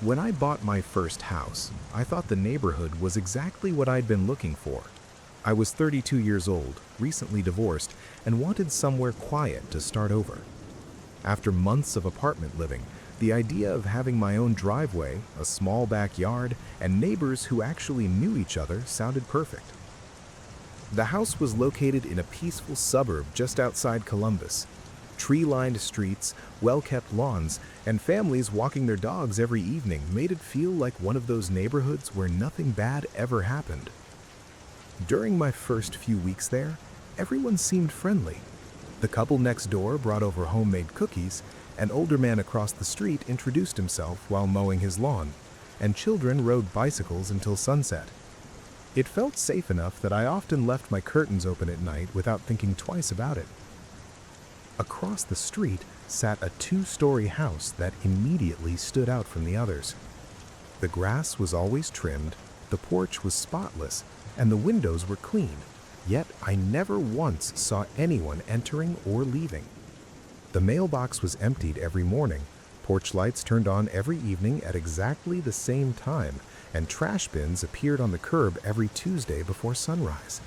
When I bought my first house, I thought the neighborhood was exactly what I'd been looking for. I was 32 years old, recently divorced, and wanted somewhere quiet to start over. After months of apartment living, the idea of having my own driveway, a small backyard, and neighbors who actually knew each other sounded perfect. The house was located in a peaceful suburb just outside Columbus. Tree-lined streets, well-kept lawns, and families walking their dogs every evening made it feel like one of those neighborhoods where nothing bad ever happened. During my first few weeks there, everyone seemed friendly. The couple next door brought over homemade cookies, an older man across the street introduced himself while mowing his lawn, and children rode bicycles until sunset. It felt safe enough that I often left my curtains open at night without thinking twice about it. Across the street sat a two-story house that immediately stood out from the others. The grass was always trimmed, the porch was spotless, and the windows were clean, yet I never once saw anyone entering or leaving. The mailbox was emptied every morning, porch lights turned on every evening at exactly the same time, and trash bins appeared on the curb every Tuesday before sunrise.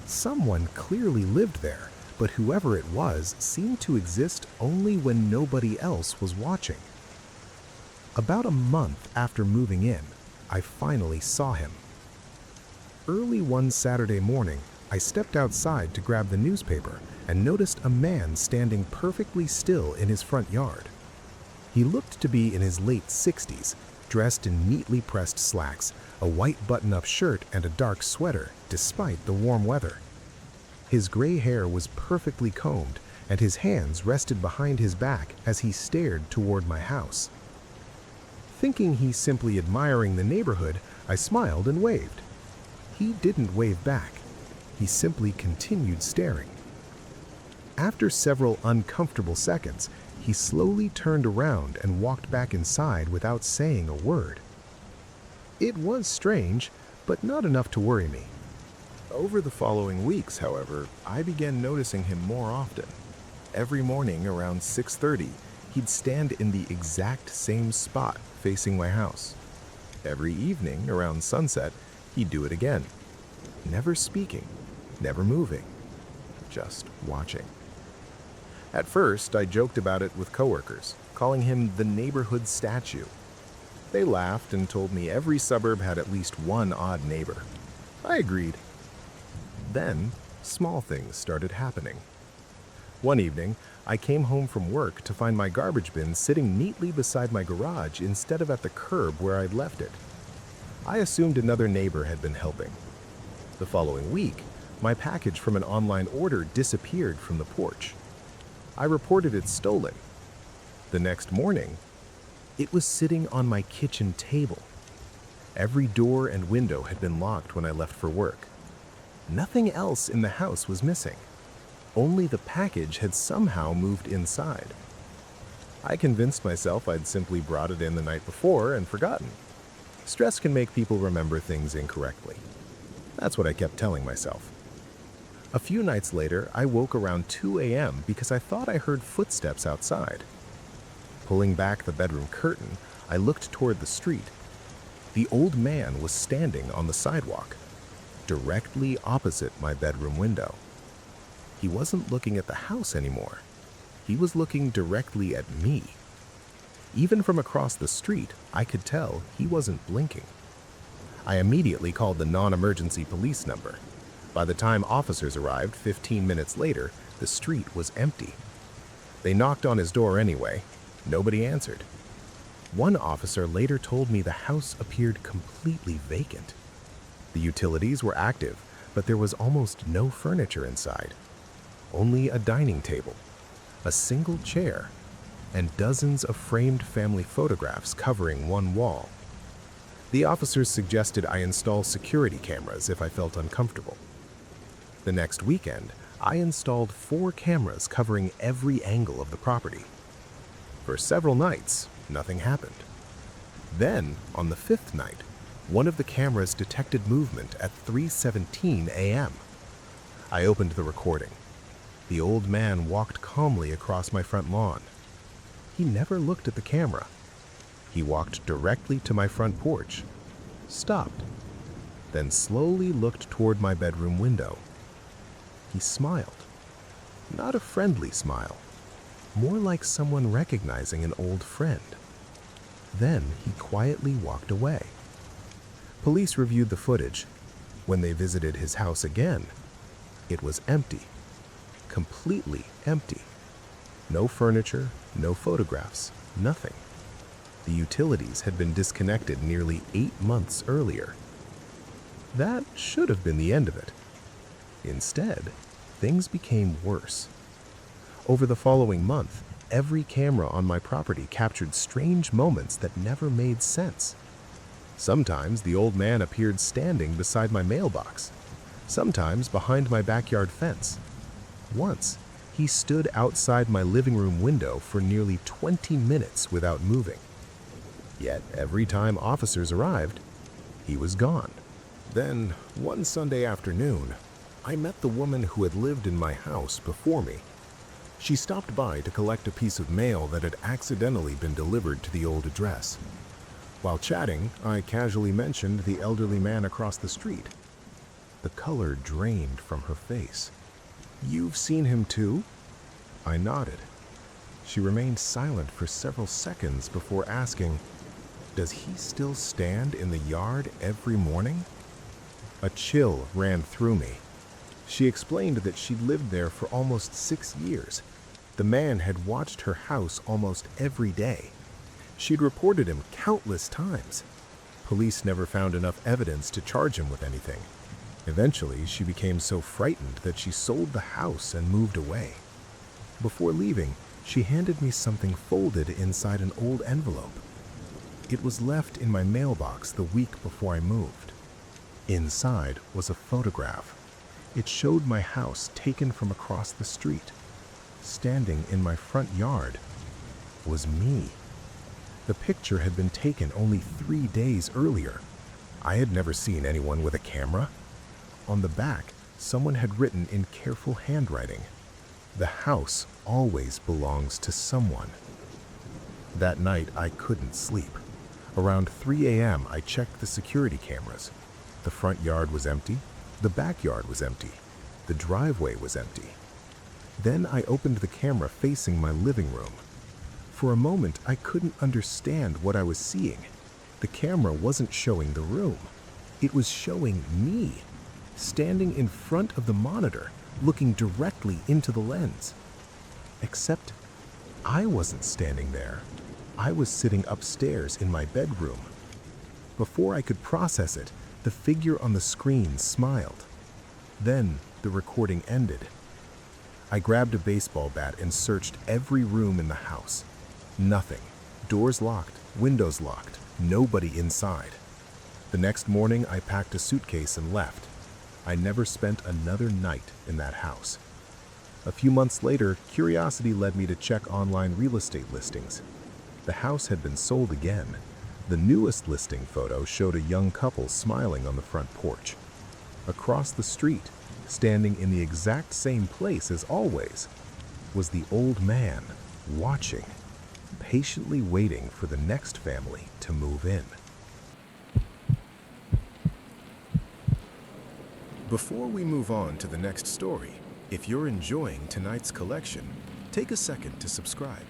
Someone clearly lived there, but whoever it was seemed to exist only when nobody else was watching. About a month after moving in, I finally saw him. Early one Saturday morning, I stepped outside to grab the newspaper and noticed a man standing perfectly still in his front yard. He looked to be in his late 60s, dressed in neatly pressed slacks, a white button-up shirt, and a dark sweater, despite the warm weather. His gray hair was perfectly combed, and his hands rested behind his back as he stared toward my house. Thinking he's simply admiring the neighborhood, I smiled and waved. He didn't wave back. He simply continued staring. After several uncomfortable seconds, he slowly turned around and walked back inside without saying a word. It was strange, but not enough to worry me. Over the following weeks, however, I began noticing him more often. Every morning around 6:30, he'd stand in the exact same spot facing my house. Every evening around sunset, he'd do it again. Never speaking, never moving, just watching. At first, I joked about it with coworkers, calling him the neighborhood statue. They laughed and told me every suburb had at least one odd neighbor. I agreed. Then, small things started happening. One evening, I came home from work to find my garbage bin sitting neatly beside my garage instead of at the curb where I'd left it. I assumed another neighbor had been helping. The following week, my package from an online order disappeared from the porch. I reported it stolen. The next morning, it was sitting on my kitchen table. Every door and window had been locked when I left for work. Nothing else in the house was missing. Only the package had somehow moved inside. I convinced myself I'd simply brought it in the night before and forgotten. Stress can make people remember things incorrectly. That's what I kept telling myself. A few nights later, I woke around 2 a.m. because I thought I heard footsteps outside. Pulling back the bedroom curtain, I looked toward the street. The old man was standing on the sidewalk, directly opposite my bedroom window. He wasn't looking at the house anymore. He was looking directly at me. Even from across the street, I could tell he wasn't blinking. I immediately called the non-emergency police number. By the time officers arrived 15 minutes later, the street was empty. They knocked on his door anyway. Nobody answered. One officer later told me the house appeared completely vacant. The utilities were active, but there was almost no furniture inside. Only a dining table, a single chair, and dozens of framed family photographs covering one wall. The officers suggested I install security cameras if I felt uncomfortable. The next weekend, I installed 4 cameras covering every angle of the property. For several nights, nothing happened. Then, on the 5th night, one of the cameras detected movement at 3:17 a.m. I opened the recording. The old man walked calmly across my front lawn. He never looked at the camera. He walked directly to my front porch, stopped, then slowly looked toward my bedroom window. He smiled. Not a friendly smile, more like someone recognizing an old friend. Then he quietly walked away. Police reviewed the footage. When they visited his house again, it was empty. Completely empty. No furniture, no photographs, nothing. The utilities had been disconnected nearly 8 months earlier. That should have been the end of it. Instead, things became worse. Over the following month, every camera on my property captured strange moments that never made sense. Sometimes the old man appeared standing beside my mailbox, sometimes behind my backyard fence. Once, he stood outside my living room window for nearly 20 minutes without moving. Yet every time officers arrived, he was gone. Then, one Sunday afternoon, I met the woman who had lived in my house before me. She stopped by to collect a piece of mail that had accidentally been delivered to the old address. While chatting, I casually mentioned the elderly man across the street. The color drained from her face. "You've seen him too?" I nodded. She remained silent for several seconds before asking, "Does he still stand in the yard every morning?" A chill ran through me. She explained that she'd lived there for almost 6 years. The man had watched her house almost every day. She'd reported him countless times. Police never found enough evidence to charge him with anything. Eventually, she became so frightened that she sold the house and moved away. Before leaving, she handed me something folded inside an old envelope. It was left in my mailbox the week before I moved. Inside was a photograph. It showed my house taken from across the street. Standing in my front yard was me. The picture had been taken only 3 days earlier. I had never seen anyone with a camera. On the back, someone had written in careful handwriting, "The house always belongs to someone." That night, I couldn't sleep. Around 3 a.m., I checked the security cameras. The front yard was empty. The backyard was empty. The driveway was empty. Then I opened the camera facing my living room. For a moment, I couldn't understand what I was seeing. The camera wasn't showing the room. It was showing me, standing in front of the monitor, looking directly into the lens. Except I wasn't standing there. I was sitting upstairs in my bedroom. Before I could process it, the figure on the screen smiled. Then the recording ended. I grabbed a baseball bat and searched every room in the house. Nothing. Doors locked, windows locked, nobody inside. The next morning, I packed a suitcase and left. I never spent another night in that house. A few months later, curiosity led me to check online real estate listings. The house had been sold again. The newest listing photo showed a young couple smiling on the front porch. Across the street, standing in the exact same place as always, was the old man, watching, patiently waiting for the next family to move in. Before we move on to the next story, if you're enjoying tonight's collection, take a second to subscribe.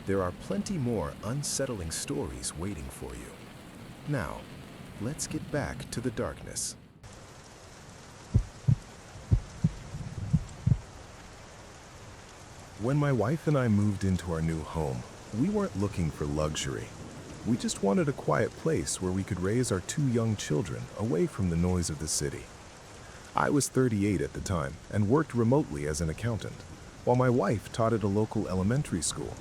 There are plenty more unsettling stories waiting for you. Now, let's get back to the darkness. When my wife and I moved into our new home, we weren't looking for luxury. We just wanted a quiet place where we could raise our 2 young children away from the noise of the city. I was 38 at the time and worked remotely as an accountant, while my wife taught at a local elementary school.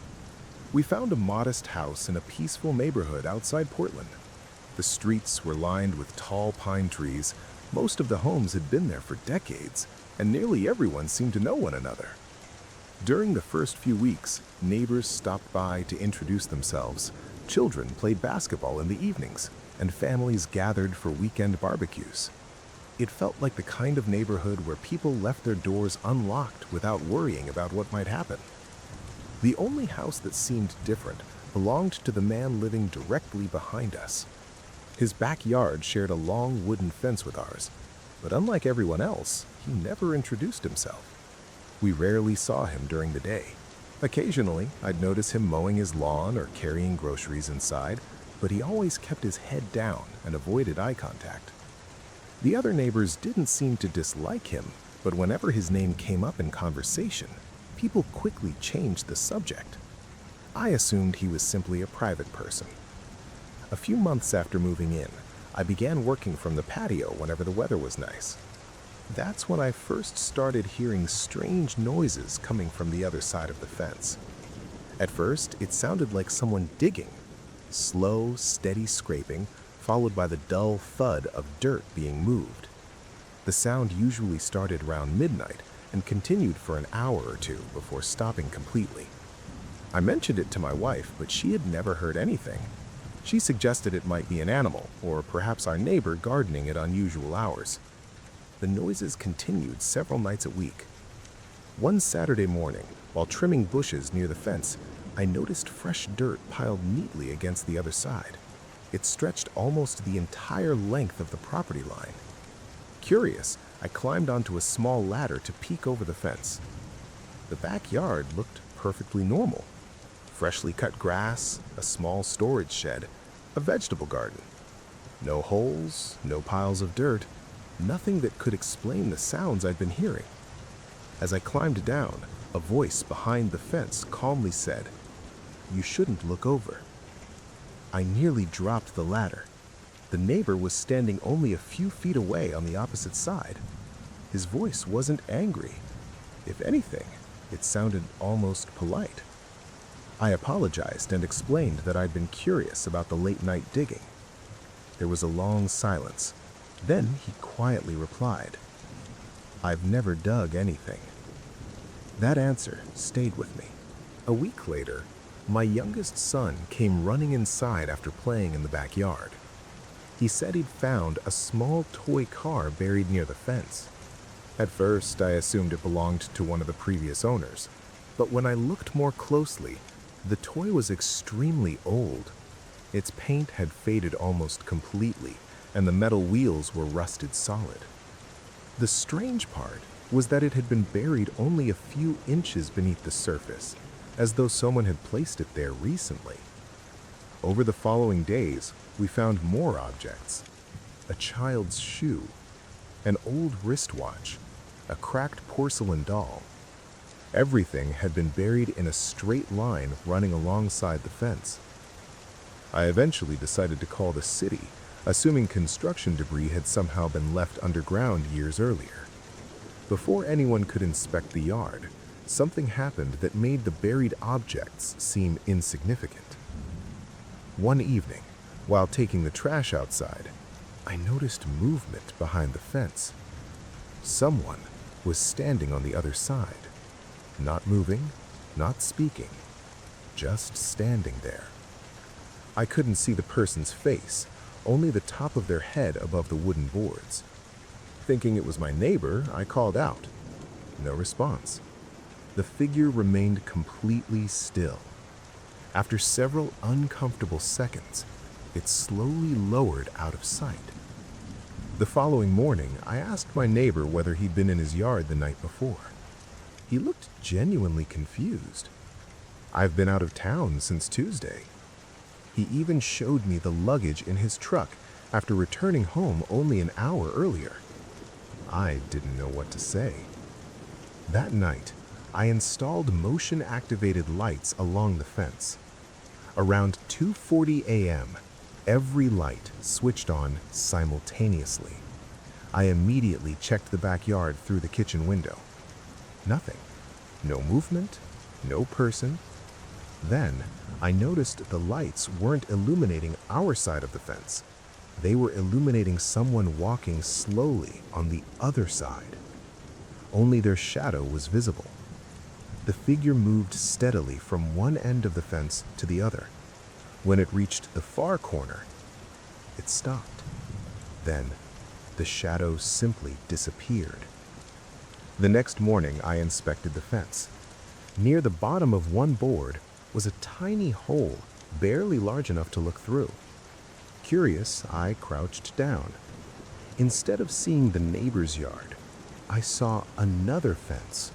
We found a modest house in a peaceful neighborhood outside Portland. The streets were lined with tall pine trees. Most of the homes had been there for decades, and nearly everyone seemed to know one another. During the first few weeks, neighbors stopped by to introduce themselves. Children played basketball in the evenings, and families gathered for weekend barbecues. It felt like the kind of neighborhood where people left their doors unlocked without worrying about what might happen. The only house that seemed different belonged to the man living directly behind us. His backyard shared a long wooden fence with ours, but unlike everyone else, he never introduced himself. We rarely saw him during the day. Occasionally, I'd notice him mowing his lawn or carrying groceries inside, but he always kept his head down and avoided eye contact. The other neighbors didn't seem to dislike him, but whenever his name came up in conversation, people quickly changed the subject. I assumed he was simply a private person. A few months after moving in, I began working from the patio whenever the weather was nice. That's when I first started hearing strange noises coming from the other side of the fence. At first, it sounded like someone digging, slow, steady scraping, followed by the dull thud of dirt being moved. The sound usually started around midnight and continued for an hour or two before stopping completely. I mentioned it to my wife, but she had never heard anything. She suggested it might be an animal, or perhaps our neighbor gardening at unusual hours. The noises continued several nights a week. One Saturday morning, while trimming bushes near the fence, I noticed fresh dirt piled neatly against the other side. It stretched almost the entire length of the property line. Curious, I climbed onto a small ladder to peek over the fence. The backyard looked perfectly normal. Freshly cut grass, a small storage shed, a vegetable garden. No holes, no piles of dirt, nothing that could explain the sounds I'd been hearing. As I climbed down, a voice behind the fence calmly said, "You shouldn't look over." I nearly dropped the ladder. The neighbor was standing only a few feet away on the opposite side. His voice wasn't angry. If anything, it sounded almost polite. I apologized and explained that I'd been curious about the late-night digging. There was a long silence. Then he quietly replied, "I've never dug anything." That answer stayed with me. A week later, my youngest son came running inside after playing in the backyard. He said he'd found a small toy car buried near the fence. At first, I assumed it belonged to one of the previous owners, but when I looked more closely, the toy was extremely old. Its paint had faded almost completely, and the metal wheels were rusted solid. The strange part was that it had been buried only a few inches beneath the surface, as though someone had placed it there recently. Over the following days, we found more objects: a child's shoe, an old wristwatch, a cracked porcelain doll. Everything had been buried in a straight line running alongside the fence. I eventually decided to call the city, assuming construction debris had somehow been left underground years earlier. Before anyone could inspect the yard, something happened that made the buried objects seem insignificant. One evening, while taking the trash outside, I noticed movement behind the fence. Someone was standing on the other side, not moving, not speaking, just standing there. I couldn't see the person's face, only the top of their head above the wooden boards. Thinking it was my neighbor, I called out. No response. The figure remained completely still. After several uncomfortable seconds, it slowly lowered out of sight. The following morning, I asked my neighbor whether he'd been in his yard the night before. He looked genuinely confused. "I've been out of town since Tuesday." He even showed me the luggage in his truck after returning home only an hour earlier. I didn't know what to say. That night, I installed motion-activated lights along the fence. Around 2:40 a.m., every light switched on simultaneously. I immediately checked the backyard through the kitchen window. Nothing. No movement, no person. Then, I noticed the lights weren't illuminating our side of the fence. They were illuminating someone walking slowly on the other side. Only their shadow was visible. The figure moved steadily from one end of the fence to the other. When it reached the far corner, it stopped. Then, the shadow simply disappeared. The next morning, I inspected the fence. Near the bottom of one board was a tiny hole barely large enough to look through. Curious, I crouched down. Instead of seeing the neighbor's yard, I saw another fence,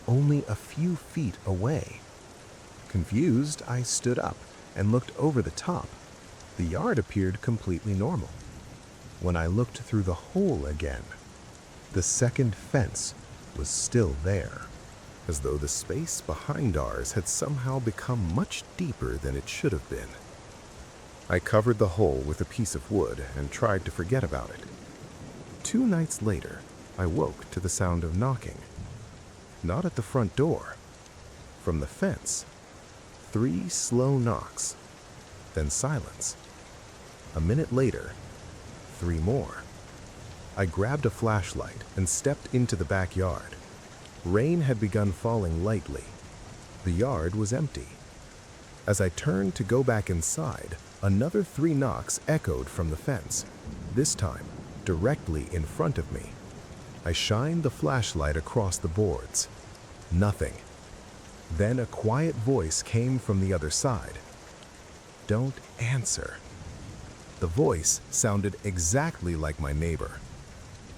only a few feet away. Confused, I stood up and looked over the top. The yard appeared completely normal. When I looked through the hole again, the second fence was still there, as though the space behind ours had somehow become much deeper than it should have been. I covered the hole with a piece of wood and tried to forget about it. 2 nights later, I woke to the sound of knocking. Not at the front door. From the fence. 3 slow knocks, then silence. A minute later, 3 more. I grabbed a flashlight and stepped into the backyard. Rain had begun falling lightly. The yard was empty. As I turned to go back inside, another 3 knocks echoed from the fence, this time directly in front of me. I shined the flashlight across the boards. Nothing. Then a quiet voice came from the other side. "Don't answer." The voice sounded exactly like my neighbor.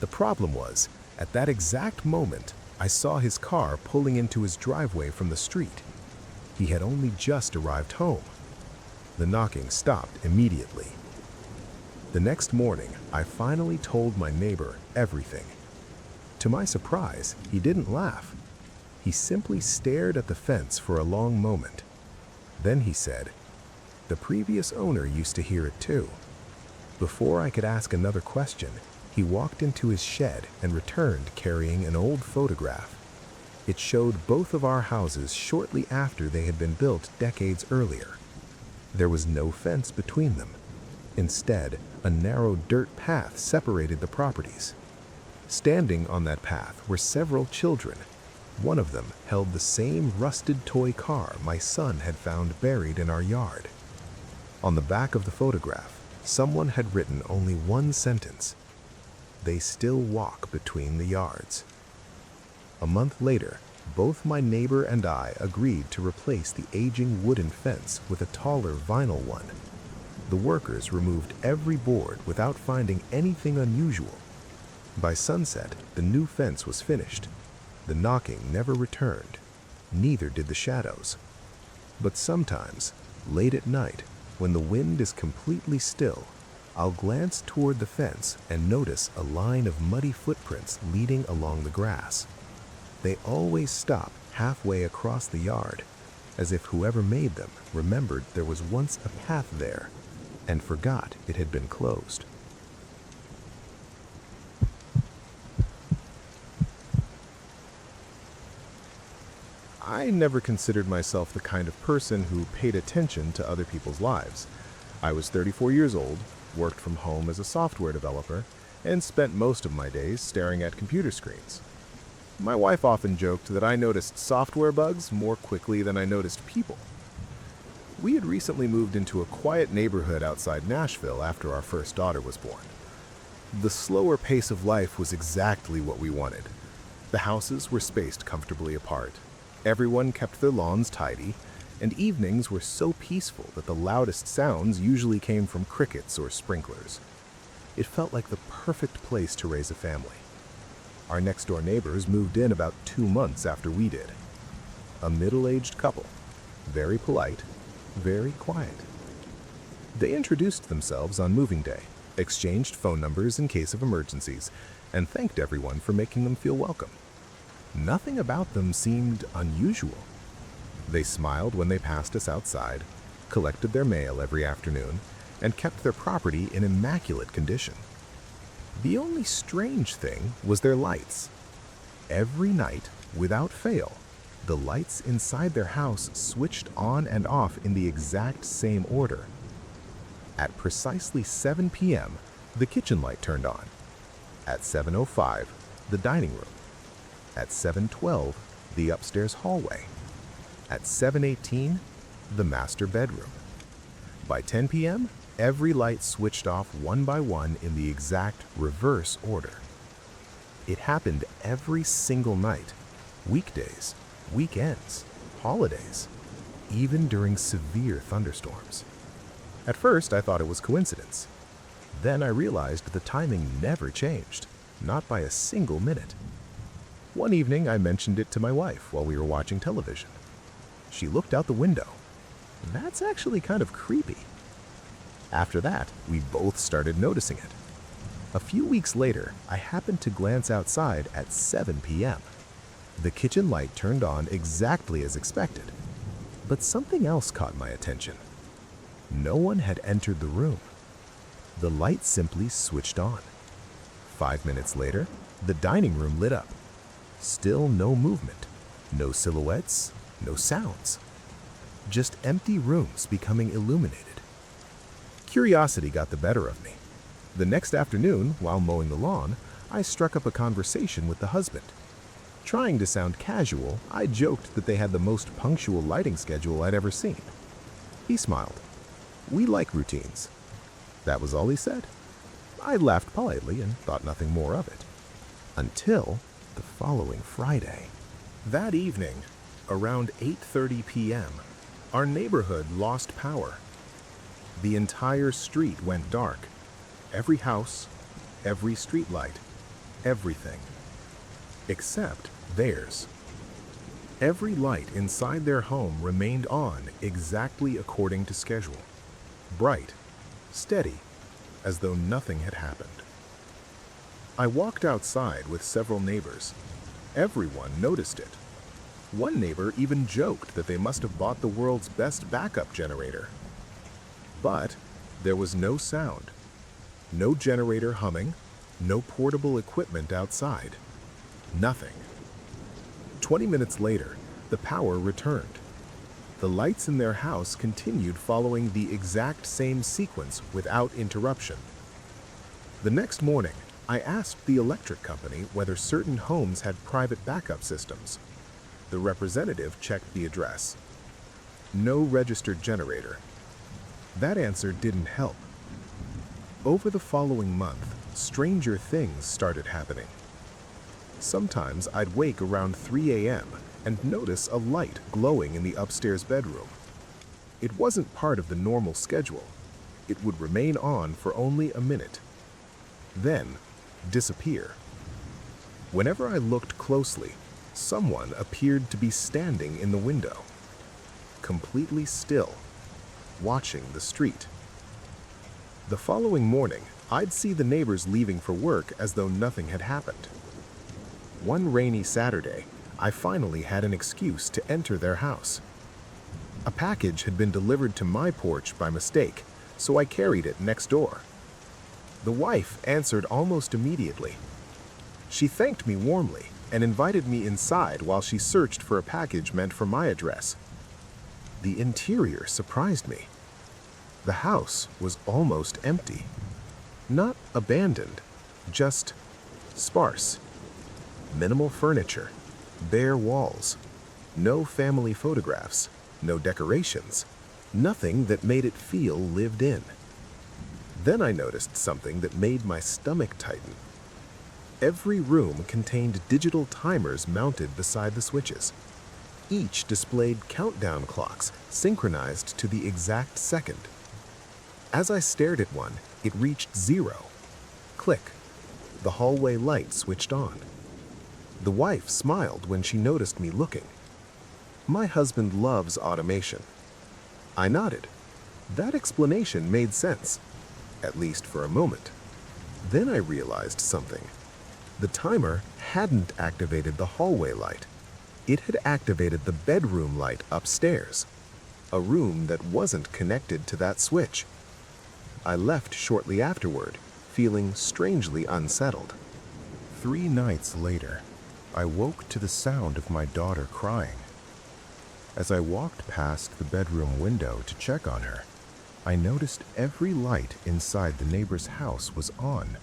The problem was, at that exact moment, I saw his car pulling into his driveway from the street. He had only just arrived home. The knocking stopped immediately. The next morning, I finally told my neighbor everything. To my surprise, he didn't laugh. He simply stared at the fence for a long moment. Then he said, "The previous owner used to hear it too." Before I could ask another question, he walked into his shed and returned carrying an old photograph. It showed both of our houses shortly after they had been built decades earlier. There was no fence between them. Instead, a narrow dirt path separated the properties. Standing on that path were several children. One of them held the same rusted toy car my son had found buried in our yard. On the back of the photograph, someone had written only one sentence: "They still walk between the yards." A month later, both my neighbor and I agreed to replace the aging wooden fence with a taller vinyl one. The workers removed every board without finding anything unusual. By sunset, the new fence was finished. The knocking never returned. Neither did the shadows. But sometimes, late at night, when the wind is completely still, I'll glance toward the fence and notice a line of muddy footprints leading along the grass. They always stop halfway across the yard, as if whoever made them remembered there was once a path there and forgot it had been closed. I never considered myself the kind of person who paid attention to other people's lives. I was 34 years old, worked from home as a software developer, and spent most of my days staring at computer screens. My wife often joked that I noticed software bugs more quickly than I noticed people. We had recently moved into a quiet neighborhood outside Nashville after our first daughter was born. The slower pace of life was exactly what we wanted. The houses were spaced comfortably apart. Everyone kept their lawns tidy, and evenings were so peaceful that the loudest sounds usually came from crickets or sprinklers. It felt like the perfect place to raise a family. Our next-door neighbors moved in about 2 months after we did. A middle-aged couple, very polite, very quiet. They introduced themselves on moving day, exchanged phone numbers in case of emergencies, and thanked everyone for making them feel welcome. Nothing about them seemed unusual. They smiled when they passed us outside, collected their mail every afternoon, and kept their property in immaculate condition. The only strange thing was their lights. Every night, without fail, the lights inside their house switched on and off in the exact same order. At precisely 7 p.m., the kitchen light turned on. At 7:05, the dining room. At 7:12, the upstairs hallway. At 7:18, the master bedroom. By 10 p.m., every light switched off one by one in the exact reverse order. It happened every single night, weekdays, weekends, holidays. even during severe thunderstorms. At first, I thought it was coincidence. Then I realized the timing never changed, not by a single minute. One evening, I mentioned it to my wife while we were watching television. She looked out the window. That's actually kind of creepy. After that, we both started noticing it. A few weeks later, I happened to glance outside at 7 p.m. The kitchen light turned on exactly as expected, but something else caught my attention. No one had entered the room. The light simply switched on. 5 minutes later, the dining room lit up. Still no movement, no silhouettes, no sounds. Just empty rooms becoming illuminated. Curiosity got the better of me. The next afternoon, while mowing the lawn, I struck up a conversation with the husband. Trying to sound casual, I joked that they had the most punctual lighting schedule I'd ever seen. He smiled. We like routines. That was all he said. I laughed politely and thought nothing more of it. Until the following Friday. That evening, around 8:30 p.m., our neighborhood lost power. The entire street went dark. Every house, every streetlight, everything. Except theirs. Every light inside their home remained on exactly according to schedule. Bright, steady, as though nothing had happened. I walked outside with several neighbors. Everyone noticed it. One neighbor even joked that they must have bought the world's best backup generator. But there was no sound. No generator humming, no portable equipment outside. Nothing. 20 minutes later, the power returned. The lights in their house continued following the exact same sequence without interruption. The next morning, I asked the electric company whether certain homes had private backup systems. The representative checked the address. No registered generator. That answer didn't help. Over the following month, stranger things started happening. Sometimes I'd wake around 3 a.m. and notice a light glowing in the upstairs bedroom. It wasn't part of the normal schedule. It would remain on for only a minute, then disappear. Whenever I looked closely, someone appeared to be standing in the window, completely still, watching the street. The following morning, I'd see the neighbors leaving for work as though nothing had happened. One rainy Saturday, I finally had an excuse to enter their house. A package had been delivered to my porch by mistake, so I carried it next door. The wife answered almost immediately. She thanked me warmly and invited me inside while she searched for a package meant for my address. The interior surprised me. The house was almost empty. Not abandoned, just sparse. Minimal furniture, bare walls, no family photographs, no decorations, nothing that made it feel lived in. Then I noticed something that made my stomach tighten. Every room contained digital timers mounted beside the switches. Each displayed countdown clocks synchronized to the exact second. As I stared at one, it reached 0. Click. The hallway light switched on. The wife smiled when she noticed me looking. My husband loves automation. I nodded. That explanation made sense, at least for a moment. Then I realized something. The timer hadn't activated the hallway light. It had activated the bedroom light upstairs, a room that wasn't connected to that switch. I left shortly afterward, feeling strangely unsettled. 3 nights later, I woke to the sound of my daughter crying. As I walked past the bedroom window to check on her, I noticed every light inside the neighbor's house was on.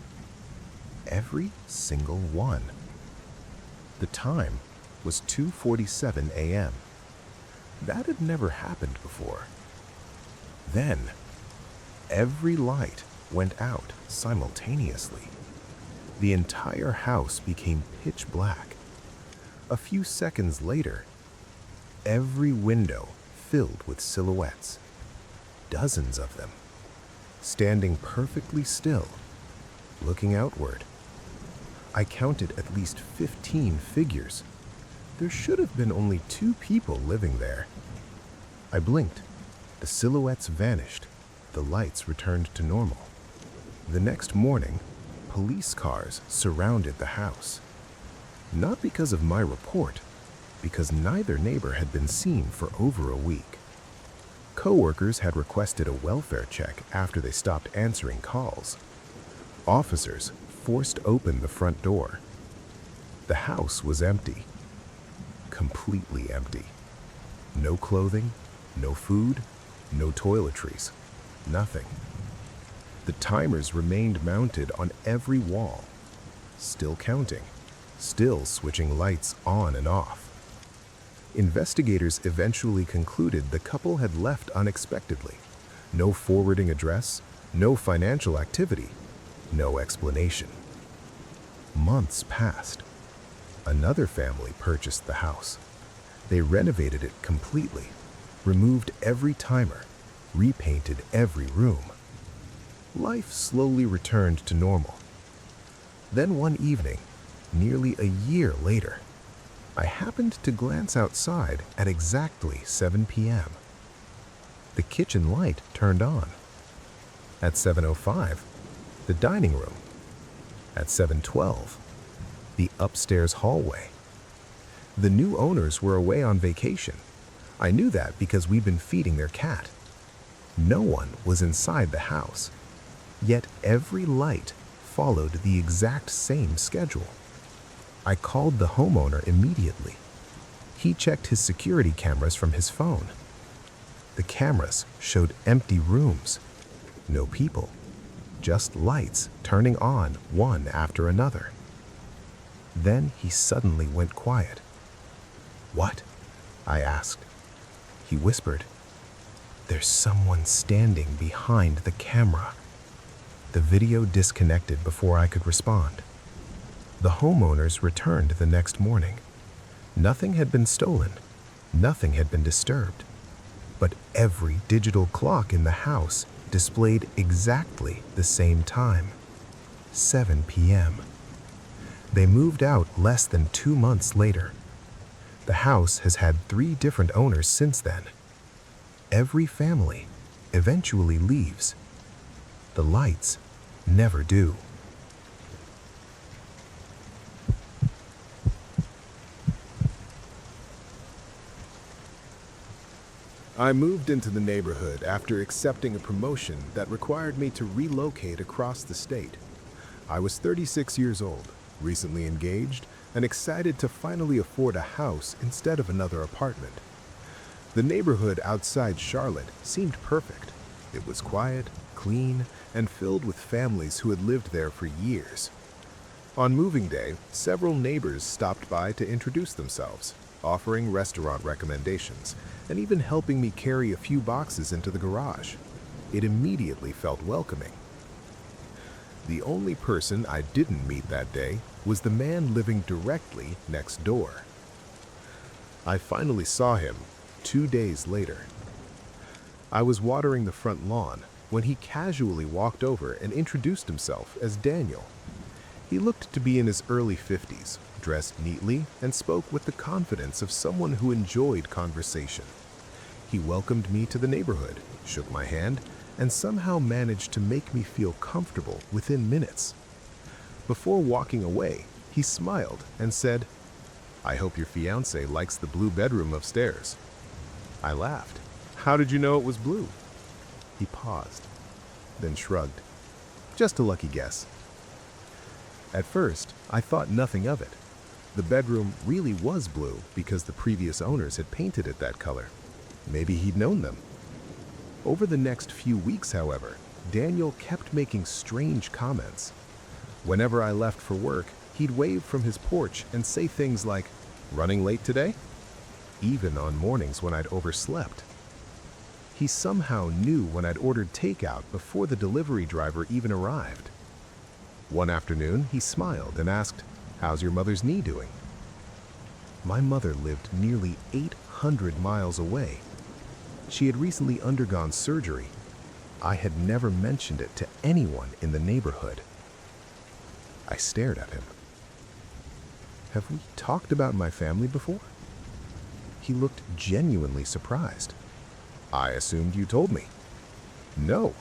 Every single one. The time was 2:47 a.m. That had never happened before. Then, every light went out simultaneously. The entire house became pitch black. A few seconds later, every window filled with silhouettes, dozens of them, standing perfectly still, looking outward. I counted at least 15 figures. There should have been only 2 people living there. I blinked. The silhouettes vanished. The lights returned to normal. The next morning, police cars surrounded the house. Not because of my report, because neither neighbor had been seen for over a week. Coworkers had requested a welfare check after they stopped answering calls. Officers forced open the front door. The house was empty. Completely empty. No clothing, no food, no toiletries, nothing. The timers remained mounted on every wall, still counting, still switching lights on and off. Investigators eventually concluded the couple had left unexpectedly. No forwarding address, no financial activity, no explanation. Months passed. Another family purchased the house. They renovated it completely, removed every timer, repainted every room. Life slowly returned to normal. Then one evening, nearly a year later, I happened to glance outside at exactly 7 p.m. The kitchen light turned on. At 7:05, the dining room. At 7:12, the upstairs hallway. The new owners were away on vacation. I knew that because we'd been feeding their cat. No one was inside the house, yet every light followed the exact same schedule. I called the homeowner immediately. He checked his security cameras from his phone. The cameras showed empty rooms, no people, just lights turning on one after another. Then he suddenly went quiet. "What?" I asked. He whispered, "There's someone standing behind the camera." The video disconnected before I could respond. The homeowners returned the next morning. Nothing had been stolen, nothing had been disturbed, but every digital clock in the house displayed exactly the same time, 7 p.m. They moved out less than 2 months later. The house has had 3 different owners since then. Every family eventually leaves. The lights never do. I moved into the neighborhood after accepting a promotion that required me to relocate across the state. I was 36 years old, recently engaged, and excited to finally afford a house instead of another apartment. The neighborhood outside Charlotte seemed perfect. It was quiet, clean, and filled with families who had lived there for years. On moving day, several neighbors stopped by to introduce themselves, offering restaurant recommendations, and even helping me carry a few boxes into the garage. It immediately felt welcoming. The only person I didn't meet that day was the man living directly next door. I finally saw him 2 days later. I was watering the front lawn when he casually walked over and introduced himself as Daniel. He looked to be in his early 50s, dressed neatly, and spoke with the confidence of someone who enjoyed conversation. He welcomed me to the neighborhood, shook my hand, and somehow managed to make me feel comfortable within minutes. Before walking away, he smiled and said, "I hope your fiancé likes the blue bedroom upstairs." I laughed. "How did you know it was blue?" He paused, then shrugged. "Just a lucky guess." At first, I thought nothing of it. The bedroom really was blue because the previous owners had painted it that color. Maybe he'd known them. Over the next few weeks, however, Daniel kept making strange comments. Whenever I left for work, he'd wave from his porch and say things like, "Running late today?" Even on mornings when I'd overslept. He somehow knew when I'd ordered takeout before the delivery driver even arrived. One afternoon, he smiled and asked, "How's your mother's knee doing?" My mother lived nearly 800 miles away. She had recently undergone surgery. I had never mentioned it to anyone in the neighborhood. I stared at him. Have we talked about my family before? He looked genuinely surprised. I assumed you told me. No.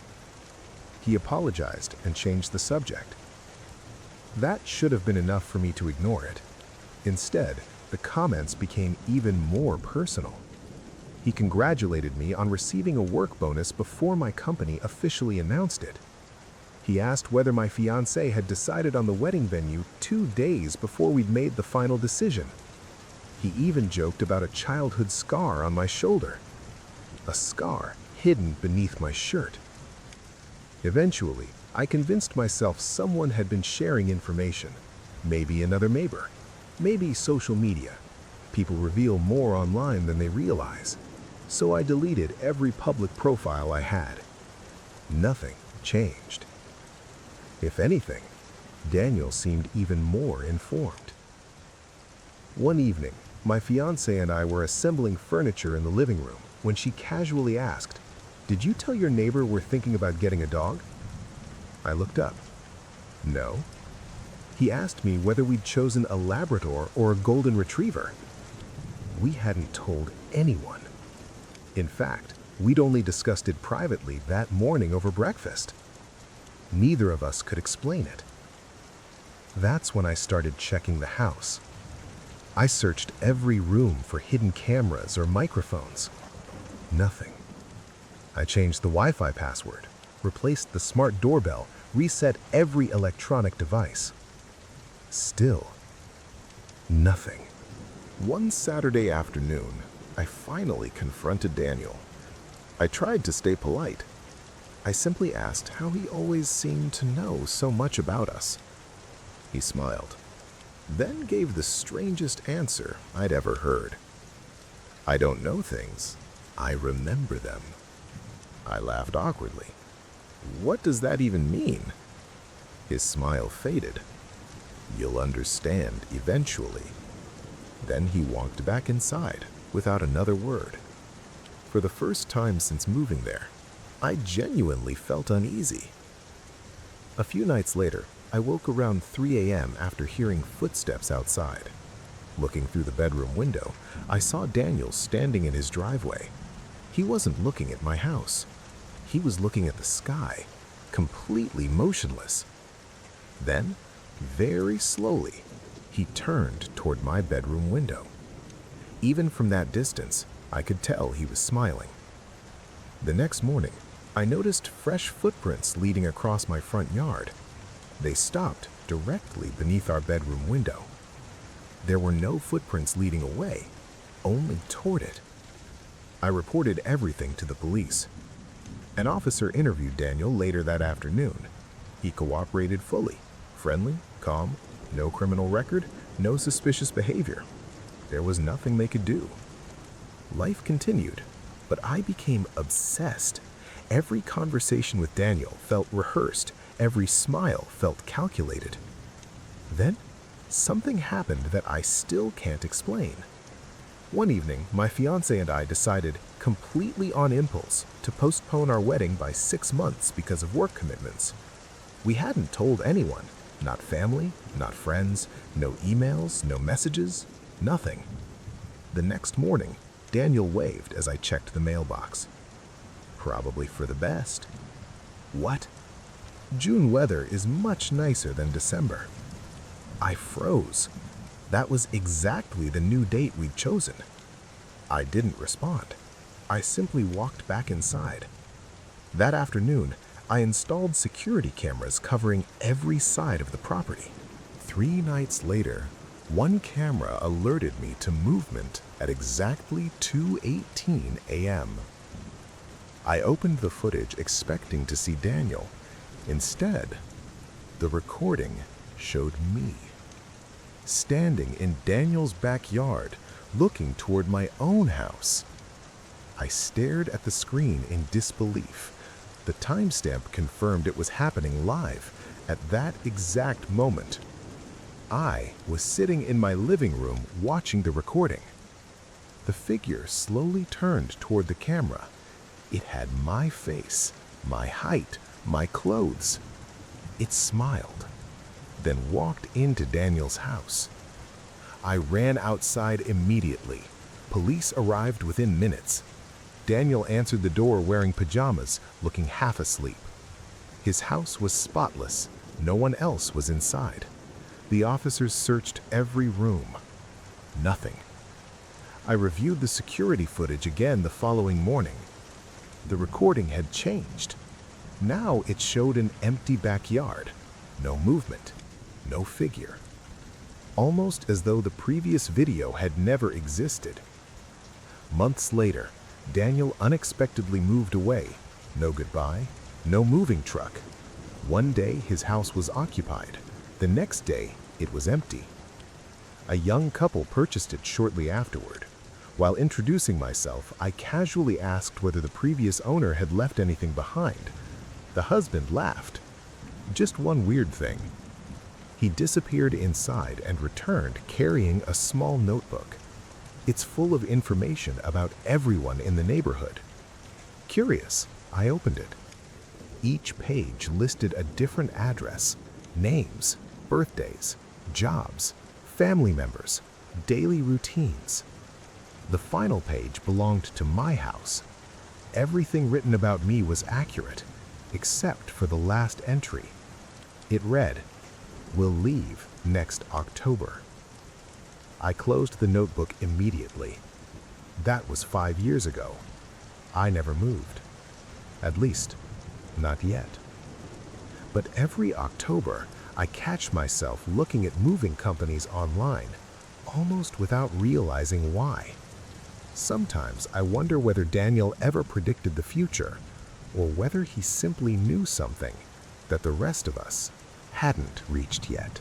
He apologized and changed the subject. That should have been enough for me to ignore it. Instead, the comments became even more personal. He congratulated me on receiving a work bonus before my company officially announced it. He asked whether my fiancée had decided on the wedding venue 2 days before we'd made the final decision. He even joked about a childhood scar on my shoulder. A scar hidden beneath my shirt. Eventually, I convinced myself someone had been sharing information. Maybe another neighbor. Maybe social media. People reveal more online than they realize. So I deleted every public profile I had. Nothing changed. If anything, Daniel seemed even more informed. One evening, my fiancée and I were assembling furniture in the living room when she casually asked, "Did you tell your neighbor we're thinking about getting a dog?" I looked up. No. He asked me whether we'd chosen a Labrador or a Golden Retriever. We hadn't told anyone. In fact, we'd only discussed it privately that morning over breakfast. Neither of us could explain it. That's when I started checking the house. I searched every room for hidden cameras or microphones. Nothing. I changed the Wi-Fi password, replaced the smart doorbell, reset every electronic device. Still, nothing. One Saturday afternoon, I finally confronted Daniel. I tried to stay polite. I simply asked how he always seemed to know so much about us. He smiled, then gave the strangest answer I'd ever heard. "I don't know things. I remember them." I laughed awkwardly. "What does that even mean?" His smile faded. "You'll understand eventually." Then he walked back inside without another word. For the first time since moving there, I genuinely felt uneasy. A few nights later, I woke around 3 a.m. after hearing footsteps outside. Looking through the bedroom window, I saw Daniel standing in his driveway. He wasn't looking at my house. He was looking at the sky, completely motionless. Then, very slowly, he turned toward my bedroom window. Even from that distance, I could tell he was smiling. The next morning, I noticed fresh footprints leading across my front yard. They stopped directly beneath our bedroom window. There were no footprints leading away, only toward it. I reported everything to the police. An officer interviewed Daniel later that afternoon. He cooperated fully, friendly, calm, no criminal record, no suspicious behavior. There was nothing they could do. Life continued, but I became obsessed. Every conversation with Daniel felt rehearsed. Every smile felt calculated. Then, something happened that I still can't explain. One evening, my fiancé and I decided, completely on impulse, to postpone our wedding by 6 months because of work commitments. We hadn't told anyone, not family, not friends, no emails, no messages, nothing. The next morning, Daniel waved as I checked the mailbox. Probably for the best. What? June weather is much nicer than December. I froze. That was exactly the new date we'd chosen. I didn't respond. I simply walked back inside. That afternoon, I installed security cameras covering every side of the property. 3 nights later, one camera alerted me to movement at exactly 2:18 a.m. I opened the footage expecting to see Daniel. Instead, the recording showed me, standing in Daniel's backyard, looking toward my own house. I stared at the screen in disbelief. The timestamp confirmed it was happening live at that exact moment. I was sitting in my living room watching the recording. The figure slowly turned toward the camera, It had my face, my height, my clothes. It smiled, then walked into Daniel's house. I ran outside immediately. Police arrived within minutes. Daniel answered the door wearing pajamas, looking half asleep. His house was spotless. No one else was inside. The officers searched every room. Nothing. I reviewed the security footage again the following morning. The recording had changed. Now it showed an empty backyard. No movement. No figure. Almost as though the previous video had never existed. Months later, Daniel unexpectedly moved away. No goodbye, no moving truck. One day his house was occupied. The next day it was empty. A young couple purchased it shortly afterward. While introducing myself, I casually asked whether the previous owner had left anything behind. The husband laughed. Just one weird thing. He disappeared inside and returned carrying a small notebook. It's full of information about everyone in the neighborhood. Curious, I opened it. Each page listed a different address, names, birthdays, jobs, family members, daily routines. The final page belonged to my house. Everything written about me was accurate, except for the last entry. It read, "Will leave next October." I closed the notebook immediately. That was 5 years ago. I never moved. At least, not yet. But every October, I catch myself looking at moving companies online, almost without realizing why. Sometimes I wonder whether Daniel ever predicted the future, or whether he simply knew something that the rest of us hadn't reached yet.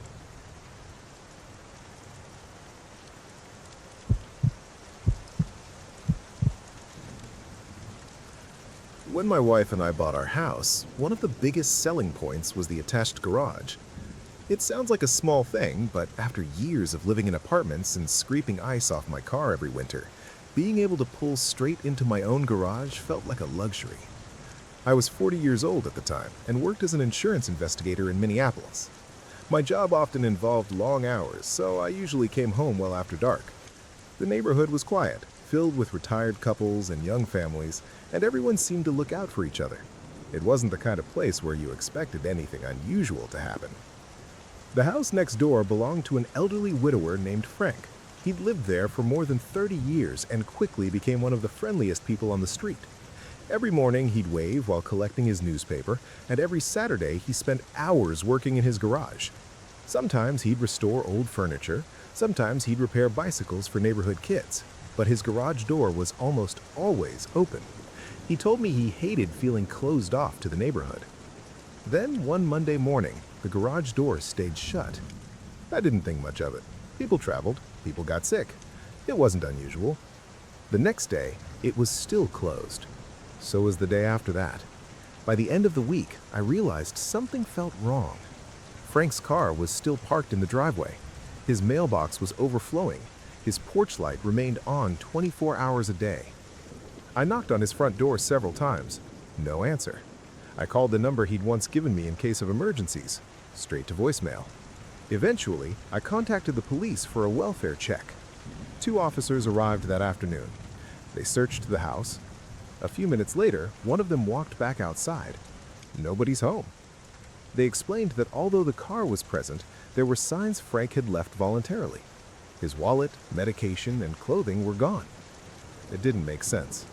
When my wife and I bought our house, one of the biggest selling points was the attached garage. It sounds like a small thing, but after years of living in apartments and scraping ice off my car every winter, being able to pull straight into my own garage felt like a luxury. I was 40 years old at the time and worked as an insurance investigator in Minneapolis. My job often involved long hours, so I usually came home well after dark. The neighborhood was quiet, filled with retired couples and young families, and everyone seemed to look out for each other. It wasn't the kind of place where you expected anything unusual to happen. The house next door belonged to an elderly widower named Frank. He'd lived there for more than 30 years and quickly became one of the friendliest people on the street. Every morning he'd wave while collecting his newspaper, and every Saturday he spent hours working in his garage. Sometimes he'd restore old furniture, sometimes he'd repair bicycles for neighborhood kids, but his garage door was almost always open. He told me he hated feeling closed off to the neighborhood. Then one Monday morning, the garage door stayed shut. I didn't think much of it. People traveled, people got sick. It wasn't unusual. The next day, it was still closed. So was the day after that. By the end of the week, I realized something felt wrong. Frank's car was still parked in the driveway. His mailbox was overflowing. His porch light remained on 24 hours a day. I knocked on his front door several times. No answer. I called the number he'd once given me in case of emergencies. Straight to voicemail. Eventually, I contacted the police for a welfare check. 2 officers arrived that afternoon. They searched the house. A few minutes later, one of them walked back outside. Nobody's home. They explained that although the car was present, there were signs Frank had left voluntarily. His wallet, medication, and clothing were gone. It didn't make sense.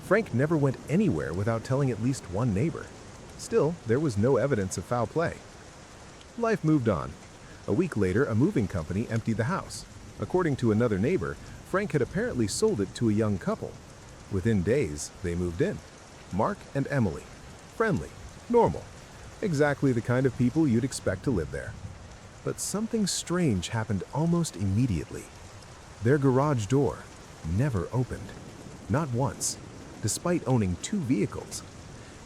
Frank never went anywhere without telling at least one neighbor. Still, there was no evidence of foul play. Life moved on. A week later, a moving company emptied the house. According to another neighbor, Frank had apparently sold it to a young couple. Within days, they moved in. Mark and Emily. Friendly. Normal. Exactly the kind of people you'd expect to live there. But something strange happened almost immediately. Their garage door never opened. Not once, despite owning 2 vehicles.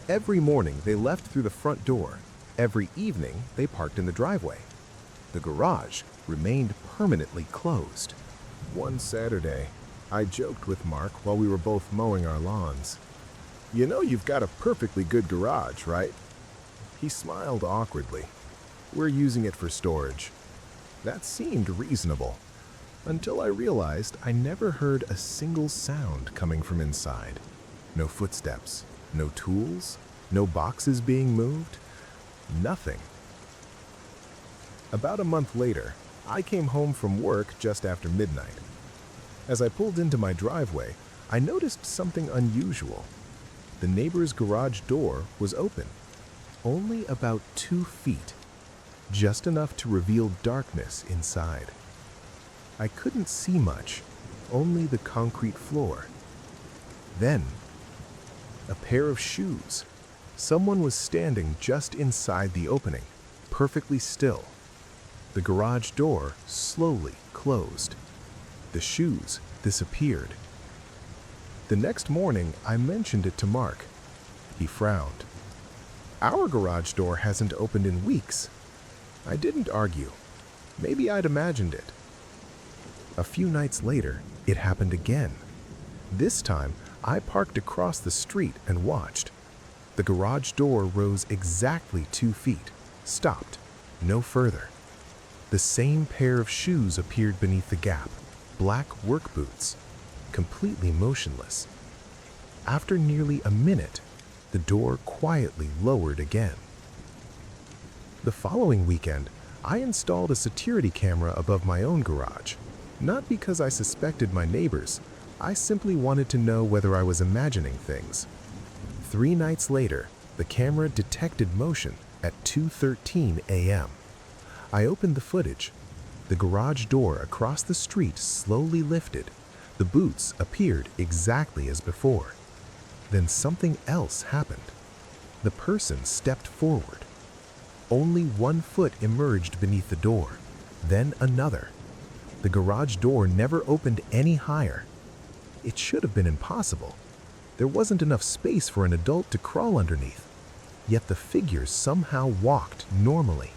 Every morning, they left through the front door. Every evening, they parked in the driveway. The garage remained permanently closed. One Saturday, I joked with Mark while we were both mowing our lawns. You know you've got a perfectly good garage, right? He smiled awkwardly. We're using it for storage. That seemed reasonable, until I realized I never heard a single sound coming from inside. No footsteps, no tools, no boxes being moved, nothing. About a month later, I came home from work just after midnight. As I pulled into my driveway, I noticed something unusual. The neighbor's garage door was open, only about 2 feet, just enough to reveal darkness inside. I couldn't see much, only the concrete floor. Then, a pair of shoes. Someone was standing just inside the opening, perfectly still. The garage door slowly closed. The shoes disappeared. The next morning, I mentioned it to Mark. He frowned. Our garage door hasn't opened in weeks. I didn't argue. Maybe I'd imagined it. A few nights later, it happened again. This time, I parked across the street and watched. The garage door rose exactly 2 feet, stopped, no further. The same pair of shoes appeared beneath the gap, black work boots, completely motionless. After nearly a minute, the door quietly lowered again. The following weekend, I installed a security camera above my own garage. Not because I suspected my neighbors, I simply wanted to know whether I was imagining things. 3 nights later, the camera detected motion at 2:13 a.m. I opened the footage. The garage door across the street slowly lifted. The boots appeared exactly as before. Then something else happened. The person stepped forward. Only 1 foot emerged beneath the door, then another. The garage door never opened any higher. It should have been impossible. There wasn't enough space for an adult to crawl underneath. Yet the figures somehow walked normally,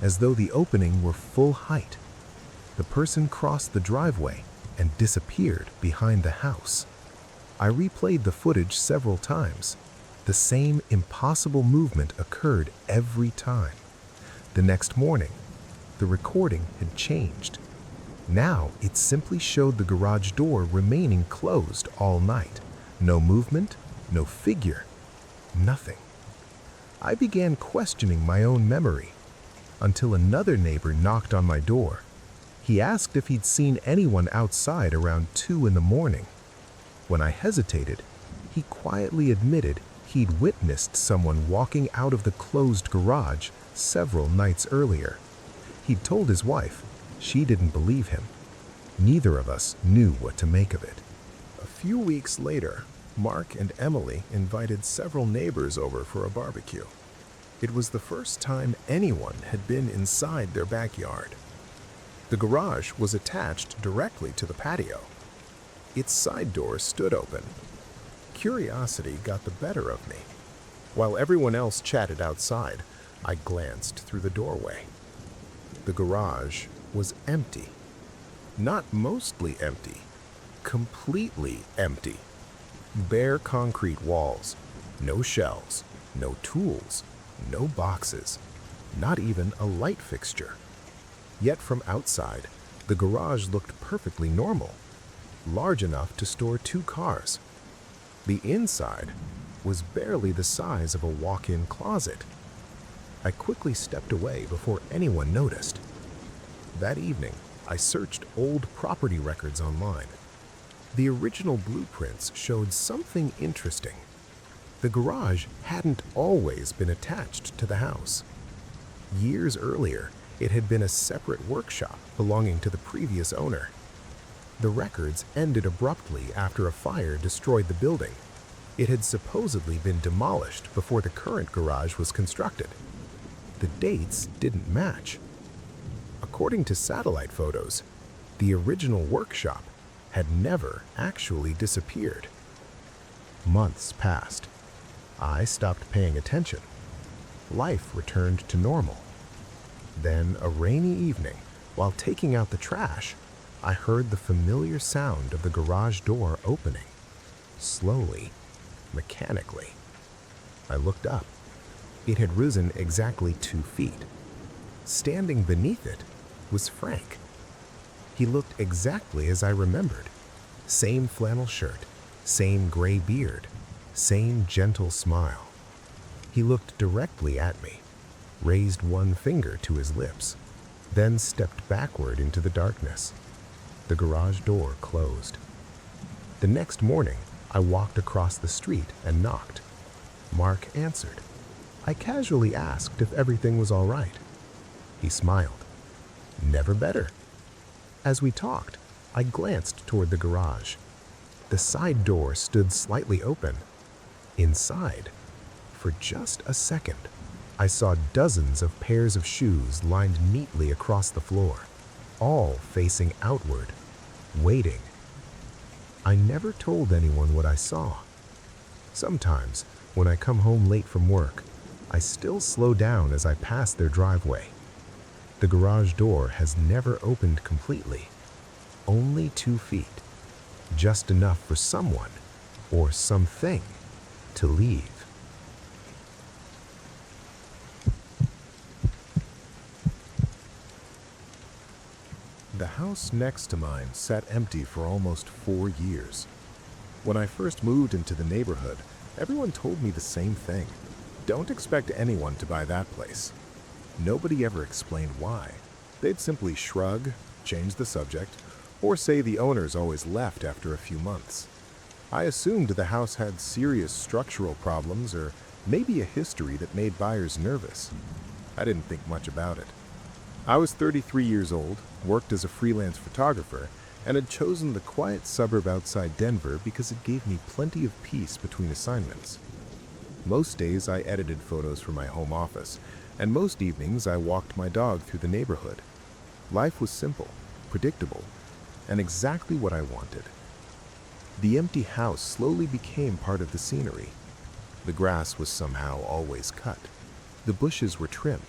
as though the opening were full height. The person crossed the driveway and disappeared behind the house. I replayed the footage several times. The same impossible movement occurred every time. The next morning, the recording had changed. Now it simply showed the garage door remaining closed all night. No movement, no figure, nothing. I began questioning my own memory until another neighbor knocked on my door. He asked if he'd seen anyone outside around 2 in the morning. When I hesitated, he quietly admitted he'd witnessed someone walking out of the closed garage several nights earlier. He'd told his wife. She didn't believe him. Neither of us knew what to make of it. A few weeks later, Mark and Emily invited several neighbors over for a barbecue. It was the first time anyone had been inside their backyard. The garage was attached directly to the patio. Its side door stood open. Curiosity got the better of me. While everyone else chatted outside, I glanced through the doorway. The garage was empty. Not mostly empty, completely empty. Bare concrete walls, no shelves, no tools, no boxes, not even a light fixture. Yet from outside, the garage looked perfectly normal, large enough to store 2 cars. The inside was barely the size of a walk-in closet. I quickly stepped away before anyone noticed. That evening, I searched old property records online. The original blueprints showed something interesting. The garage hadn't always been attached to the house. Years earlier, it had been a separate workshop belonging to the previous owner. The records ended abruptly after a fire destroyed the building. It had supposedly been demolished before the current garage was constructed. The dates didn't match. According to satellite photos, the original workshop had never actually disappeared. Months passed. I stopped paying attention. Life returned to normal. Then, a rainy evening, while taking out the trash, I heard the familiar sound of the garage door opening, slowly. mechanically. I looked up. It had risen exactly 2 feet. Standing beneath it was Frank. He looked exactly as I remembered. Same flannel shirt, same gray beard, same gentle smile. He looked directly at me, raised one finger to his lips, then stepped backward into the darkness. The garage door closed. The next morning, I walked across the street and knocked. Mark answered. I casually asked if everything was all right. He smiled. Never better. As we talked, I glanced toward the garage. The side door stood slightly open. Inside, for just a second, I saw dozens of pairs of shoes lined neatly across the floor, all facing outward, waiting. I never told anyone what I saw. Sometimes, when I come home late from work, I still slow down as I pass their driveway. The garage door has never opened completely. Only 2 feet. Just enough for someone, or something, to leave. The house next to mine sat empty for almost 4 years. When I first moved into the neighborhood, everyone told me the same thing. Don't expect anyone to buy that place. Nobody ever explained why. They'd simply shrug, change the subject, or say the owners always left after a few months. I assumed the house had serious structural problems or maybe a history that made buyers nervous. I didn't think much about it. I was 33 years old, worked as a freelance photographer, and had chosen the quiet suburb outside Denver because it gave me plenty of peace between assignments. Most days I edited photos for my home office, and most evenings I walked my dog through the neighborhood. Life was simple, predictable, and exactly what I wanted. The empty house slowly became part of the scenery. The grass was somehow always cut. The bushes were trimmed.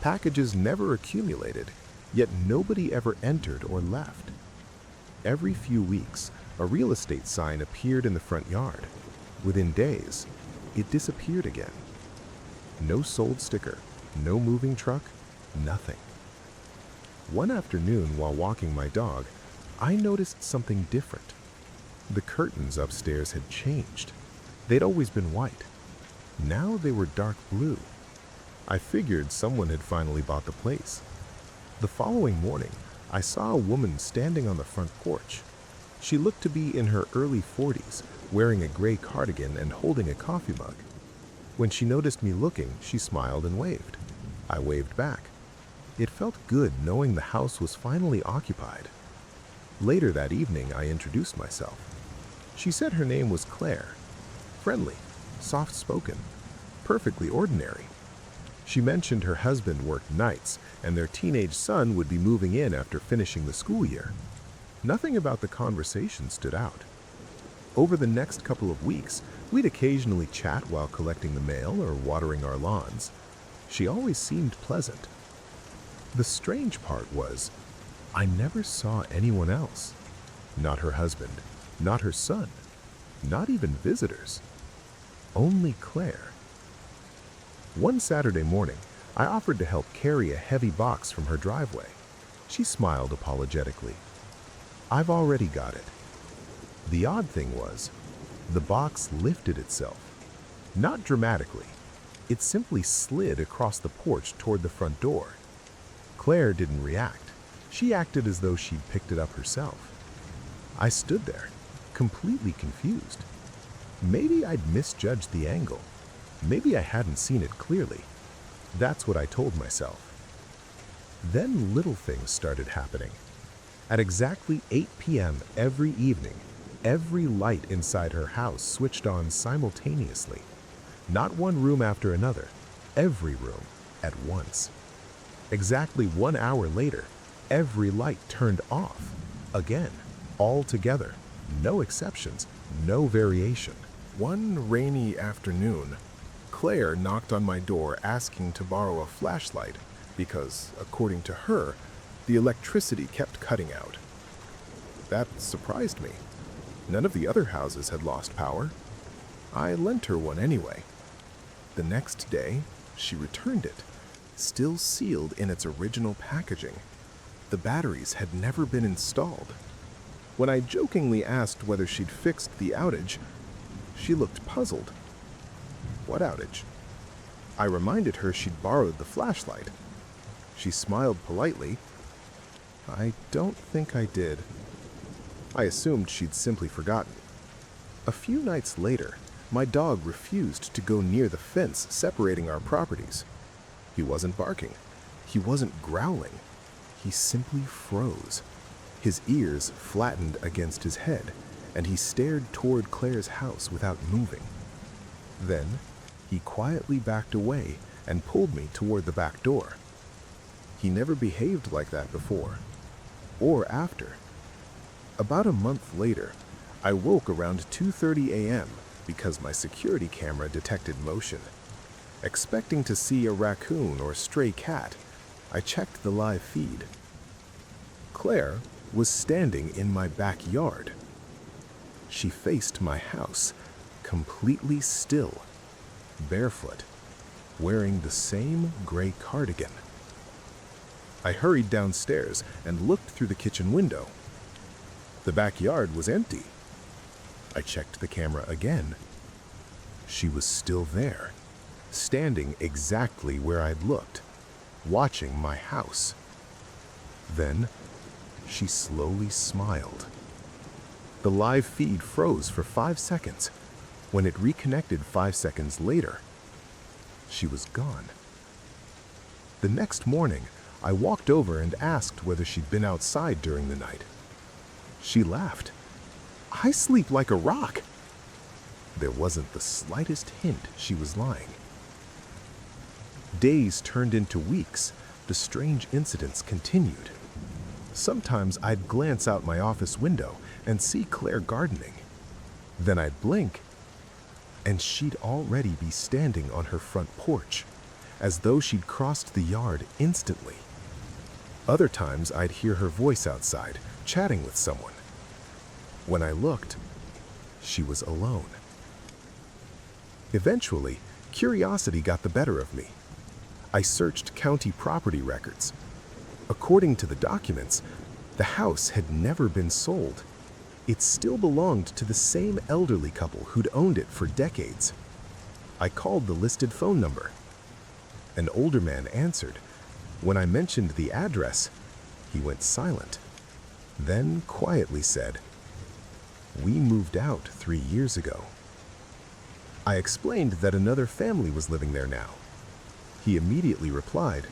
Packages never accumulated, yet nobody ever entered or left. Every few weeks, a real estate sign appeared in the front yard. Within days, it disappeared again. No sold sticker, no moving truck, nothing. One afternoon while walking my dog, I noticed something different. The curtains upstairs had changed. They'd always been white. Now they were dark blue. I figured someone had finally bought the place. The following morning, I saw a woman standing on the front porch. She looked to be in her early 40s, wearing a gray cardigan and holding a coffee mug. When she noticed me looking, she smiled and waved. I waved back. It felt good knowing the house was finally occupied. Later that evening, I introduced myself. She said her name was Claire. Friendly, soft-spoken, perfectly ordinary. She mentioned her husband worked nights and their teenage son would be moving in after finishing the school year. Nothing about the conversation stood out. Over the next couple of weeks, we'd occasionally chat while collecting the mail or watering our lawns. She always seemed pleasant. The strange part was, I never saw anyone else. Not her husband, not her son, not even visitors. Only Claire. One Saturday morning, I offered to help carry a heavy box from her driveway. She smiled apologetically. I've already got it. The odd thing was, the box lifted itself. Not dramatically. It simply slid across the porch toward the front door. Claire didn't react. She acted as though she'd picked it up herself. I stood there, completely confused. Maybe I'd misjudged the angle. Maybe I hadn't seen it clearly. That's what I told myself. Then little things started happening. At exactly 8 p.m. every evening, every light inside her house switched on simultaneously. Not one room after another, every room at once. Exactly 1 hour later, every light turned off. Again, all together, no exceptions, no variation. One rainy afternoon, Claire knocked on my door asking to borrow a flashlight because, according to her, the electricity kept cutting out. That surprised me. None of the other houses had lost power. I lent her one anyway. The next day, she returned it, still sealed in its original packaging. The batteries had never been installed. When I jokingly asked whether she'd fixed the outage, she looked puzzled. What outage? I reminded her she'd borrowed the flashlight. She smiled politely. I don't think I did. I assumed she'd simply forgotten. A few nights later, my dog refused to go near the fence separating our properties. He wasn't barking. He wasn't growling. He simply froze. His ears flattened against his head, and he stared toward Claire's house without moving. Then, he quietly backed away and pulled me toward the back door. He never behaved like that before, or after. About a month later, I woke around 2:30 a.m. because my security camera detected motion. Expecting to see a raccoon or stray cat, I checked the live feed. Claire was standing in my backyard. She faced my house, completely still, barefoot, wearing the same gray cardigan. I hurried downstairs and looked through the kitchen window. The backyard was empty. I checked the camera again. She was still there, standing exactly where I'd looked, watching my house. Then, she slowly smiled. The live feed froze for 5 seconds. When it reconnected 5 seconds later, she was gone. The next morning, I walked over and asked whether she'd been outside during the night. She laughed. I sleep like a rock. There wasn't the slightest hint she was lying. Days turned into weeks. The strange incidents continued. Sometimes I'd glance out my office window and see Claire gardening. Then I'd blink, and she'd already be standing on her front porch, as though she'd crossed the yard instantly. Other times I'd hear her voice outside, chatting with someone. When I looked, she was alone. Eventually, curiosity got the better of me. I searched county property records. According to the documents, the house had never been sold. It still belonged to the same elderly couple who'd owned it for decades. I called the listed phone number. An older man answered. When I mentioned the address, he went silent, then quietly said, "We moved out 3 years ago." I explained that another family was living there now. He immediately replied,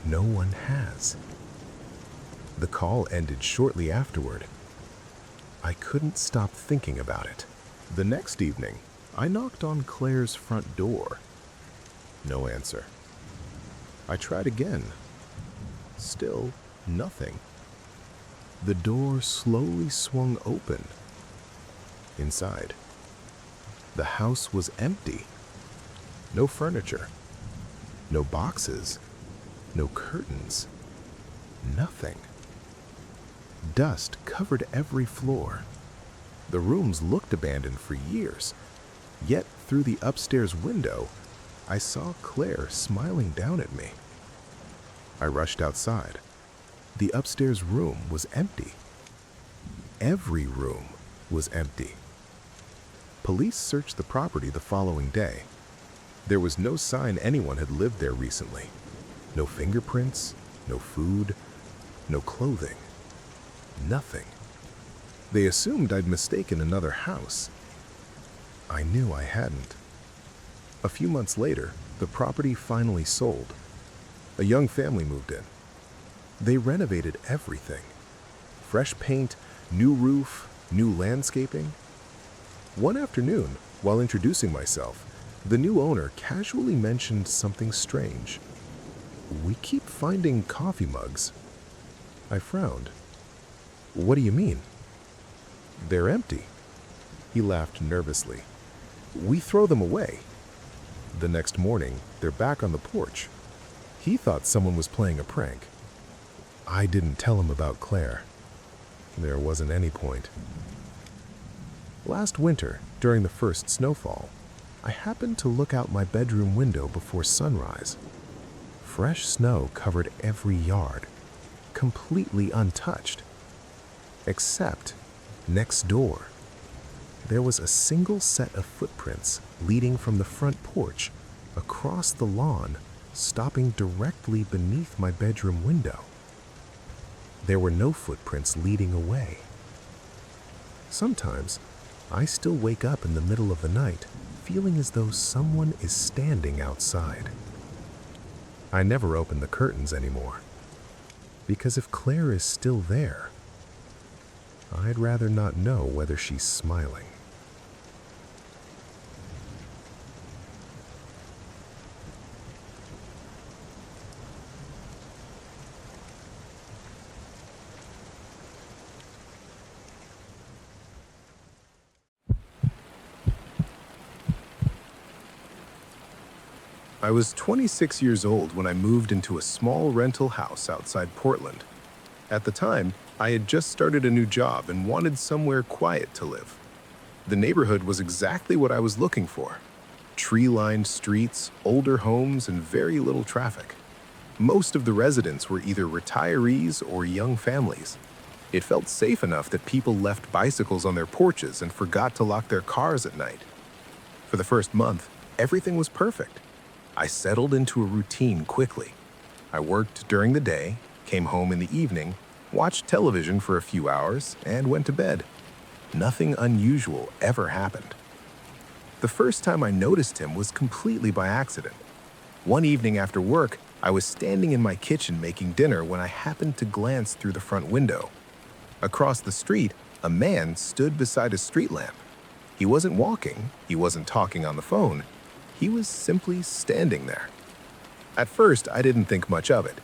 "No one has." The call ended shortly afterward. I couldn't stop thinking about it. The next evening, I knocked on Claire's front door. No answer. I tried again. Still nothing. The door slowly swung open. Inside, the house was empty. No furniture, no boxes, no curtains, nothing. Dust covered every floor. The rooms looked abandoned for years, yet through the upstairs window, I saw Claire smiling down at me. I rushed outside. The upstairs room was empty. Every room was empty. Police searched the property the following day. There was no sign anyone had lived there recently. No fingerprints, no food, no clothing. Nothing. They assumed I'd mistaken another house. I knew I hadn't. A few months later, the property finally sold. A young family moved in. They renovated everything. Fresh paint, new roof, new landscaping. One afternoon, while introducing myself, the new owner casually mentioned something strange. "We keep finding coffee mugs." I frowned. "What do you mean?" "They're empty." He laughed nervously. "We throw them away." The next morning, they're back on the porch. He thought someone was playing a prank. I didn't tell him about Claire. There wasn't any point. Last winter, during the first snowfall, I happened to look out my bedroom window before sunrise. Fresh snow covered every yard, completely untouched. Except next door, there was a single set of footprints leading from the front porch across the lawn, stopping directly beneath my bedroom window. There were no footprints leading away. Sometimes, I still wake up in the middle of the night feeling as though someone is standing outside. I never open the curtains anymore, because if Claire is still there, I'd rather not know whether she's smiling. I was 26 years old when I moved into a small rental house outside Portland. At the time, I had just started a new job and wanted somewhere quiet to live. The neighborhood was exactly what I was looking for. Tree-lined streets, older homes, and very little traffic. Most of the residents were either retirees or young families. It felt safe enough that people left bicycles on their porches and forgot to lock their cars at night. For the first month, everything was perfect. I settled into a routine quickly. I worked during the day, came home in the evening, watched television for a few hours, and went to bed. Nothing unusual ever happened. The first time I noticed him was completely by accident. One evening after work, I was standing in my kitchen making dinner when I happened to glance through the front window. Across the street, a man stood beside a street lamp. He wasn't walking, he wasn't talking on the phone. He was simply standing there. At first, I didn't think much of it.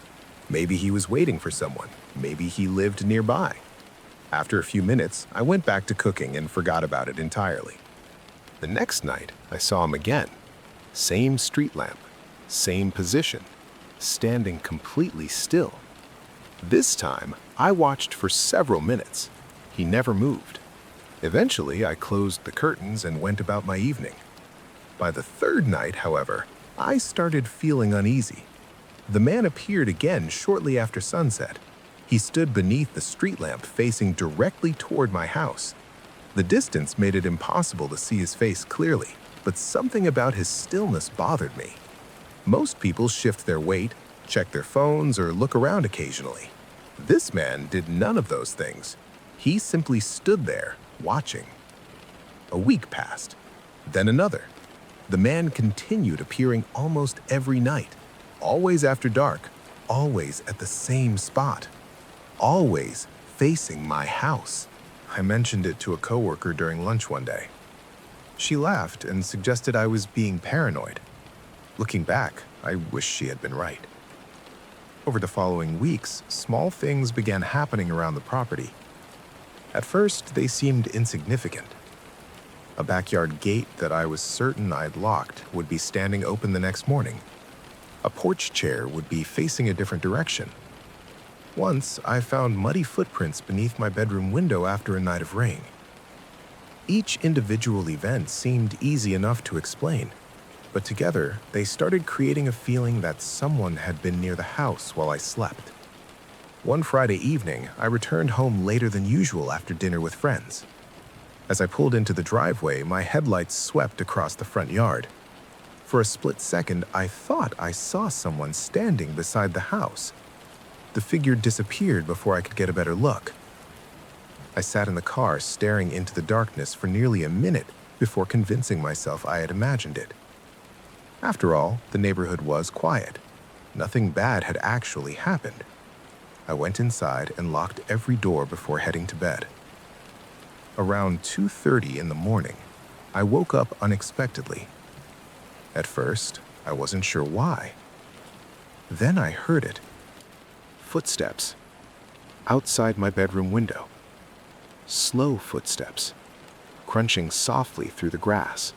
Maybe he was waiting for someone. Maybe he lived nearby. After a few minutes, I went back to cooking and forgot about it entirely. The next night, I saw him again. Same street lamp, same position, standing completely still. This time, I watched for several minutes. He never moved. Eventually, I closed the curtains and went about my evening. By the third night, however, I started feeling uneasy. The man appeared again shortly after sunset. He stood beneath the street lamp facing directly toward my house. The distance made it impossible to see his face clearly, but something about his stillness bothered me. Most people shift their weight, check their phones, or look around occasionally. This man did none of those things. He simply stood there, watching. A week passed, then another. The man continued appearing almost every night, always after dark, always at the same spot, always facing my house. I mentioned it to a coworker during lunch one day. She laughed and suggested I was being paranoid. Looking back, I wish she had been right. Over the following weeks, small things began happening around the property. At first, they seemed insignificant. A backyard gate that I was certain I'd locked would be standing open the next morning. A porch chair would be facing a different direction. Once, I found muddy footprints beneath my bedroom window after a night of rain. Each individual event seemed easy enough to explain, but together, they started creating a feeling that someone had been near the house while I slept. One Friday evening, I returned home later than usual after dinner with friends. As I pulled into the driveway, my headlights swept across the front yard. For a split second, I thought I saw someone standing beside the house. The figure disappeared before I could get a better look. I sat in the car staring into the darkness for nearly a minute before convincing myself I had imagined it. After all, the neighborhood was quiet. Nothing bad had actually happened. I went inside and locked every door before heading to bed. Around 2:30 in the morning, I woke up unexpectedly. At first, I wasn't sure why. Then I heard it. Footsteps. Outside my bedroom window. Slow footsteps, crunching softly through the grass.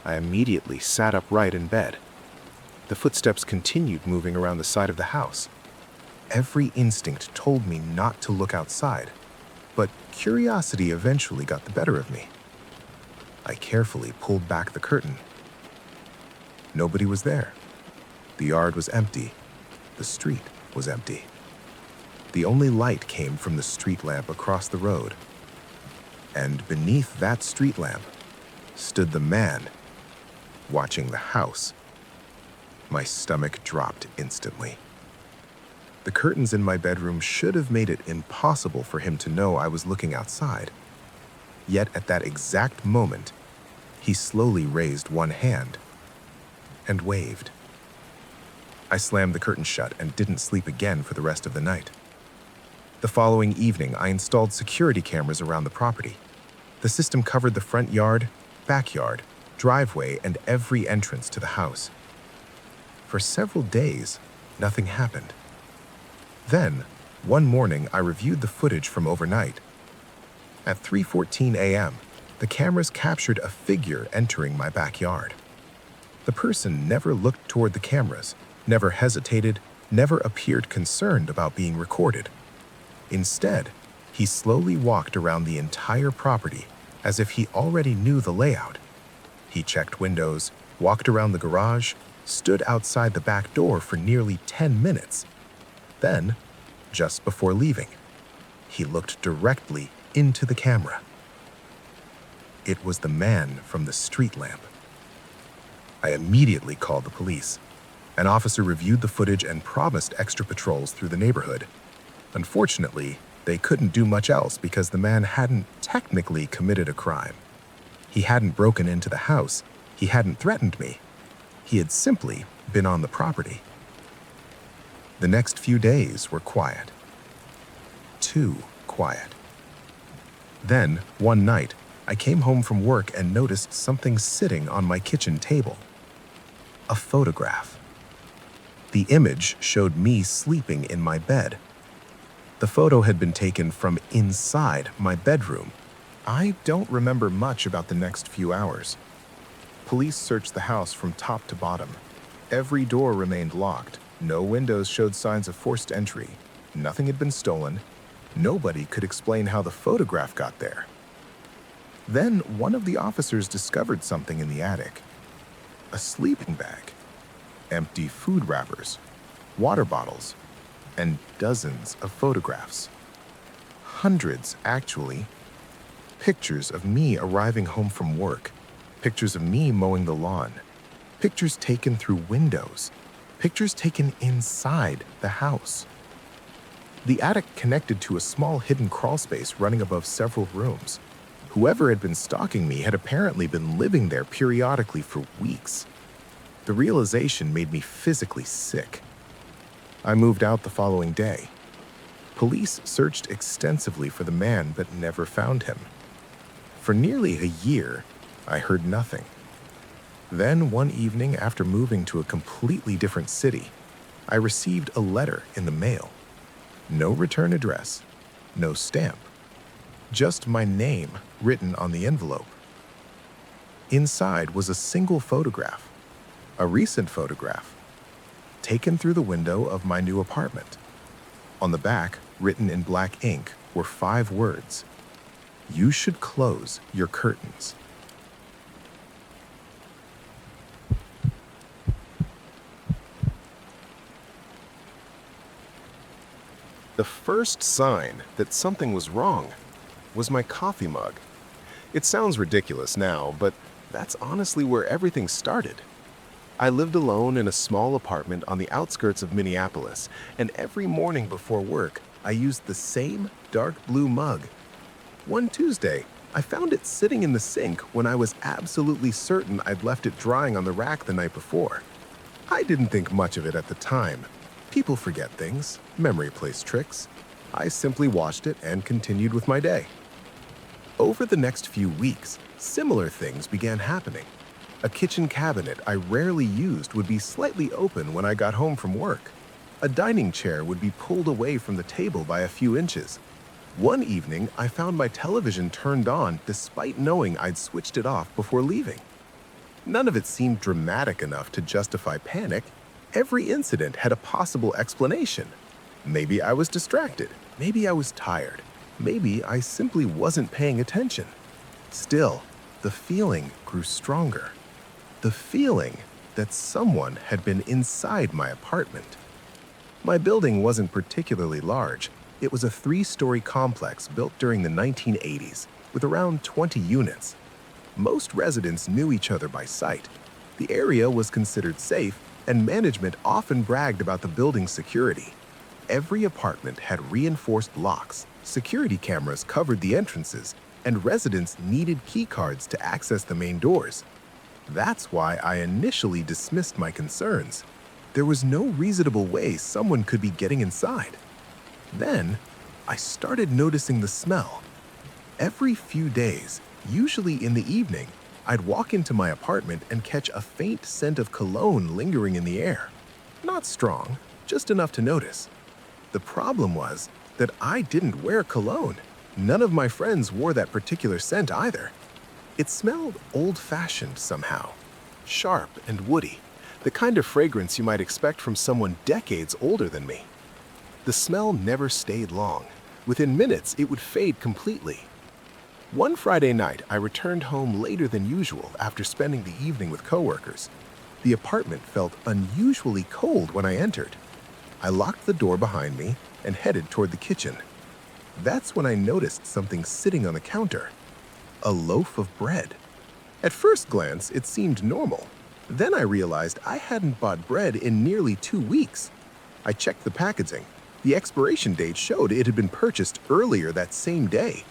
I immediately sat upright in bed. The footsteps continued moving around the side of the house. Every instinct told me not to look outside, but curiosity eventually got the better of me. I carefully pulled back the curtain. Nobody was there. The yard was empty. The street was empty. The only light came from the street lamp across the road. And beneath that street lamp stood the man watching the house. My stomach dropped instantly. The curtains in my bedroom should have made it impossible for him to know I was looking outside. Yet at that exact moment, he slowly raised one hand and waved. I slammed the curtain shut and didn't sleep again for the rest of the night. The following evening, I installed security cameras around the property. The system covered the front yard, backyard, driveway, and every entrance to the house. For several days, nothing happened. Then, one morning, I reviewed the footage from overnight. At 3:14 a.m., the cameras captured a figure entering my backyard. The person never looked toward the cameras, never hesitated, never appeared concerned about being recorded. Instead, he slowly walked around the entire property as if he already knew the layout. He checked windows, walked around the garage, stood outside the back door for nearly 10 minutes. Then, just before leaving, he looked directly into the camera. It was the man from the street lamp. I immediately called the police. An officer reviewed the footage and promised extra patrols through the neighborhood. Unfortunately, they couldn't do much else because the man hadn't technically committed a crime. He hadn't broken into the house. He hadn't threatened me. He had simply been on the property. The next few days were quiet. Too quiet. Then, one night, I came home from work and noticed something sitting on my kitchen table. A photograph. The image showed me sleeping in my bed. The photo had been taken from inside my bedroom. I don't remember much about the next few hours. Police searched the house from top to bottom. Every door remained locked. No windows showed signs of forced entry. Nothing had been stolen. Nobody could explain how the photograph got there. Then one of the officers discovered something in the attic. A sleeping bag, empty food wrappers, water bottles, and dozens of photographs. Hundreds, actually. Pictures of me arriving home from work, pictures of me mowing the lawn, pictures taken through windows, pictures taken inside the house. The attic connected to a small hidden crawlspace running above several rooms. Whoever had been stalking me had apparently been living there periodically for weeks. The realization made me physically sick. I moved out the following day. Police searched extensively for the man but never found him. For nearly a year, I heard nothing. Then one evening, after moving to a completely different city, I received a letter in the mail. No return address, no stamp, just my name written on the envelope. Inside was a single photograph, a recent photograph, taken through the window of my new apartment. On the back, written in black ink, were 5 words: "You should close your curtains." The first sign that something was wrong was my coffee mug. It sounds ridiculous now, but that's honestly where everything started. I lived alone in a small apartment on the outskirts of Minneapolis, and every morning before work, I used the same dark blue mug. One Tuesday, I found it sitting in the sink when I was absolutely certain I'd left it drying on the rack the night before. I didn't think much of it at the time. People forget things. Memory plays tricks. I simply washed it and continued with my day. Over the next few weeks, similar things began happening. A kitchen cabinet I rarely used would be slightly open when I got home from work. A dining chair would be pulled away from the table by a few inches. One evening, I found my television turned on despite knowing I'd switched it off before leaving. None of it seemed dramatic enough to justify panic. Every incident had a possible explanation. Maybe I was distracted. Maybe I was tired. Maybe I simply wasn't paying attention. Still, the feeling grew stronger. The feeling that someone had been inside my apartment. My building wasn't particularly large. It was a 3-story complex built during the 1980s with around 20 units. Most residents knew each other by sight. The area was considered safe, and management often bragged about the building's security. Every apartment had reinforced locks, security cameras covered the entrances, and residents needed key cards to access the main doors. That's why I initially dismissed my concerns. There was no reasonable way someone could be getting inside. Then, I started noticing the smell. Every few days, usually in the evening, I'd walk into my apartment and catch a faint scent of cologne lingering in the air. Not strong, just enough to notice. The problem was that I didn't wear cologne. None of my friends wore that particular scent either. It smelled old-fashioned somehow, sharp and woody, the kind of fragrance you might expect from someone decades older than me. The smell never stayed long. Within minutes, it would fade completely. One Friday night, I returned home later than usual after spending the evening with coworkers. The apartment felt unusually cold when I entered. I locked the door behind me and headed toward the kitchen. That's when I noticed something sitting on the counter. A loaf of bread. At first glance, it seemed normal. Then I realized I hadn't bought bread in nearly 2 weeks. I checked the packaging. The expiration date showed it had been purchased earlier that same day.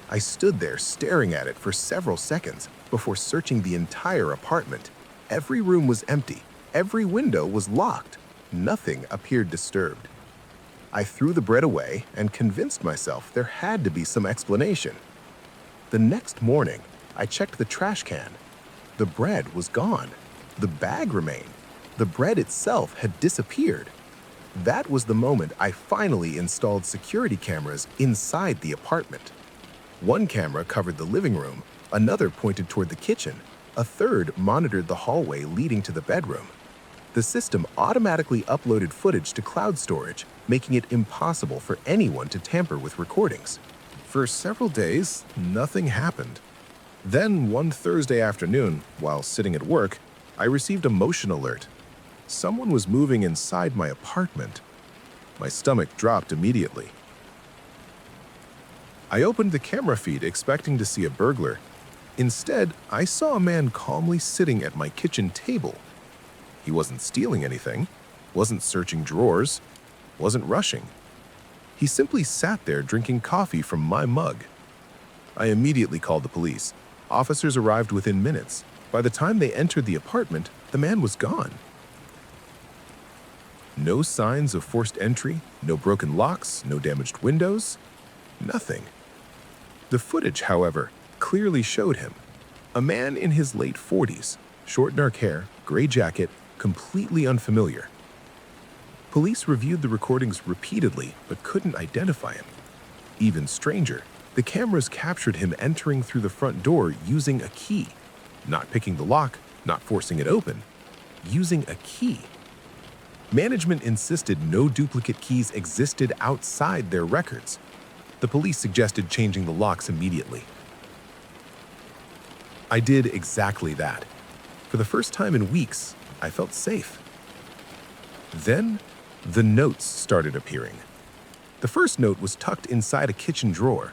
I stood there staring at it for several seconds before searching the entire apartment. Every room was empty. Every window was locked. Nothing appeared disturbed. I threw the bread away and convinced myself there had to be some explanation. The next morning, I checked the trash can. The bread was gone. The bag remained. The bread itself had disappeared. That was the moment I finally installed security cameras inside the apartment. One camera covered the living room, another pointed toward the kitchen, a third monitored the hallway leading to the bedroom. The system automatically uploaded footage to cloud storage, making it impossible for anyone to tamper with recordings. For several days, nothing happened. Then, one Thursday afternoon, while sitting at work, I received a motion alert. Someone was moving inside my apartment. My stomach dropped immediately. I opened the camera feed expecting to see a burglar. Instead, I saw a man calmly sitting at my kitchen table. He wasn't stealing anything, wasn't searching drawers, wasn't rushing. He simply sat there drinking coffee from my mug. I immediately called the police. Officers arrived within minutes. By the time they entered the apartment, the man was gone. No signs of forced entry, no broken locks, no damaged windows, nothing. The footage, however, clearly showed him. A man in his late 40s, short dark hair, gray jacket, completely unfamiliar. Police reviewed the recordings repeatedly but couldn't identify him. Even stranger, the cameras captured him entering through the front door using a key. Not picking the lock, not forcing it open, using a key. Management insisted no duplicate keys existed outside their records. The police suggested changing the locks immediately. I did exactly that. For the first time in weeks, I felt safe. Then, the notes started appearing. The first note was tucked inside a kitchen drawer.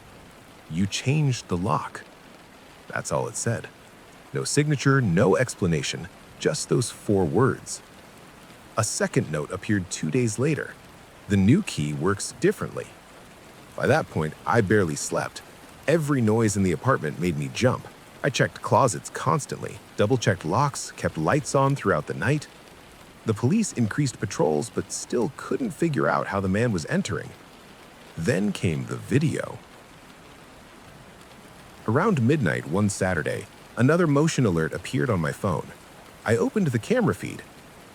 "You changed the lock." That's all it said. No signature, no explanation, just those 4 words. A second note appeared 2 days later. "The new key works differently." By that point, I barely slept. Every noise in the apartment made me jump. I checked closets constantly, double-checked locks, kept lights on throughout the night. The police increased patrols but still couldn't figure out how the man was entering. Then came the video. Around midnight one Saturday, another motion alert appeared on my phone. I opened the camera feed.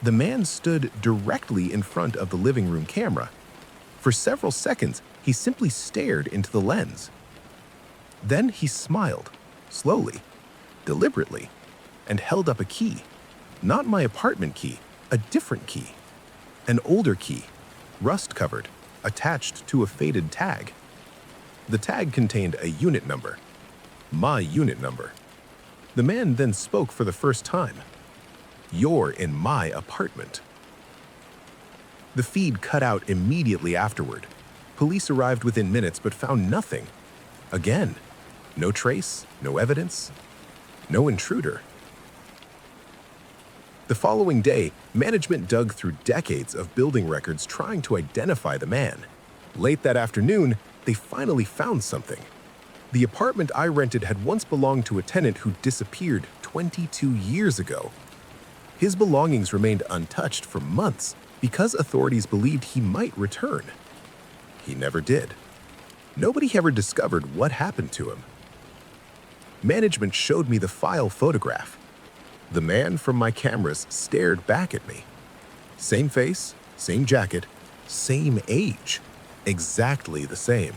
The man stood directly in front of the living room camera. For several seconds, he simply stared into the lens. Then he smiled, slowly, deliberately, and held up a key. Not my apartment key, a different key. An older key, rust-covered, attached to a faded tag. The tag contained a unit number. My unit number. The man then spoke for the first time. "You're in my apartment." The feed cut out immediately afterward. Police arrived within minutes but found nothing. Again, no trace, no evidence, no intruder. The following day, management dug through decades of building records trying to identify the man. Late that afternoon, they finally found something. The apartment I rented had once belonged to a tenant who disappeared 22 years ago. His belongings remained untouched for months because authorities believed he might return. He never did. Nobody ever discovered what happened to him. Management showed me the file photograph. The man from my cameras stared back at me. Same face, same jacket, same age. Exactly the same.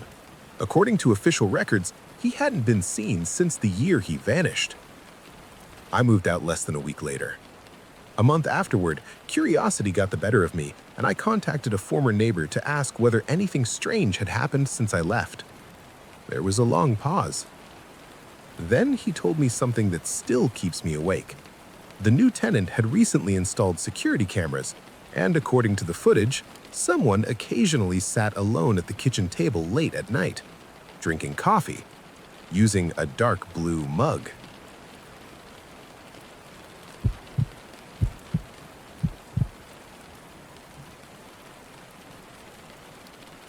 According to official records, he hadn't been seen since the year he vanished. I moved out less than a week later. A month afterward, curiosity got the better of me, and I contacted a former neighbor to ask whether anything strange had happened since I left. There was a long pause. Then he told me something that still keeps me awake. The new tenant had recently installed security cameras, and according to the footage, someone occasionally sat alone at the kitchen table late at night, drinking coffee, using a dark blue mug.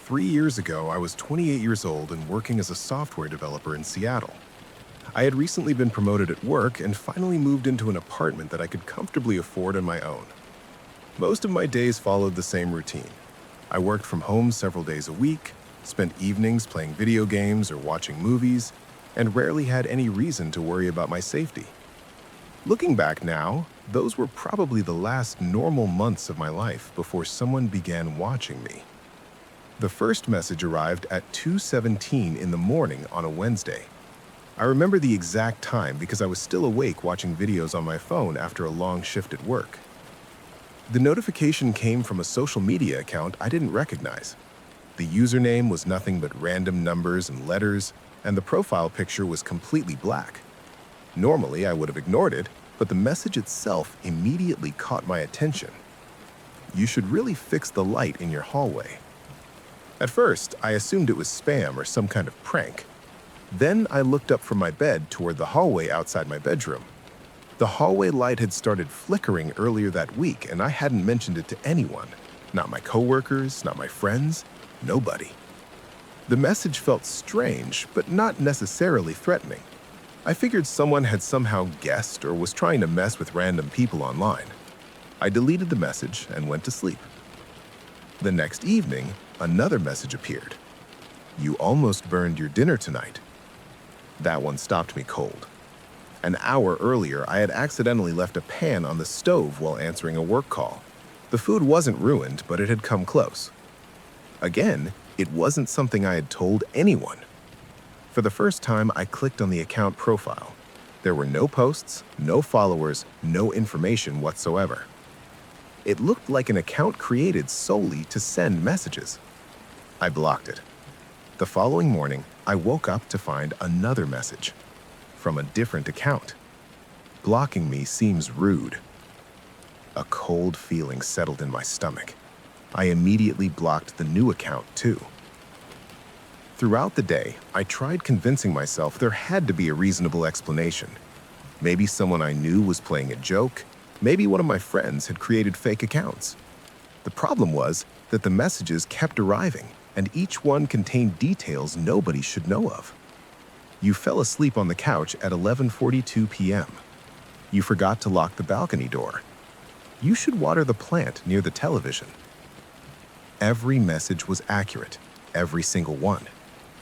"3 years ago, I was 28 years old and working as a software developer in Seattle. I had recently been promoted at work and finally moved into an apartment that I could comfortably afford on my own. Most of my days followed the same routine. I worked from home several days a week, spent evenings playing video games or watching movies, and rarely had any reason to worry about my safety. Looking back now, those were probably the last normal months of my life before someone began watching me. The first message arrived at 2:17 in the morning on a Wednesday. I remember the exact time because I was still awake watching videos on my phone after a long shift at work. The notification came from a social media account I didn't recognize. The username was nothing but random numbers and letters, and the profile picture was completely black. Normally, I would have ignored it, but the message itself immediately caught my attention. "You should really fix the light in your hallway." At first, I assumed it was spam or some kind of prank. Then I looked up from my bed toward the hallway outside my bedroom. The hallway light had started flickering earlier that week, and I hadn't mentioned it to anyone. Not my coworkers, not my friends, nobody. The message felt strange, but not necessarily threatening. I figured someone had somehow guessed or was trying to mess with random people online. I deleted the message and went to sleep. The next evening, another message appeared. "You almost burned your dinner tonight." That one stopped me cold. An hour earlier, I had accidentally left a pan on the stove while answering a work call. The food wasn't ruined, but it had come close. Again, it wasn't something I had told anyone. For the first time, I clicked on the account profile. There were no posts, no followers, no information whatsoever. It looked like an account created solely to send messages. I blocked it. The following morning, I woke up to find another message from a different account. Blocking me seems rude. A cold feeling settled in my stomach. I immediately blocked the new account too. Throughout the day, I tried convincing myself there had to be a reasonable explanation. Maybe someone I knew was playing a joke. Maybe one of my friends had created fake accounts. The problem was that the messages kept arriving, and each one contained details nobody should know of. You fell asleep on the couch at 11:42 p.m. You forgot to lock the balcony door. You should water the plant near the television. Every message was accurate, every single one,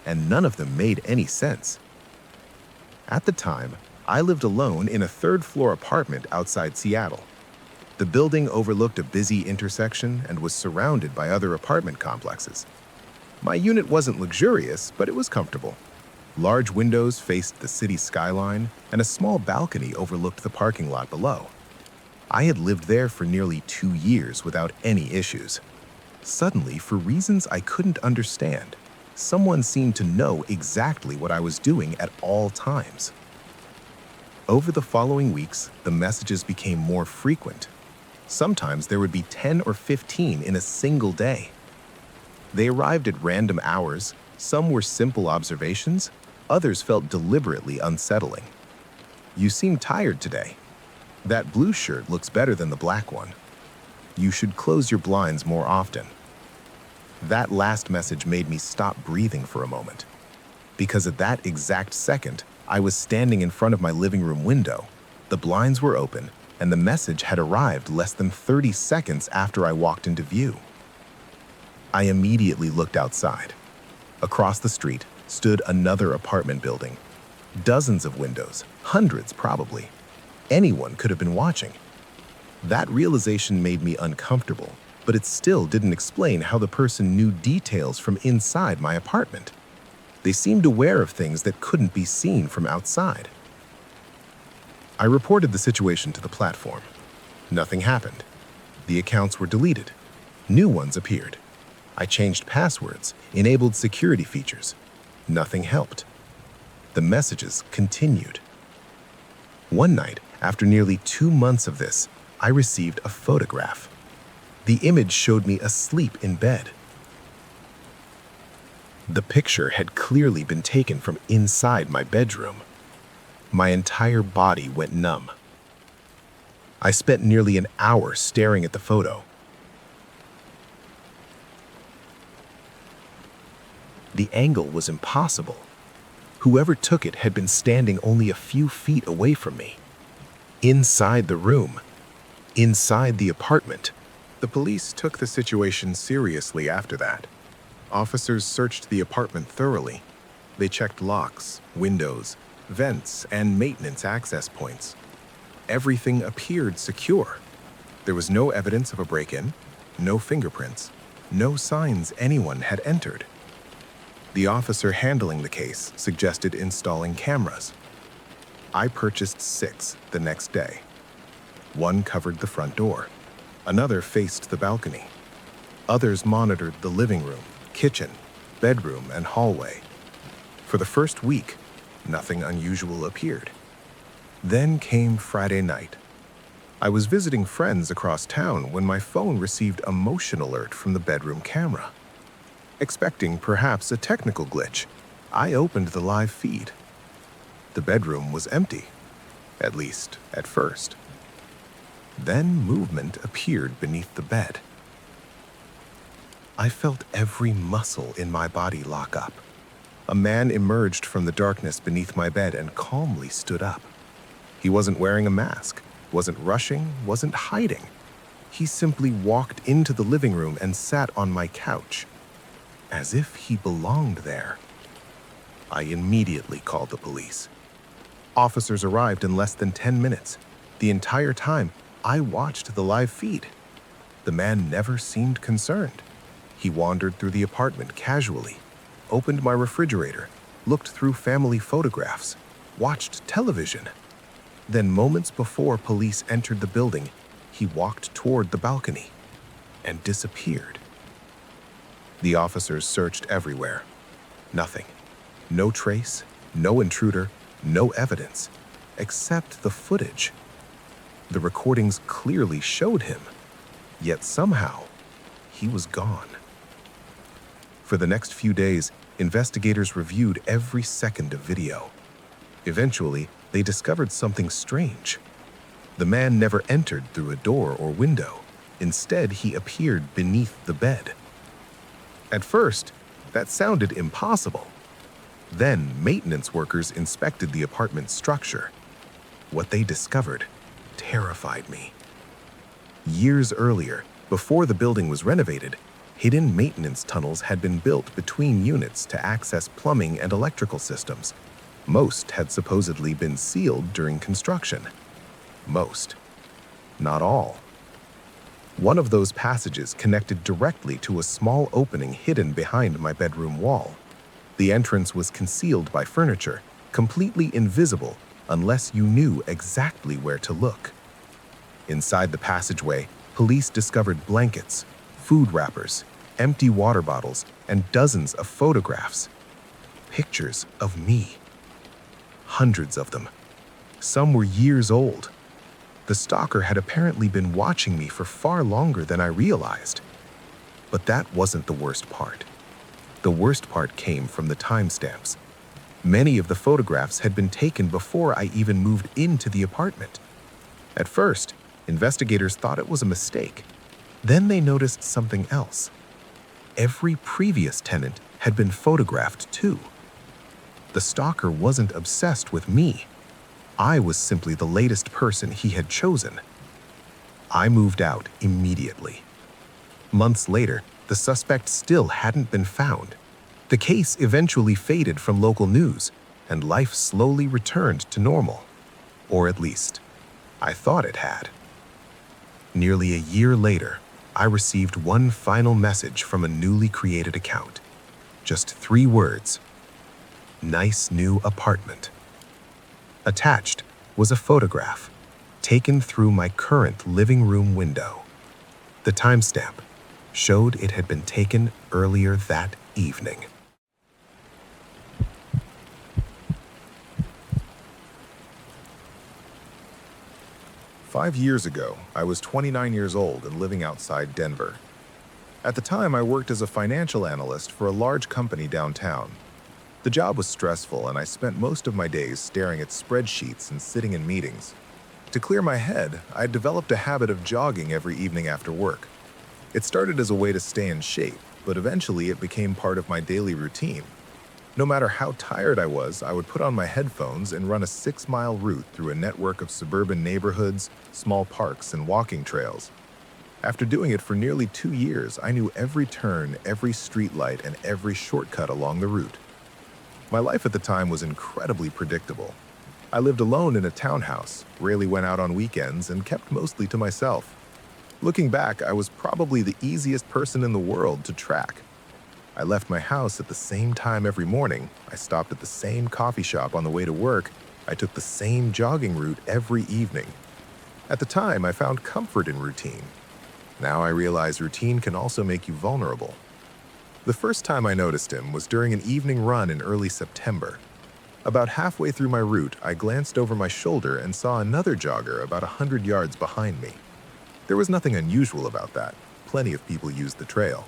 and none of them made any sense. At the time, I lived alone in a third-floor apartment outside Seattle. The building overlooked a busy intersection and was surrounded by other apartment complexes. My unit wasn't luxurious, but it was comfortable. Large windows faced the city skyline, and a small balcony overlooked the parking lot below. I had lived there for nearly 2 years without any issues. Suddenly, for reasons I couldn't understand, Someone seemed to know exactly what I was doing at all times. Over the following weeks, the messages became more frequent. Sometimes there would be 10 or 15 in a single day. They arrived at random hours. Some were simple observations, others felt deliberately unsettling. "You seem tired today. That blue shirt looks better than the black one. You should close your blinds more often." That last message made me stop breathing for a moment, because at that exact second, I was standing in front of my living room window. The blinds were open, and the message had arrived less than 30 seconds after I walked into view. I immediately looked outside. Across the street stood another apartment building. Dozens of windows, hundreds probably. Anyone could have been watching. That realization made me uncomfortable, but it still didn't explain how the person knew details from inside my apartment. They seemed aware of things that couldn't be seen from outside. I reported the situation to the platform. Nothing happened. The accounts were deleted. New ones appeared. I changed passwords, enabled security features. Nothing helped. The messages continued. One night, after nearly 2 months of this, I received a photograph. The image showed me asleep in bed. The picture had clearly been taken from inside my bedroom. My entire body went numb. I spent nearly an hour staring at the photo. The angle was impossible. Whoever took it had been standing only a few feet away from me. Inside the room. Inside the apartment. The police took the situation seriously after that. Officers searched the apartment thoroughly. They checked locks, windows, vents, and maintenance access points. Everything appeared secure. There was no evidence of a break-in, no fingerprints, no signs anyone had entered. The officer handling the case suggested installing cameras. I purchased 6 the next day. One covered the front door. Another faced the balcony. Others monitored the living room, kitchen, bedroom, and hallway. For the first week, nothing unusual appeared. Then came Friday night. I was visiting friends across town when my phone received a motion alert from the bedroom camera. Expecting perhaps a technical glitch, I opened the live feed. The bedroom was empty, at least at first. Then movement appeared beneath the bed. I felt every muscle in my body lock up. A man emerged from the darkness beneath my bed and calmly stood up. He wasn't wearing a mask, wasn't rushing, wasn't hiding. He simply walked into the living room and sat on my couch, as if he belonged there. I immediately called the police. Officers arrived in less than 10 minutes. The entire time, I watched the live feed. The man never seemed concerned. He wandered through the apartment casually, opened my refrigerator, looked through family photographs, watched television. Then, moments before police entered the building, he walked toward the balcony and disappeared. The officers searched everywhere. Nothing. No trace, no intruder, no evidence, except the footage. The recordings clearly showed him, yet somehow, he was gone. For the next few days, investigators reviewed every second of video. Eventually, they discovered something strange. The man never entered through a door or window. Instead, he appeared beneath the bed. At first, that sounded impossible. Then, maintenance workers inspected the apartment's structure. What they discovered terrified me. Years earlier, before the building was renovated, hidden maintenance tunnels had been built between units to access plumbing and electrical systems. Most had supposedly been sealed during construction. Most. Not all. One of those passages connected directly to a small opening hidden behind my bedroom wall. The entrance was concealed by furniture, completely invisible unless you knew exactly where to look. Inside the passageway, police discovered blankets, food wrappers, empty water bottles, and dozens of photographs. Pictures of me. Hundreds of them. Some were years old. The stalker had apparently been watching me for far longer than I realized. But that wasn't the worst part. The worst part came from the timestamps. Many of the photographs had been taken before I even moved into the apartment. At first, investigators thought it was a mistake. Then they noticed something else. Every previous tenant had been photographed too. The stalker wasn't obsessed with me. I was simply the latest person he had chosen. I moved out immediately. Months later, the suspect still hadn't been found. The case eventually faded from local news, and life slowly returned to normal. Or at least, I thought it had. Nearly a year later, I received one final message from a newly created account. Just 3 words. Nice new apartment. Attached was a photograph taken through my current living room window. The timestamp showed it had been taken earlier that evening. "5 years ago, I was 29 years old and living outside Denver. At the time, I worked as a financial analyst for a large company downtown. The job was stressful, and I spent most of my days staring at spreadsheets and sitting in meetings. To clear my head, I had developed a habit of jogging every evening after work. It started as a way to stay in shape, but eventually it became part of my daily routine. No matter how tired I was, I would put on my headphones and run a 6-mile route through a network of suburban neighborhoods, small parks, and walking trails. After doing it for nearly 2 years, I knew every turn, every streetlight, and every shortcut along the route. My life at the time was incredibly predictable. I lived alone in a townhouse, rarely went out on weekends, and kept mostly to myself. Looking back, I was probably the easiest person in the world to track. I left my house at the same time every morning, I stopped at the same coffee shop on the way to work, I took the same jogging route every evening. At the time, I found comfort in routine. Now I realize routine can also make you vulnerable. The first time I noticed him was during an evening run in early September. About halfway through my route, I glanced over my shoulder and saw another jogger about 100 yards behind me. There was nothing unusual about that. Plenty of people used the trail.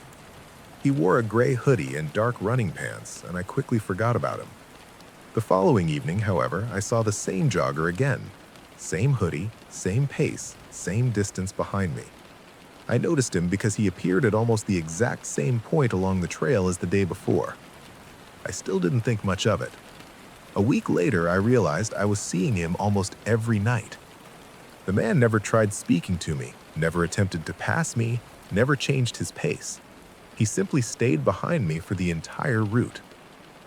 He wore a gray hoodie and dark running pants, and I quickly forgot about him. The following evening, however, I saw the same jogger again. Same hoodie, same pace, same distance behind me. I noticed him because he appeared at almost the exact same point along the trail as the day before. I still didn't think much of it. A week later, I realized I was seeing him almost every night. The man never tried speaking to me, never attempted to pass me, never changed his pace. He simply stayed behind me for the entire route.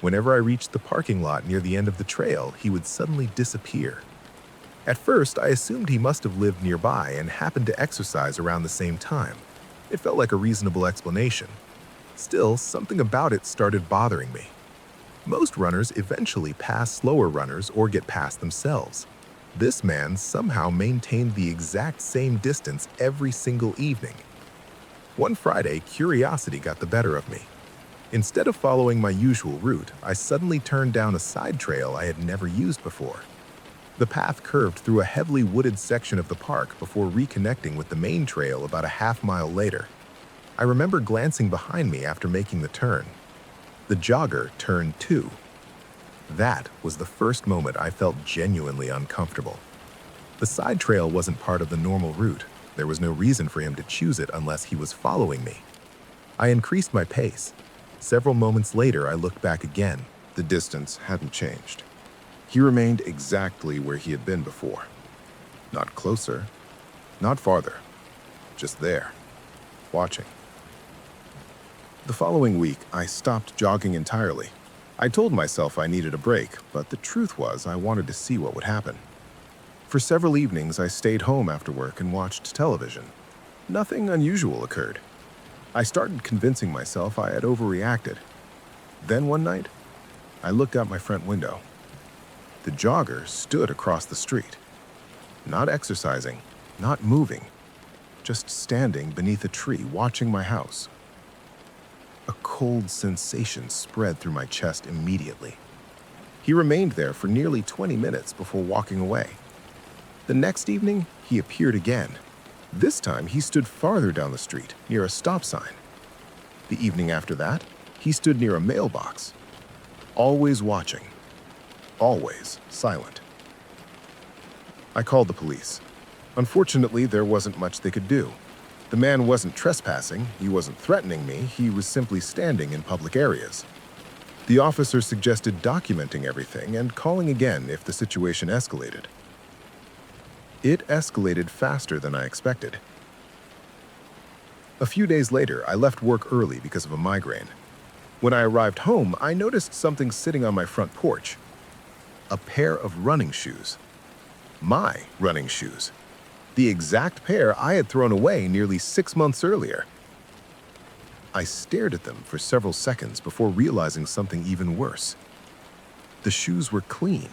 Whenever I reached the parking lot near the end of the trail, he would suddenly disappear. At first, I assumed he must have lived nearby and happened to exercise around the same time. It felt like a reasonable explanation. Still, something about it started bothering me. Most runners eventually pass slower runners or get past themselves. This man somehow maintained the exact same distance every single evening. One Friday, curiosity got the better of me. Instead of following my usual route, I suddenly turned down a side trail I had never used before. The path curved through a heavily wooded section of the park before reconnecting with the main trail about a half-mile later. I remember glancing behind me after making the turn. The jogger turned too. That was the first moment I felt genuinely uncomfortable. The side trail wasn't part of the normal route. There was no reason for him to choose it unless he was following me. I increased my pace. Several moments later, I looked back again. The distance hadn't changed. He remained exactly where he had been before. Not closer, not farther, just there, watching. The following week, I stopped jogging entirely. I told myself I needed a break, but the truth was I wanted to see what would happen. For several evenings, I stayed home after work and watched television. Nothing unusual occurred. I started convincing myself I had overreacted. Then one night, I looked out my front window. The jogger stood across the street. Not exercising, not moving, just standing beneath a tree watching my house. A cold sensation spread through my chest immediately. He remained there for nearly 20 minutes before walking away. The next evening, he appeared again. This time, he stood farther down the street, near a stop sign. The evening after that, he stood near a mailbox. Always watching. Always silent. I called the police. Unfortunately, there wasn't much they could do. The man wasn't trespassing, he wasn't threatening me, he was simply standing in public areas. The officer suggested documenting everything and calling again if the situation escalated. It escalated faster than I expected. A few days later, I left work early because of a migraine. When I arrived home, I noticed something sitting on my front porch. A pair of running shoes. My running shoes. The exact pair I had thrown away nearly 6 months earlier. I stared at them for several seconds before realizing something even worse. The shoes were clean.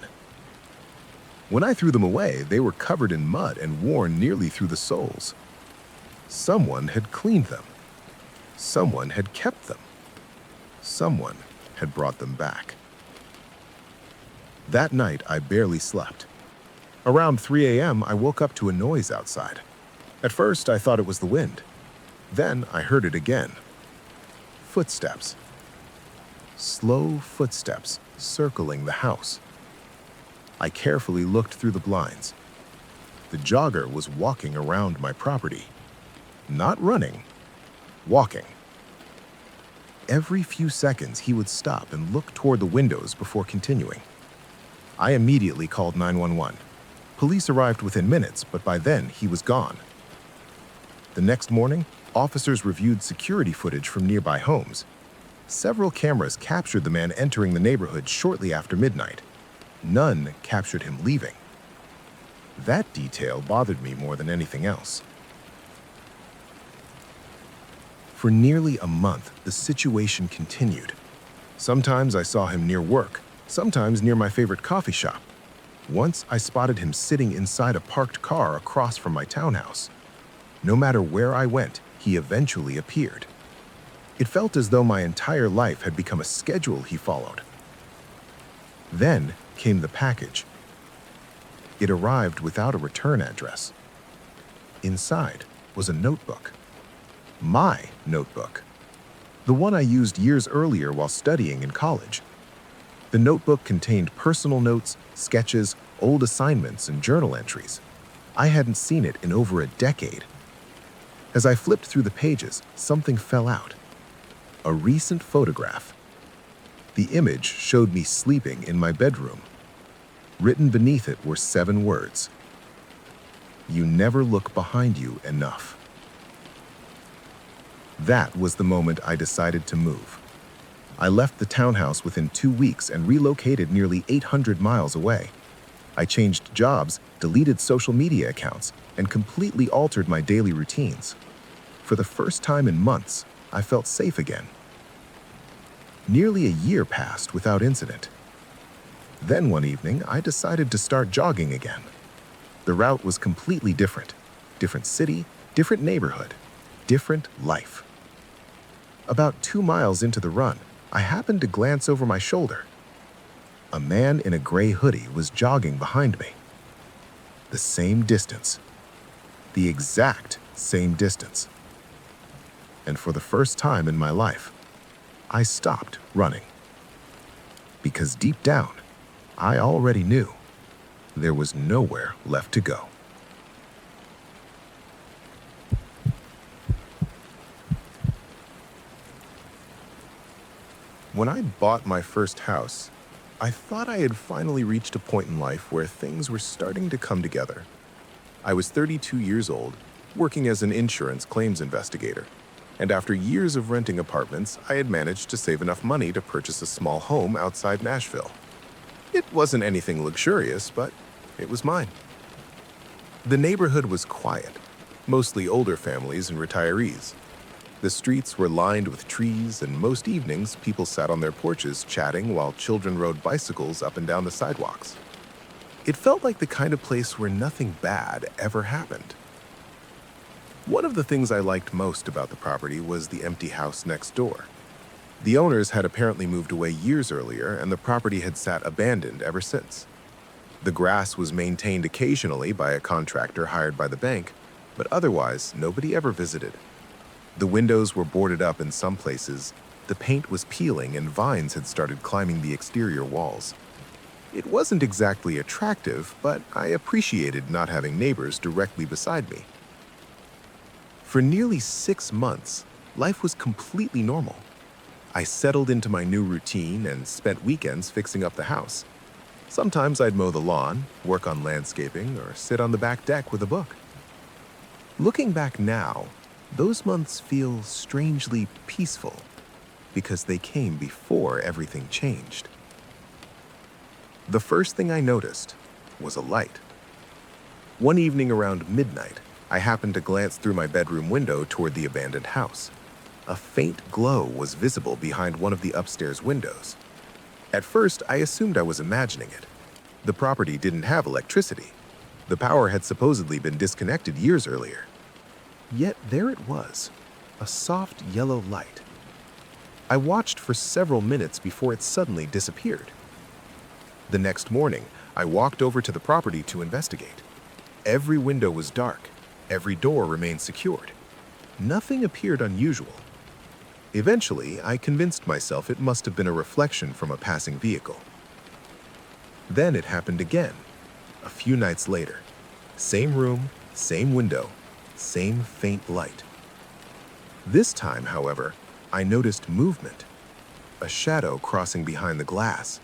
When I threw them away, they were covered in mud and worn nearly through the soles. Someone had cleaned them. Someone had kept them. Someone had brought them back. That night, I barely slept. Around 3 a.m., I woke up to a noise outside. At first, I thought it was the wind. Then I heard it again. Footsteps. Slow footsteps circling the house. I carefully looked through the blinds. The jogger was walking around my property. Not running, walking. Every few seconds, he would stop and look toward the windows before continuing. I immediately called 911. Police arrived within minutes, but by then he was gone. The next morning, officers reviewed security footage from nearby homes. Several cameras captured the man entering the neighborhood shortly after midnight. None captured him leaving. That detail bothered me more than anything else. For nearly a month, the situation continued. Sometimes I saw him near work, sometimes near my favorite coffee shop. Once I spotted him sitting inside a parked car across from my townhouse. No matter where I went, he eventually appeared. It felt as though my entire life had become a schedule he followed. Then came the package. It arrived without a return address. Inside was a notebook. My notebook. The one I used years earlier while studying in college. The notebook contained personal notes, sketches, old assignments, and journal entries. I hadn't seen it in over a decade. As I flipped through the pages, something fell out. A recent photograph. The image showed me sleeping in my bedroom. Written beneath it were 7 words. You never look behind you enough. That was the moment I decided to move. I left the townhouse within 2 weeks and relocated nearly 800 miles away. I changed jobs, deleted social media accounts, and completely altered my daily routines. For the first time in months, I felt safe again. Nearly a year passed without incident. Then one evening, I decided to start jogging again. The route was completely different. Different city, different neighborhood, different life. About 2 miles into the run, I happened to glance over my shoulder. A man in a gray hoodie was jogging behind me. The same distance. The exact same distance. And for the first time in my life, I stopped running. Because deep down, I already knew there was nowhere left to go. When I bought my first house, I thought I had finally reached a point in life where things were starting to come together. I was 32 years old, working as an insurance claims investigator, and after years of renting apartments, I had managed to save enough money to purchase a small home outside Nashville. It wasn't anything luxurious, but it was mine. The neighborhood was quiet, mostly older families and retirees. The streets were lined with trees, and most evenings, people sat on their porches chatting while children rode bicycles up and down the sidewalks. It felt like the kind of place where nothing bad ever happened. One of the things I liked most about the property was the empty house next door. The owners had apparently moved away years earlier, and the property had sat abandoned ever since. The grass was maintained occasionally by a contractor hired by the bank, but otherwise, nobody ever visited. The windows were boarded up in some places, the paint was peeling, and vines had started climbing the exterior walls. It wasn't exactly attractive, but I appreciated not having neighbors directly beside me. For nearly 6 months, life was completely normal. I settled into my new routine and spent weekends fixing up the house. Sometimes I'd mow the lawn, work on landscaping, or sit on the back deck with a book. Looking back now, those months feel strangely peaceful because they came before everything changed. The first thing I noticed was a light. One evening around midnight, I happened to glance through my bedroom window toward the abandoned house. A faint glow was visible behind one of the upstairs windows. At first, I assumed I was imagining it. The property didn't have electricity. The power had supposedly been disconnected years earlier. Yet there it was, a soft yellow light. I watched for several minutes before it suddenly disappeared. The next morning, I walked over to the property to investigate. Every window was dark. Every door remained secured. Nothing appeared unusual. Eventually, I convinced myself it must have been a reflection from a passing vehicle. Then it happened again, a few nights later. Same room, same window, same faint light. This time, however, I noticed movement, a shadow crossing behind the glass.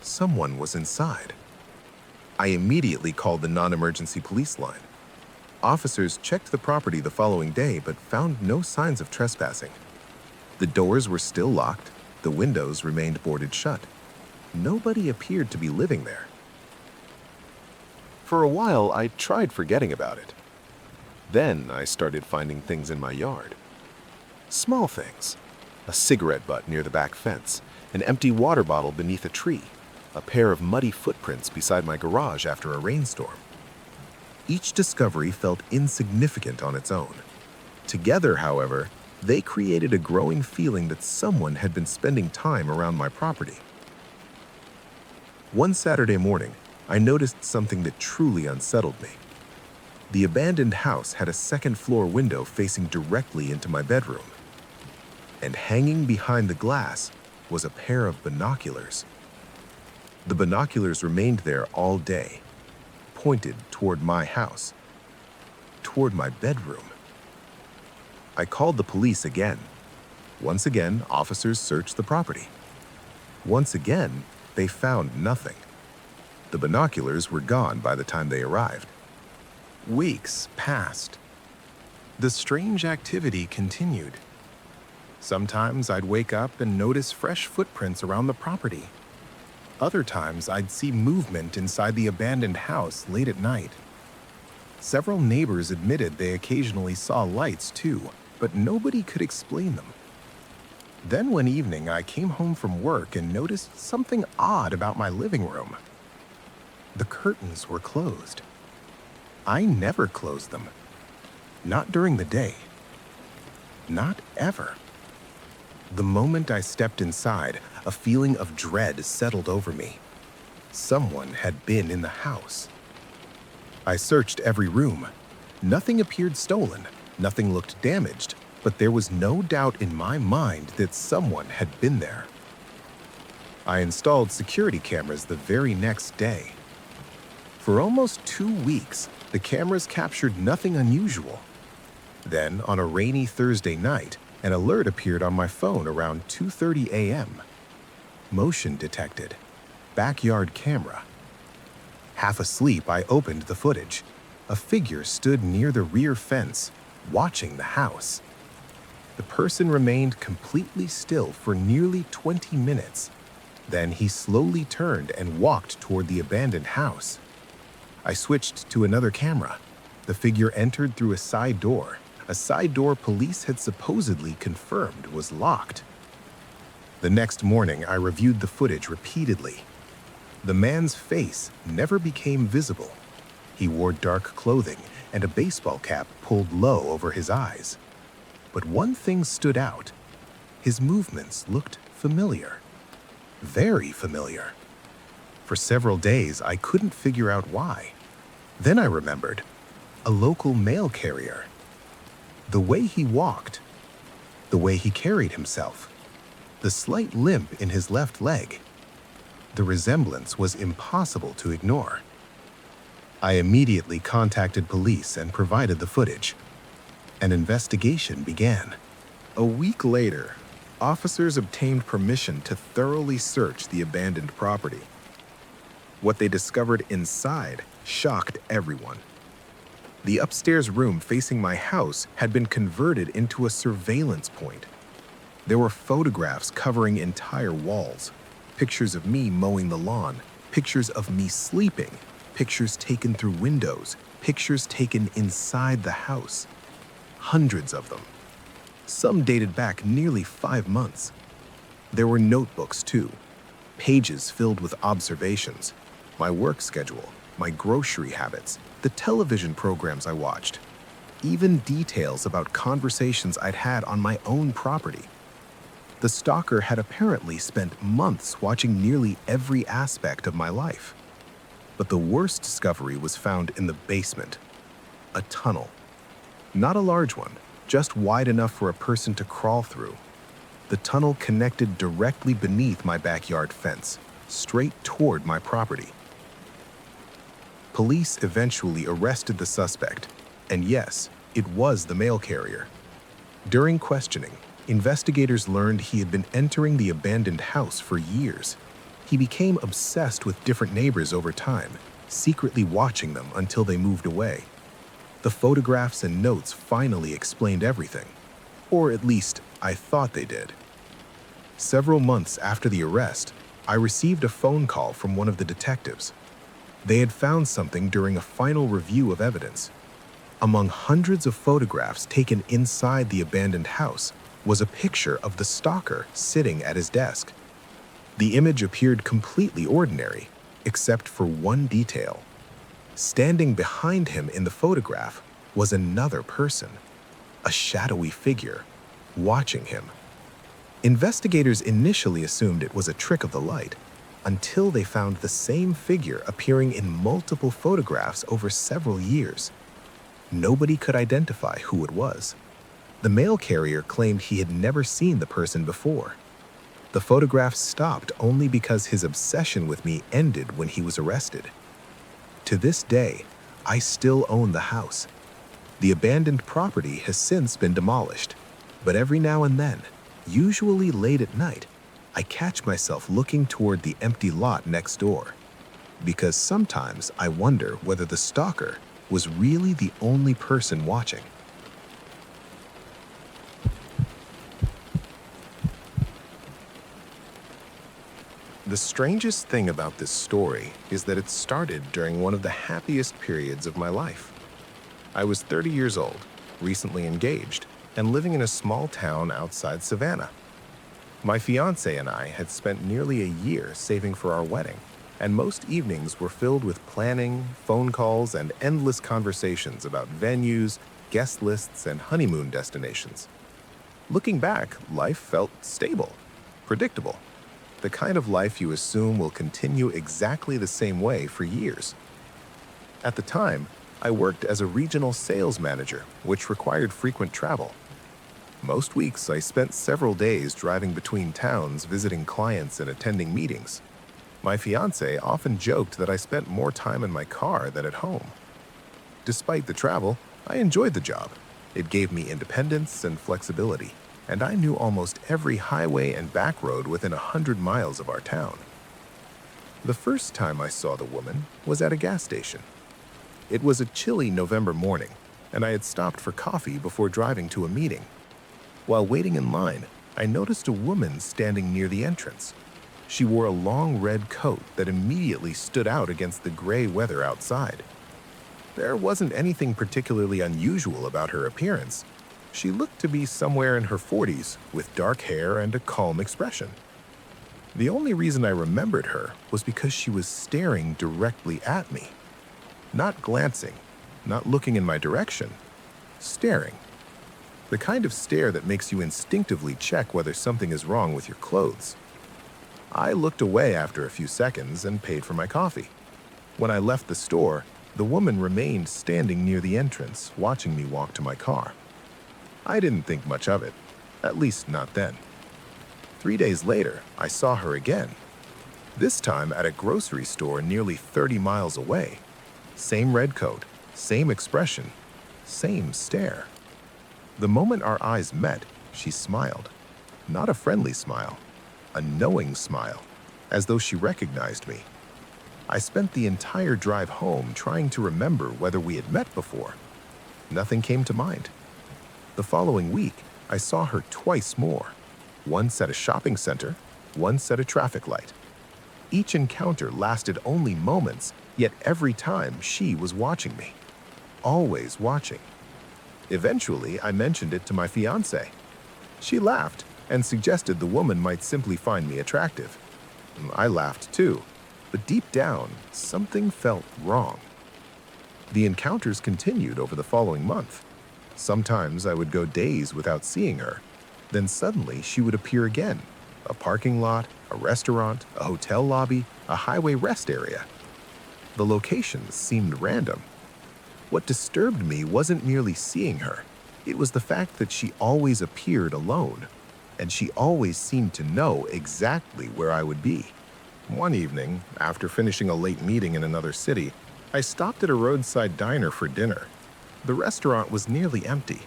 Someone was inside. I immediately called the non-emergency police line. Officers checked the property the following day but found no signs of trespassing. The doors were still locked, the windows remained boarded shut. Nobody appeared to be living there. For a while, I tried forgetting about it. Then I started finding things in my yard. Small things. A cigarette butt near the back fence, an empty water bottle beneath a tree, a pair of muddy footprints beside my garage after a rainstorm. Each discovery felt insignificant on its own. Together, however, they created a growing feeling that someone had been spending time around my property. One Saturday morning, I noticed something that truly unsettled me. The abandoned house had a second-floor window facing directly into my bedroom. And hanging behind the glass was a pair of binoculars. The binoculars remained there all day, pointed toward my house, toward my bedroom. I called the police again. Once again, officers searched the property. Once again, they found nothing. The binoculars were gone by the time they arrived. Weeks passed. The strange activity continued. Sometimes I'd wake up and notice fresh footprints around the property. Other times I'd see movement inside the abandoned house late at night. Several neighbors admitted they occasionally saw lights too, but nobody could explain them. Then one evening I came home from work and noticed something odd about my living room. The curtains were closed. I never closed them. Not during the day. Not ever. The moment I stepped inside, a feeling of dread settled over me. Someone had been in the house. I searched every room. Nothing appeared stolen, nothing looked damaged, but there was no doubt in my mind that someone had been there. I installed security cameras the very next day. For almost 2 weeks, the cameras captured nothing unusual. Then, on a rainy Thursday night, an alert appeared on my phone around 2:30 a.m. Motion detected. Backyard camera. Half asleep, I opened the footage. A figure stood near the rear fence, watching the house. The person remained completely still for nearly 20 minutes. Then he slowly turned and walked toward the abandoned house. I switched to another camera. The figure entered through a side door police had supposedly confirmed was locked. The next morning, I reviewed the footage repeatedly. The man's face never became visible. He wore dark clothing and a baseball cap pulled low over his eyes. But one thing stood out. His movements looked familiar. Very familiar. For several days, I couldn't figure out why. Then I remembered a local mail carrier. The way he walked, the way he carried himself, the slight limp in his left leg. The resemblance was impossible to ignore. I immediately contacted police and provided the footage. An investigation began. A week later, officers obtained permission to thoroughly search the abandoned property. What they discovered inside shocked everyone. The upstairs room facing my house had been converted into a surveillance point. There were photographs covering entire walls, pictures of me mowing the lawn, pictures of me sleeping, pictures taken through windows, pictures taken inside the house. Hundreds of them. Some dated back nearly 5 months. There were notebooks too, pages filled with observations, my work schedule, my grocery habits, the television programs I watched, even details about conversations I'd had on my own property. The stalker had apparently spent months watching nearly every aspect of my life. But the worst discovery was found in the basement. A tunnel. Not a large one, just wide enough for a person to crawl through. The tunnel connected directly beneath my backyard fence, straight toward my property. Police eventually arrested the suspect, and yes, it was the mail carrier. During questioning, investigators learned he had been entering the abandoned house for years. He became obsessed with different neighbors over time, secretly watching them until they moved away. The photographs and notes finally explained everything, or at least I thought they did. Several months after the arrest, I received a phone call from one of the detectives. They had found something during a final review of evidence. Among hundreds of photographs taken inside the abandoned house was a picture of the stalker sitting at his desk. The image appeared completely ordinary, except for one detail. Standing behind him in the photograph was another person, a shadowy figure, watching him. Investigators initially assumed it was a trick of the light, until they found the same figure appearing in multiple photographs over several years. Nobody could identify who it was. The mail carrier claimed he had never seen the person before. The photographs stopped only because his obsession with me ended when he was arrested. To this day, I still own the house. The abandoned property has since been demolished, but every now and then, usually late at night, I catch myself looking toward the empty lot next door, because sometimes I wonder whether the stalker was really the only person watching. The strangest thing about this story is that it started during one of the happiest periods of my life. I was 30 years old, recently engaged, and living in a small town outside Savannah. My fiancé and I had spent nearly a year saving for our wedding, and most evenings were filled with planning, phone calls, and endless conversations about venues, guest lists, and honeymoon destinations. Looking back, life felt stable, predictable. The kind of life you assume will continue exactly the same way for years. At the time, I worked as a regional sales manager, which required frequent travel. Most weeks, I spent several days driving between towns, visiting clients and attending meetings. My fiancé often joked that I spent more time in my car than at home. Despite the travel, I enjoyed the job. It gave me independence and flexibility, and I knew almost every highway and back road within 100 miles of our town. The first time I saw the woman was at a gas station. It was a chilly November morning, and I had stopped for coffee before driving to a meeting. While waiting in line, I noticed a woman standing near the entrance. She wore a long red coat that immediately stood out against the gray weather outside. There wasn't anything particularly unusual about her appearance. She looked to be somewhere in her 40s, with dark hair and a calm expression. The only reason I remembered her was because she was staring directly at me. Not glancing, not looking in my direction, staring. The kind of stare that makes you instinctively check whether something is wrong with your clothes. I looked away after a few seconds and paid for my coffee. When I left the store, the woman remained standing near the entrance, watching me walk to my car. I didn't think much of it, at least not then. 3 days later, I saw her again. This time at a grocery store nearly 30 miles away. Same red coat, same expression, same stare. The moment our eyes met, she smiled. Not a friendly smile, a knowing smile, as though she recognized me. I spent the entire drive home trying to remember whether we had met before. Nothing came to mind. The following week, I saw her twice more. Once at a shopping center, once at a traffic light. Each encounter lasted only moments, yet every time she was watching me. Always watching. Eventually, I mentioned it to my fiancé. She laughed and suggested the woman might simply find me attractive. I laughed too, but deep down, something felt wrong. The encounters continued over the following month. Sometimes I would go days without seeing her. Then suddenly she would appear again. A parking lot, a restaurant, a hotel lobby, a highway rest area. The locations seemed random. What disturbed me wasn't merely seeing her. It was the fact that she always appeared alone, and she always seemed to know exactly where I would be. One evening, after finishing a late meeting in another city, I stopped at a roadside diner for dinner. The restaurant was nearly empty.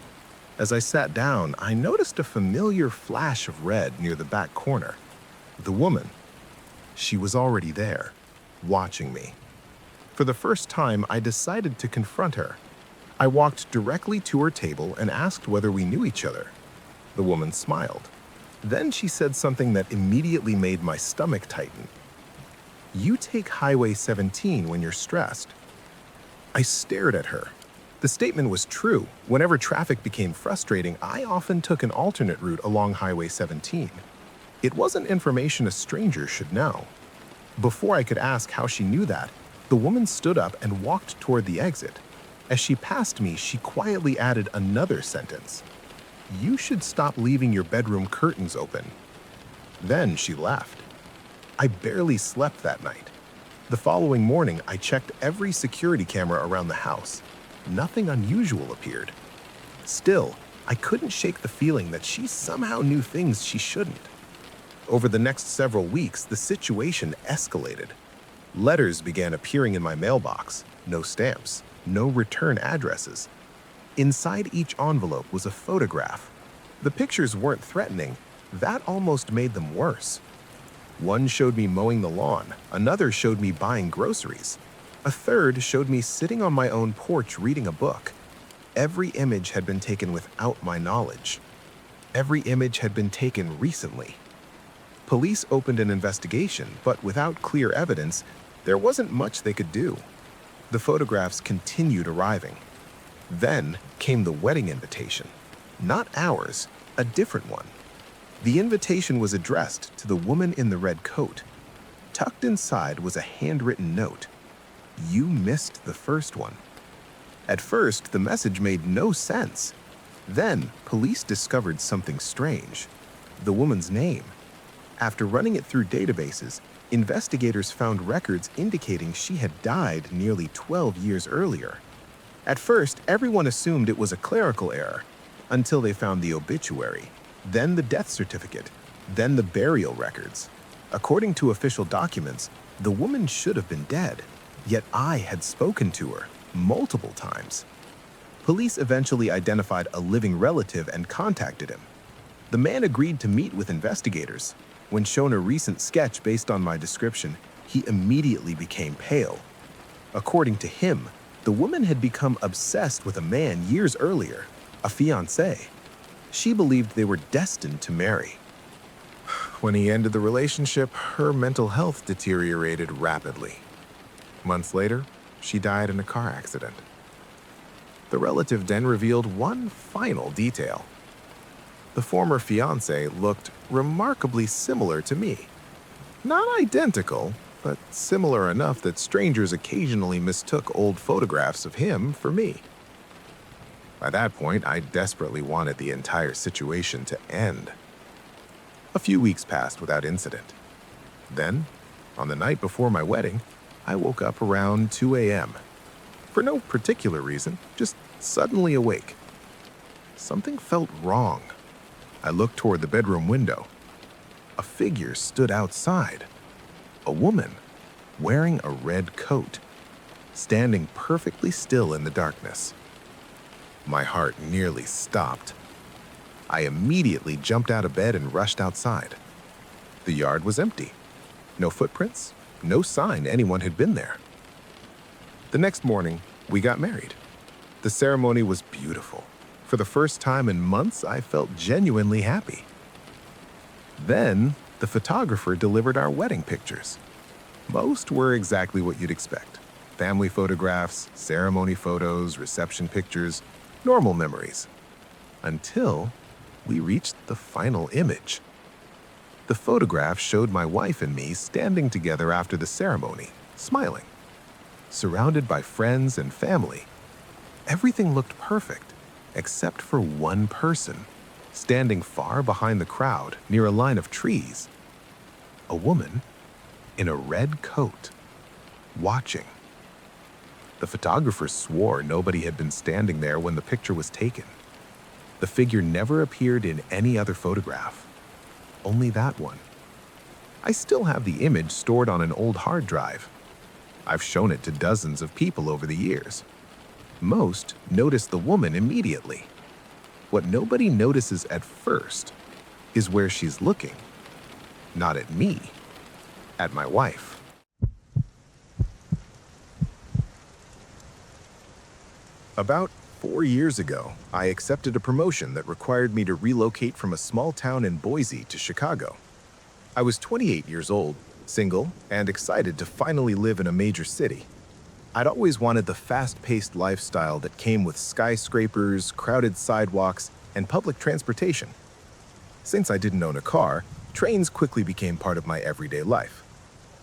As I sat down, I noticed a familiar flash of red near the back corner. The woman. She was already there, watching me. For the first time, I decided to confront her. I walked directly to her table and asked whether we knew each other. The woman smiled. Then she said something that immediately made my stomach tighten. "You take Highway 17 when you're stressed." I stared at her. The statement was true. Whenever traffic became frustrating, I often took an alternate route along Highway 17. It wasn't information a stranger should know. Before I could ask how she knew that, the woman stood up and walked toward the exit. As she passed me, she quietly added another sentence. "You should stop leaving your bedroom curtains open." Then she left. I barely slept that night. The following morning, I checked every security camera around the house. Nothing unusual appeared. Still, I couldn't shake the feeling that she somehow knew things she shouldn't. Over the next several weeks, the situation escalated. Letters began appearing in my mailbox. No stamps, no return addresses. Inside each envelope was a photograph. The pictures weren't threatening. That almost made them worse. One showed me mowing the lawn. Another showed me buying groceries. A third showed me sitting on my own porch reading a book. Every image had been taken without my knowledge. Every image had been taken recently. Police opened an investigation, but without clear evidence, there wasn't much they could do. The photographs continued arriving. Then came the wedding invitation. Not ours, a different one. The invitation was addressed to the woman in the red coat. Tucked inside was a handwritten note. "You missed the first one." At first, the message made no sense. Then, police discovered something strange. The woman's name. After running it through databases, investigators found records indicating she had died nearly 12 years earlier. At first, everyone assumed it was a clerical error, until they found the obituary, then the death certificate, then the burial records. According to official documents, the woman should have been dead. Yet I had spoken to her multiple times. Police eventually identified a living relative and contacted him. The man agreed to meet with investigators. When shown a recent sketch based on my description, he immediately became pale. According to him, the woman had become obsessed with a man years earlier, a fiancé. She believed they were destined to marry. When he ended the relationship, her mental health deteriorated rapidly. Months later, she died in a car accident. The relative then revealed one final detail. The former fiancé looked remarkably similar to me. Not identical, but similar enough that strangers occasionally mistook old photographs of him for me. By that point, I desperately wanted the entire situation to end. A few weeks passed without incident. Then, on the night before my wedding, I woke up around 2 a.m. For no particular reason, just suddenly awake. Something felt wrong. I looked toward the bedroom window. A figure stood outside. A woman, wearing a red coat, standing perfectly still in the darkness. My heart nearly stopped. I immediately jumped out of bed and rushed outside. The yard was empty. No footprints, no sign anyone had been there. The next morning, we got married. The ceremony was beautiful. For the first time in months, I felt genuinely happy. Then, the photographer delivered our wedding pictures. Most were exactly what you'd expect. Family photographs, ceremony photos, reception pictures, normal memories. Until we reached the final image. The photograph showed my wife and me standing together after the ceremony, smiling, surrounded by friends and family. Everything looked perfect, except for one person, standing far behind the crowd near a line of trees. A woman in a red coat, watching. The photographer swore nobody had been standing there when the picture was taken. The figure never appeared in any other photograph, only that one. I still have the image stored on an old hard drive. I've shown it to dozens of people over the years. Most notice the woman immediately. What nobody notices at first is where she's looking. Not at me, at my wife. About 4 years ago, I accepted a promotion that required me to relocate from a small town in Boise to Chicago. I was 28 years old, single, and excited to finally live in a major city. I'd always wanted the fast-paced lifestyle that came with skyscrapers, crowded sidewalks, and public transportation. Since I didn't own a car, trains quickly became part of my everyday life.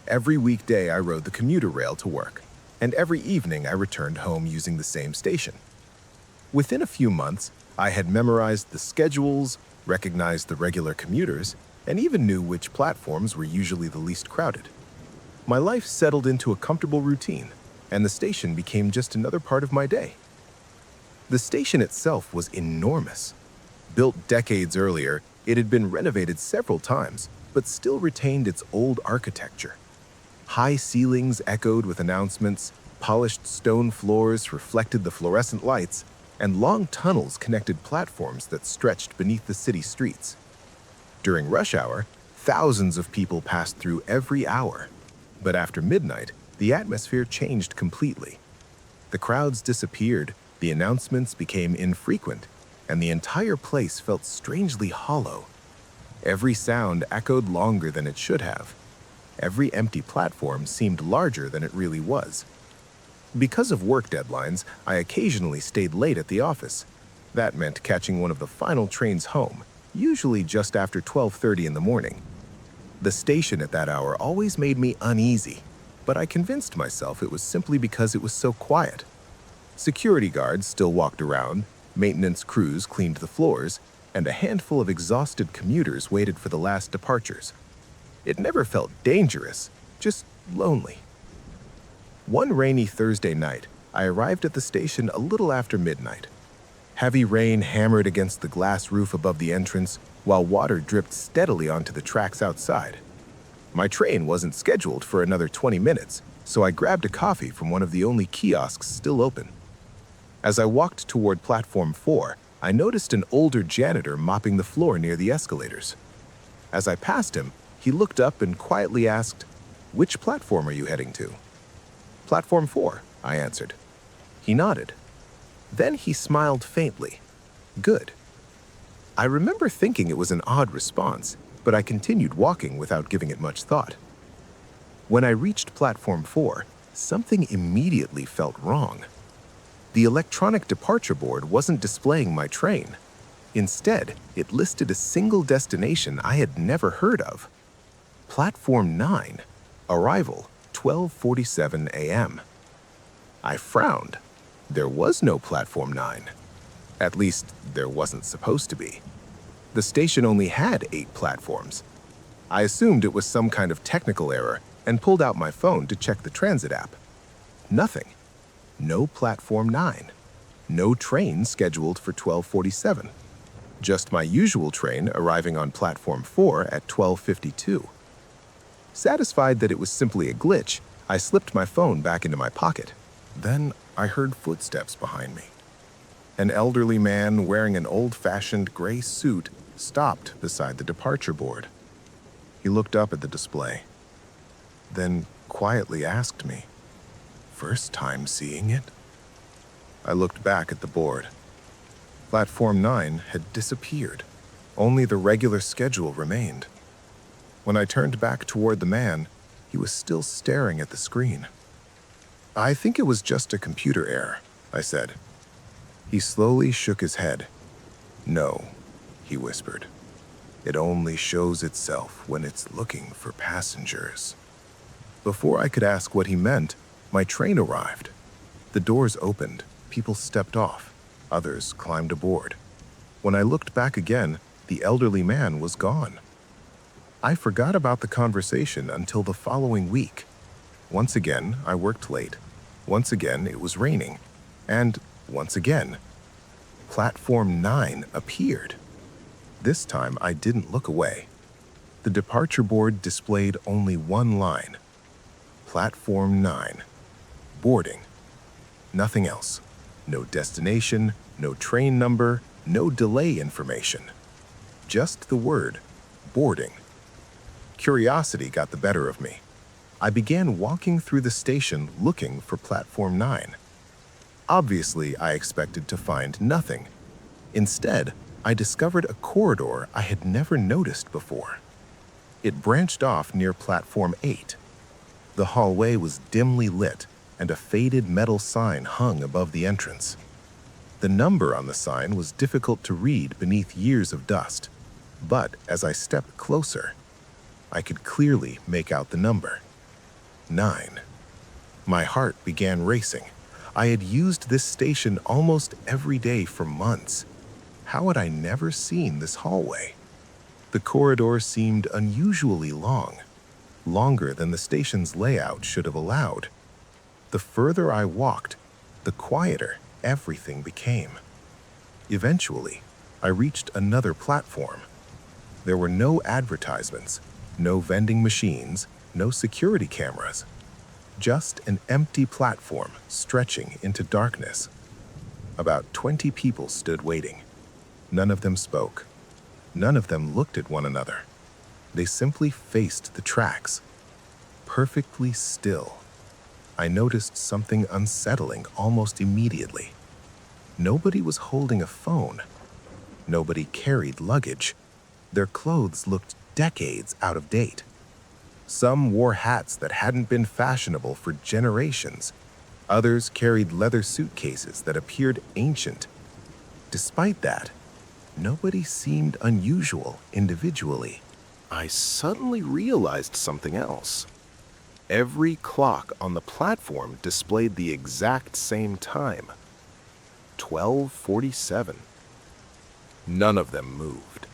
Every weekday I rode the commuter rail to work, and every evening I returned home using the same station. Within a few months, I had memorized the schedules, recognized the regular commuters, and even knew which platforms were usually the least crowded. My life settled into a comfortable routine, and the station became just another part of my day. The station itself was enormous. Built decades earlier, it had been renovated several times, but still retained its old architecture. High ceilings echoed with announcements, polished stone floors reflected the fluorescent lights, and long tunnels connected platforms that stretched beneath the city streets. During rush hour, thousands of people passed through every hour. But after midnight, the atmosphere changed completely. The crowds disappeared, the announcements became infrequent, and the entire place felt strangely hollow. Every sound echoed longer than it should have. Every empty platform seemed larger than it really was. Because of work deadlines, I occasionally stayed late at the office. That meant catching one of the final trains home, usually just after 12:30 in the morning. The station at that hour always made me uneasy, but I convinced myself it was simply because it was so quiet. Security guards still walked around, maintenance crews cleaned the floors, and a handful of exhausted commuters waited for the last departures. It never felt dangerous, just lonely. One rainy Thursday night, I arrived at the station a little after midnight. Heavy rain hammered against the glass roof above the entrance, while water dripped steadily onto the tracks outside. My train wasn't scheduled for another 20 minutes, so I grabbed a coffee from one of the only kiosks still open. As I walked toward platform 4, I noticed an older janitor mopping the floor near the escalators. As I passed him, he looked up and quietly asked, "Which platform are you heading to?" "Platform 4, I answered. He nodded. Then he smiled faintly. Good. I remember thinking it was an odd response, but I continued walking without giving it much thought. When I reached platform 4, something immediately felt wrong. The electronic departure board wasn't displaying my train. Instead, it listed a single destination I had never heard of. Platform 9, arrival 12:47 a.m. I frowned. There was no platform 9. At least, there wasn't supposed to be. The station only had 8 platforms. I assumed it was some kind of technical error and pulled out my phone to check the transit app. Nothing. No platform 9. No train scheduled for 12:47. Just my usual train arriving on platform 4 at 12:52. Satisfied that it was simply a glitch, I slipped my phone back into my pocket. Then I heard footsteps behind me. An elderly man wearing an old-fashioned gray suit stopped beside the departure board. He looked up at the display, then quietly asked me, "First time seeing it?" I looked back at the board. Platform 9 had disappeared. Only the regular schedule remained. When I turned back toward the man, he was still staring at the screen. "I think it was just a computer error," I said. He slowly shook his head. "No," he whispered. "It only shows itself when it's looking for passengers." Before I could ask what he meant, my train arrived. The doors opened, people stepped off, others climbed aboard. When I looked back again, the elderly man was gone. I forgot about the conversation until the following week. Once again, I worked late. Once again, it was raining. And once again, Platform 9 appeared. This time, I didn't look away. The departure board displayed only one line. Platform 9. Boarding. Nothing else. No destination, no train number, no delay information. Just the word, boarding. Curiosity got the better of me. I began walking through the station looking for Platform 9. Obviously, I expected to find nothing. Instead, I discovered a corridor I had never noticed before. It branched off near Platform 8. The hallway was dimly lit, and a faded metal sign hung above the entrance. The number on the sign was difficult to read beneath years of dust, but as I stepped closer, I could clearly make out the number. 9. My heart began racing. I had used this station almost every day for months. How had I never seen this hallway? The corridor seemed unusually long, longer than the station's layout should have allowed. The further I walked, the quieter everything became. Eventually, I reached another platform. There were no advertisements, no vending machines, no security cameras. Just an empty platform stretching into darkness. About 20 people stood waiting. None of them spoke. None of them looked at one another. They simply faced the tracks, perfectly still. I noticed something unsettling almost immediately. Nobody was holding a phone. Nobody carried luggage. Their clothes looked decades out of date. Some wore hats that hadn't been fashionable for generations. Others carried leather suitcases that appeared ancient. Despite that, nobody seemed unusual individually. I suddenly realized something else. Every clock on the platform displayed the exact same time. 12:47. None of them moved.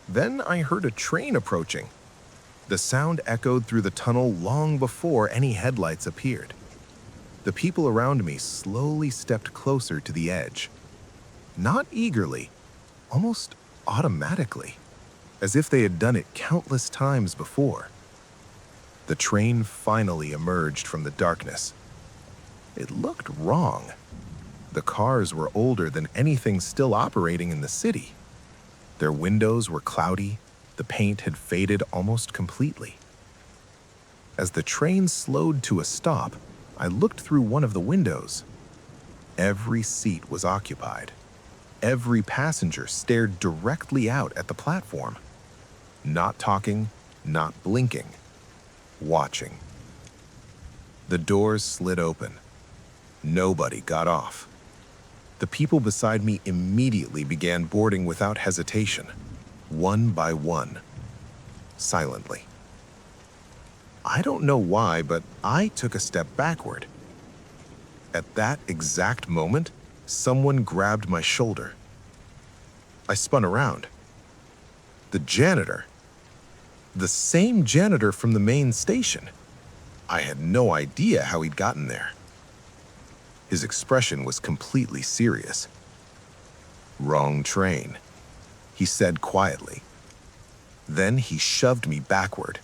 Then I heard a train approaching. The sound echoed through the tunnel long before any headlights appeared. The people around me slowly stepped closer to the edge. Not eagerly, almost automatically, as if they had done it countless times before. The train finally emerged from the darkness. It looked wrong. The cars were older than anything still operating in the city. Their windows were cloudy. The paint had faded almost completely. As the train slowed to a stop, I looked through one of the windows. Every seat was occupied. Every passenger stared directly out at the platform. Not talking, not blinking. Watching. The doors slid open. Nobody got off. The people beside me immediately began boarding without hesitation, one by one, silently. I don't know why, but I took a step backward. At that exact moment, someone grabbed my shoulder. I spun around. The janitor. The same janitor from the main station. I had no idea how he'd gotten there. His expression was completely serious. "Wrong train," he said quietly. Then he shoved me backward.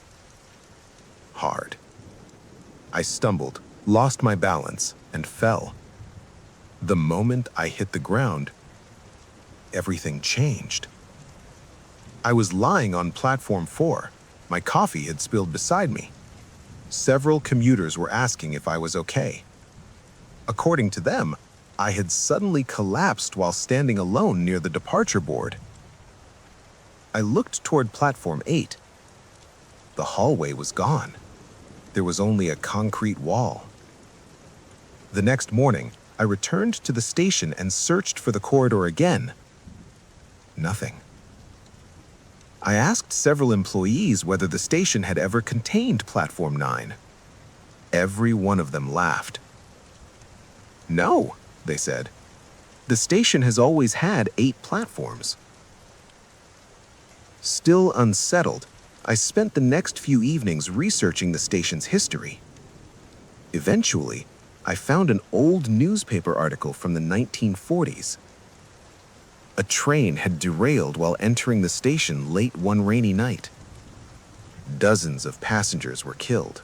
Hard. I stumbled, lost my balance, and fell. The moment I hit the ground, everything changed. I was lying on platform 4. My coffee had spilled beside me. Several commuters were asking if I was okay. According to them, I had suddenly collapsed while standing alone near the departure board. I looked toward platform 8. The hallway was gone. There was only a concrete wall. The next morning, I returned to the station and searched for the corridor again. Nothing. I asked several employees whether the station had ever contained Platform 9. Every one of them laughed. "No," they said. "The station has always had 8 platforms." Still unsettled, I spent the next few evenings researching the station's history. Eventually, I found an old newspaper article from the 1940s. A train had derailed while entering the station late one rainy night. Dozens of passengers were killed.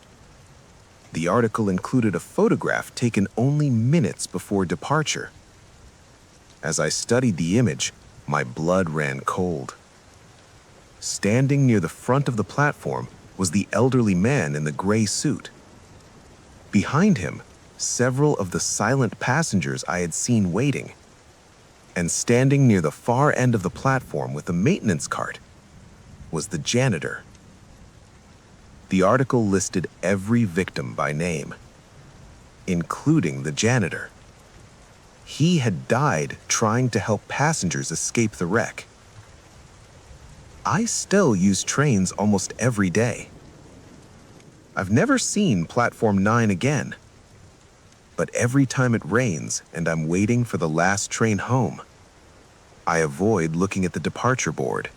The article included a photograph taken only minutes before departure. As I studied the image, my blood ran cold. Standing near the front of the platform was the elderly man in the gray suit. Behind him, several of the silent passengers I had seen waiting. And standing near the far end of the platform with a maintenance cart was the janitor. The article listed every victim by name, including the janitor. He had died trying to help passengers escape the wreck. I still use trains almost every day. I've never seen Platform 9 again. But every time it rains and I'm waiting for the last train home, I avoid looking at the departure board.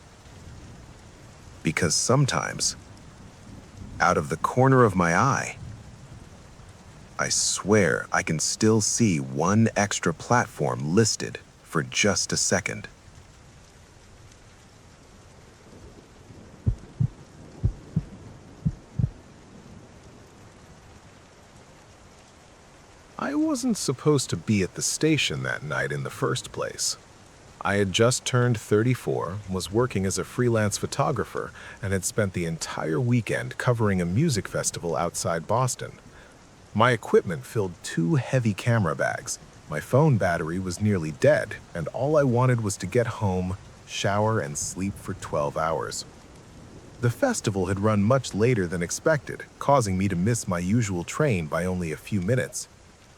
Because sometimes, out of the corner of my eye, I swear I can still see one extra platform listed for just a second. I wasn't supposed to be at the station that night in the first place. I had just turned 34, was working as a freelance photographer, and had spent the entire weekend covering a music festival outside Boston. My equipment filled 2 heavy camera bags. My phone battery was nearly dead, and all I wanted was to get home, shower, and sleep for 12 hours. The festival had run much later than expected, causing me to miss my usual train by only a few minutes.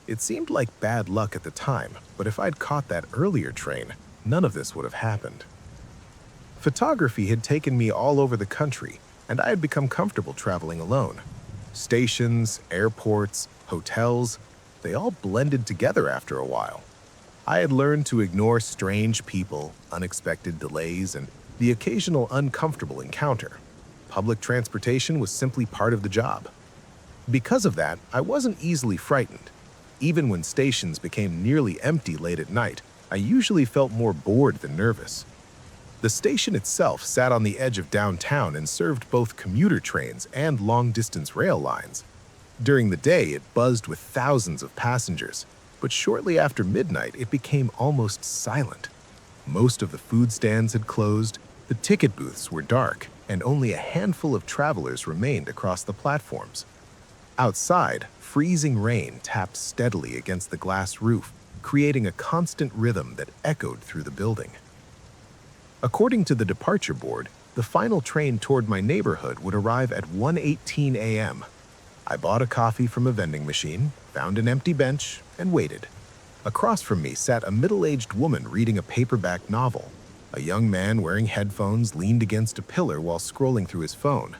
It seemed like bad luck at the time, but if I'd caught that earlier train, none of this would have happened. Photography had taken me all over the country, and I had become comfortable traveling alone. Stations, airports, hotels, they all blended together after a while. I had learned to ignore strange people, unexpected delays, and the occasional uncomfortable encounter. Public transportation was simply part of the job. Because of that, I wasn't easily frightened. Even when stations became nearly empty late at night, I usually felt more bored than nervous. The station itself sat on the edge of downtown and served both commuter trains and long-distance rail lines. During the day, it buzzed with thousands of passengers, but shortly after midnight, it became almost silent. Most of the food stands had closed, the ticket booths were dark, and only a handful of travelers remained across the platforms. Outside, freezing rain tapped steadily against the glass roof, creating a constant rhythm that echoed through the building. According to the departure board, the final train toward my neighborhood would arrive at 1:18 a.m. I bought a coffee from a vending machine, found an empty bench, and waited. Across from me sat a middle-aged woman reading a paperback novel. A young man wearing headphones leaned against a pillar while scrolling through his phone.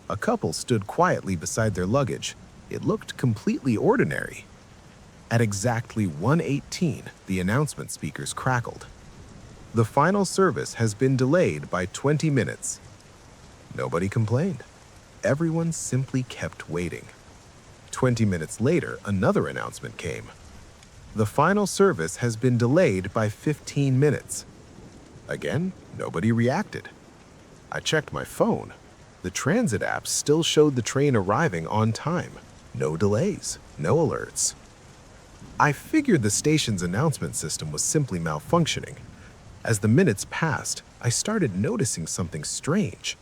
A couple stood quietly beside their luggage. It looked completely ordinary. At exactly 1:18, the announcement speakers crackled. The final service has been delayed by 20 minutes. Nobody complained. Everyone simply kept waiting. 20 minutes later, another announcement came. The final service has been delayed by 15 minutes. Again, nobody reacted. I checked my phone. The transit app still showed the train arriving on time. No delays, no alerts. I figured the station's announcement system was simply malfunctioning. As the minutes passed, I started noticing something strange.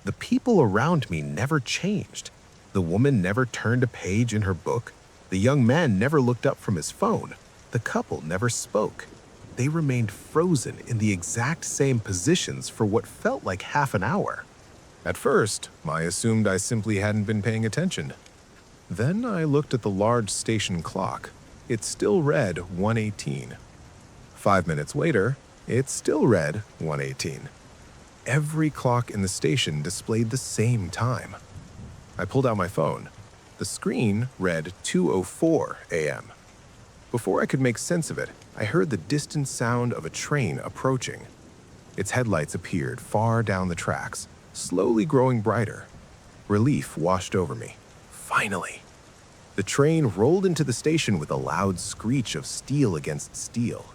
The people around me never changed. The woman never turned a page in her book. The young man never looked up from his phone. The couple never spoke. They remained frozen in the exact same positions for what felt like half an hour. At first, I assumed I simply hadn't been paying attention. Then I looked at the large station clock. It still read 1:18. 5 minutes later, it still read 1:18. Every clock in the station displayed the same time. I pulled out my phone. The screen read 2:04 a.m. Before I could make sense of it, I heard the distant sound of a train approaching. Its headlights appeared far down the tracks, slowly growing brighter. Relief washed over me. Finally! The train rolled into the station with a loud screech of steel against steel.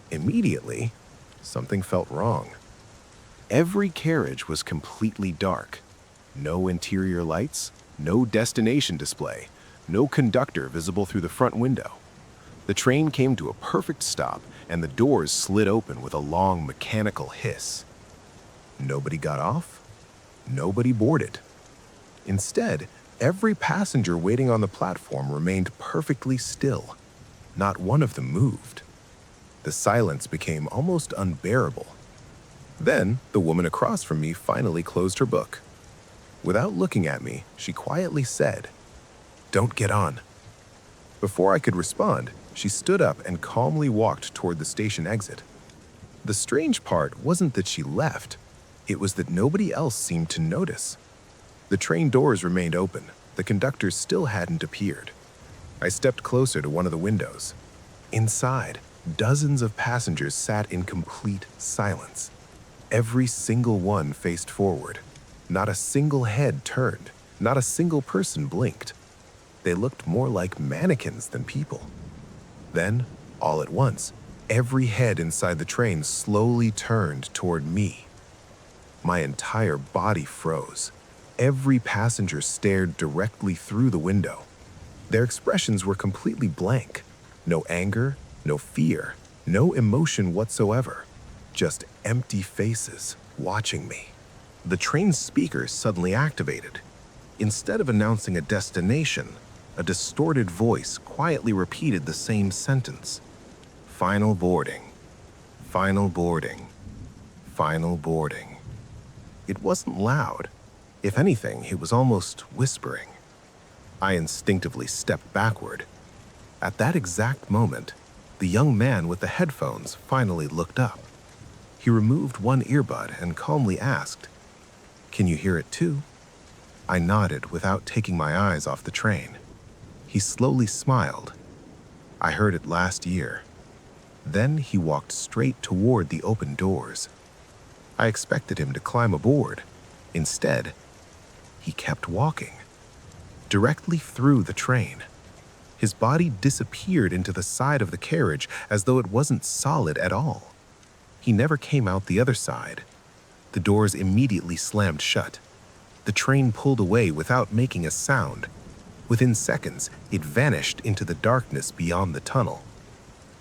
Immediately, something felt wrong. Every carriage was completely dark. No interior lights, no destination display, no conductor visible through the front window. The train came to a perfect stop, and the doors slid open with a long mechanical hiss. Nobody got off. Nobody boarded. Instead, every passenger waiting on the platform remained perfectly still. Not one of them moved. The silence became almost unbearable. Then, the woman across from me finally closed her book. Without looking at me, she quietly said, "Don't get on." Before I could respond, she stood up and calmly walked toward the station exit. The strange part wasn't that she left. It was that nobody else seemed to notice. The train doors remained open. The conductor still hadn't appeared. I stepped closer to one of the windows. Inside, dozens of passengers sat in complete silence. Every single one faced forward. Not a single head turned. Not a single person blinked. They looked more like mannequins than people. Then, all at once, every head inside the train slowly turned toward me. My entire body froze. Every passenger stared directly through the window. Their expressions were completely blank. No anger, no fear, no emotion whatsoever. Just empty faces watching me. The train's speakers suddenly activated. Instead of announcing a destination, a distorted voice quietly repeated the same sentence. Final boarding. Final boarding. Final boarding. It wasn't loud. If anything, it was almost whispering. I instinctively stepped backward. At that exact moment, the young man with the headphones finally looked up. He removed one earbud and calmly asked, "Can you hear it too?" I nodded without taking my eyes off the train. He slowly smiled. "I heard it last year." Then he walked straight toward the open doors. I expected him to climb aboard. Instead, he kept walking, directly through the train. His body disappeared into the side of the carriage as though it wasn't solid at all. He never came out the other side. The doors immediately slammed shut. The train pulled away without making a sound. Within seconds, it vanished into the darkness beyond the tunnel.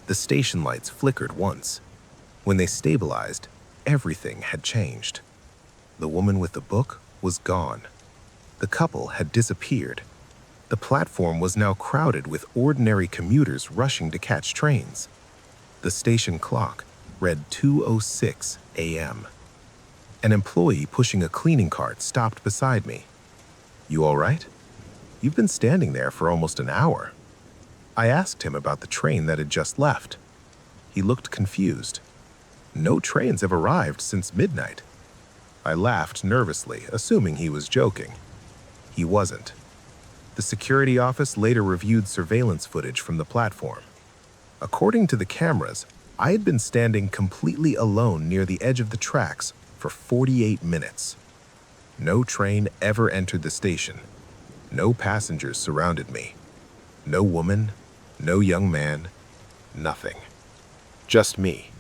The station lights flickered once. When they stabilized, everything had changed. The woman with the book was gone. The couple had disappeared. The platform was now crowded with ordinary commuters rushing to catch trains. The station clock read 2:06 a.m. An employee pushing a cleaning cart stopped beside me. "You all right? You've been standing there for almost an hour." I asked him about the train that had just left. He looked confused. "No trains have arrived since midnight." I laughed nervously, assuming he was joking. He wasn't. The security office later reviewed surveillance footage from the platform. According to the cameras, I had been standing completely alone near the edge of the tracks for 48 minutes. No train ever entered the station. No passengers surrounded me. No woman, no young man, nothing. Just me.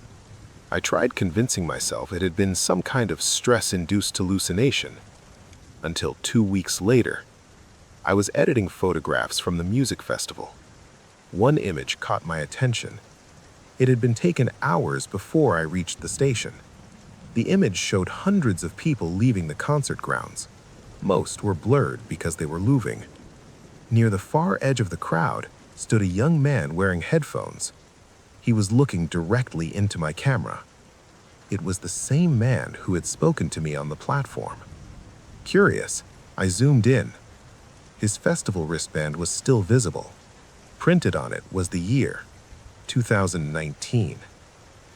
I tried convincing myself it had been some kind of stress-induced hallucination, until 2 weeks later, I was editing photographs from the music festival. One image caught my attention. It had been taken hours before I reached the station. The image showed hundreds of people leaving the concert grounds. Most were blurred because they were moving. Near the far edge of the crowd stood a young man wearing headphones. He was looking directly into my camera. It was the same man who had spoken to me on the platform. Curious, I zoomed in. His festival wristband was still visible. Printed on it was the year, 2019.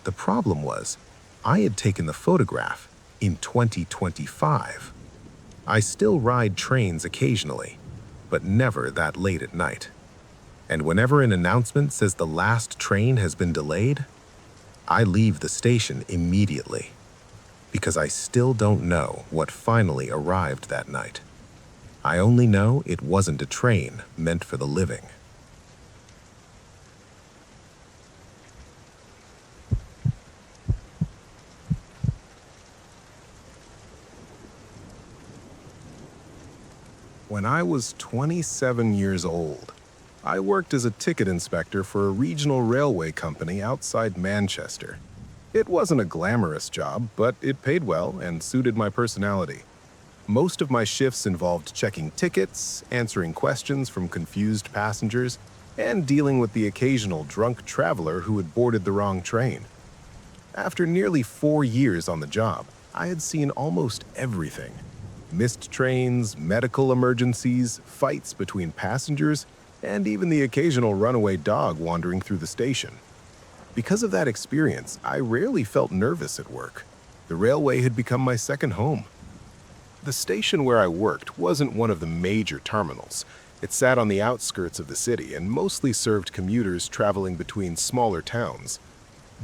The problem was, I had taken the photograph in 2025. I still ride trains occasionally, but never that late at night. And whenever an announcement says the last train has been delayed, I leave the station immediately, because I still don't know what finally arrived that night. I only know it wasn't a train meant for the living. When I was 27 years old, I worked as a ticket inspector for a regional railway company outside Manchester. It wasn't a glamorous job, but it paid well and suited my personality. Most of my shifts involved checking tickets, answering questions from confused passengers, and dealing with the occasional drunk traveler who had boarded the wrong train. After nearly 4 years on the job, I had seen almost everything. Missed trains, medical emergencies, fights between passengers, and even the occasional runaway dog wandering through the station. Because of that experience, I rarely felt nervous at work. The railway had become my second home. The station where I worked wasn't one of the major terminals. It sat on the outskirts of the city and mostly served commuters traveling between smaller towns.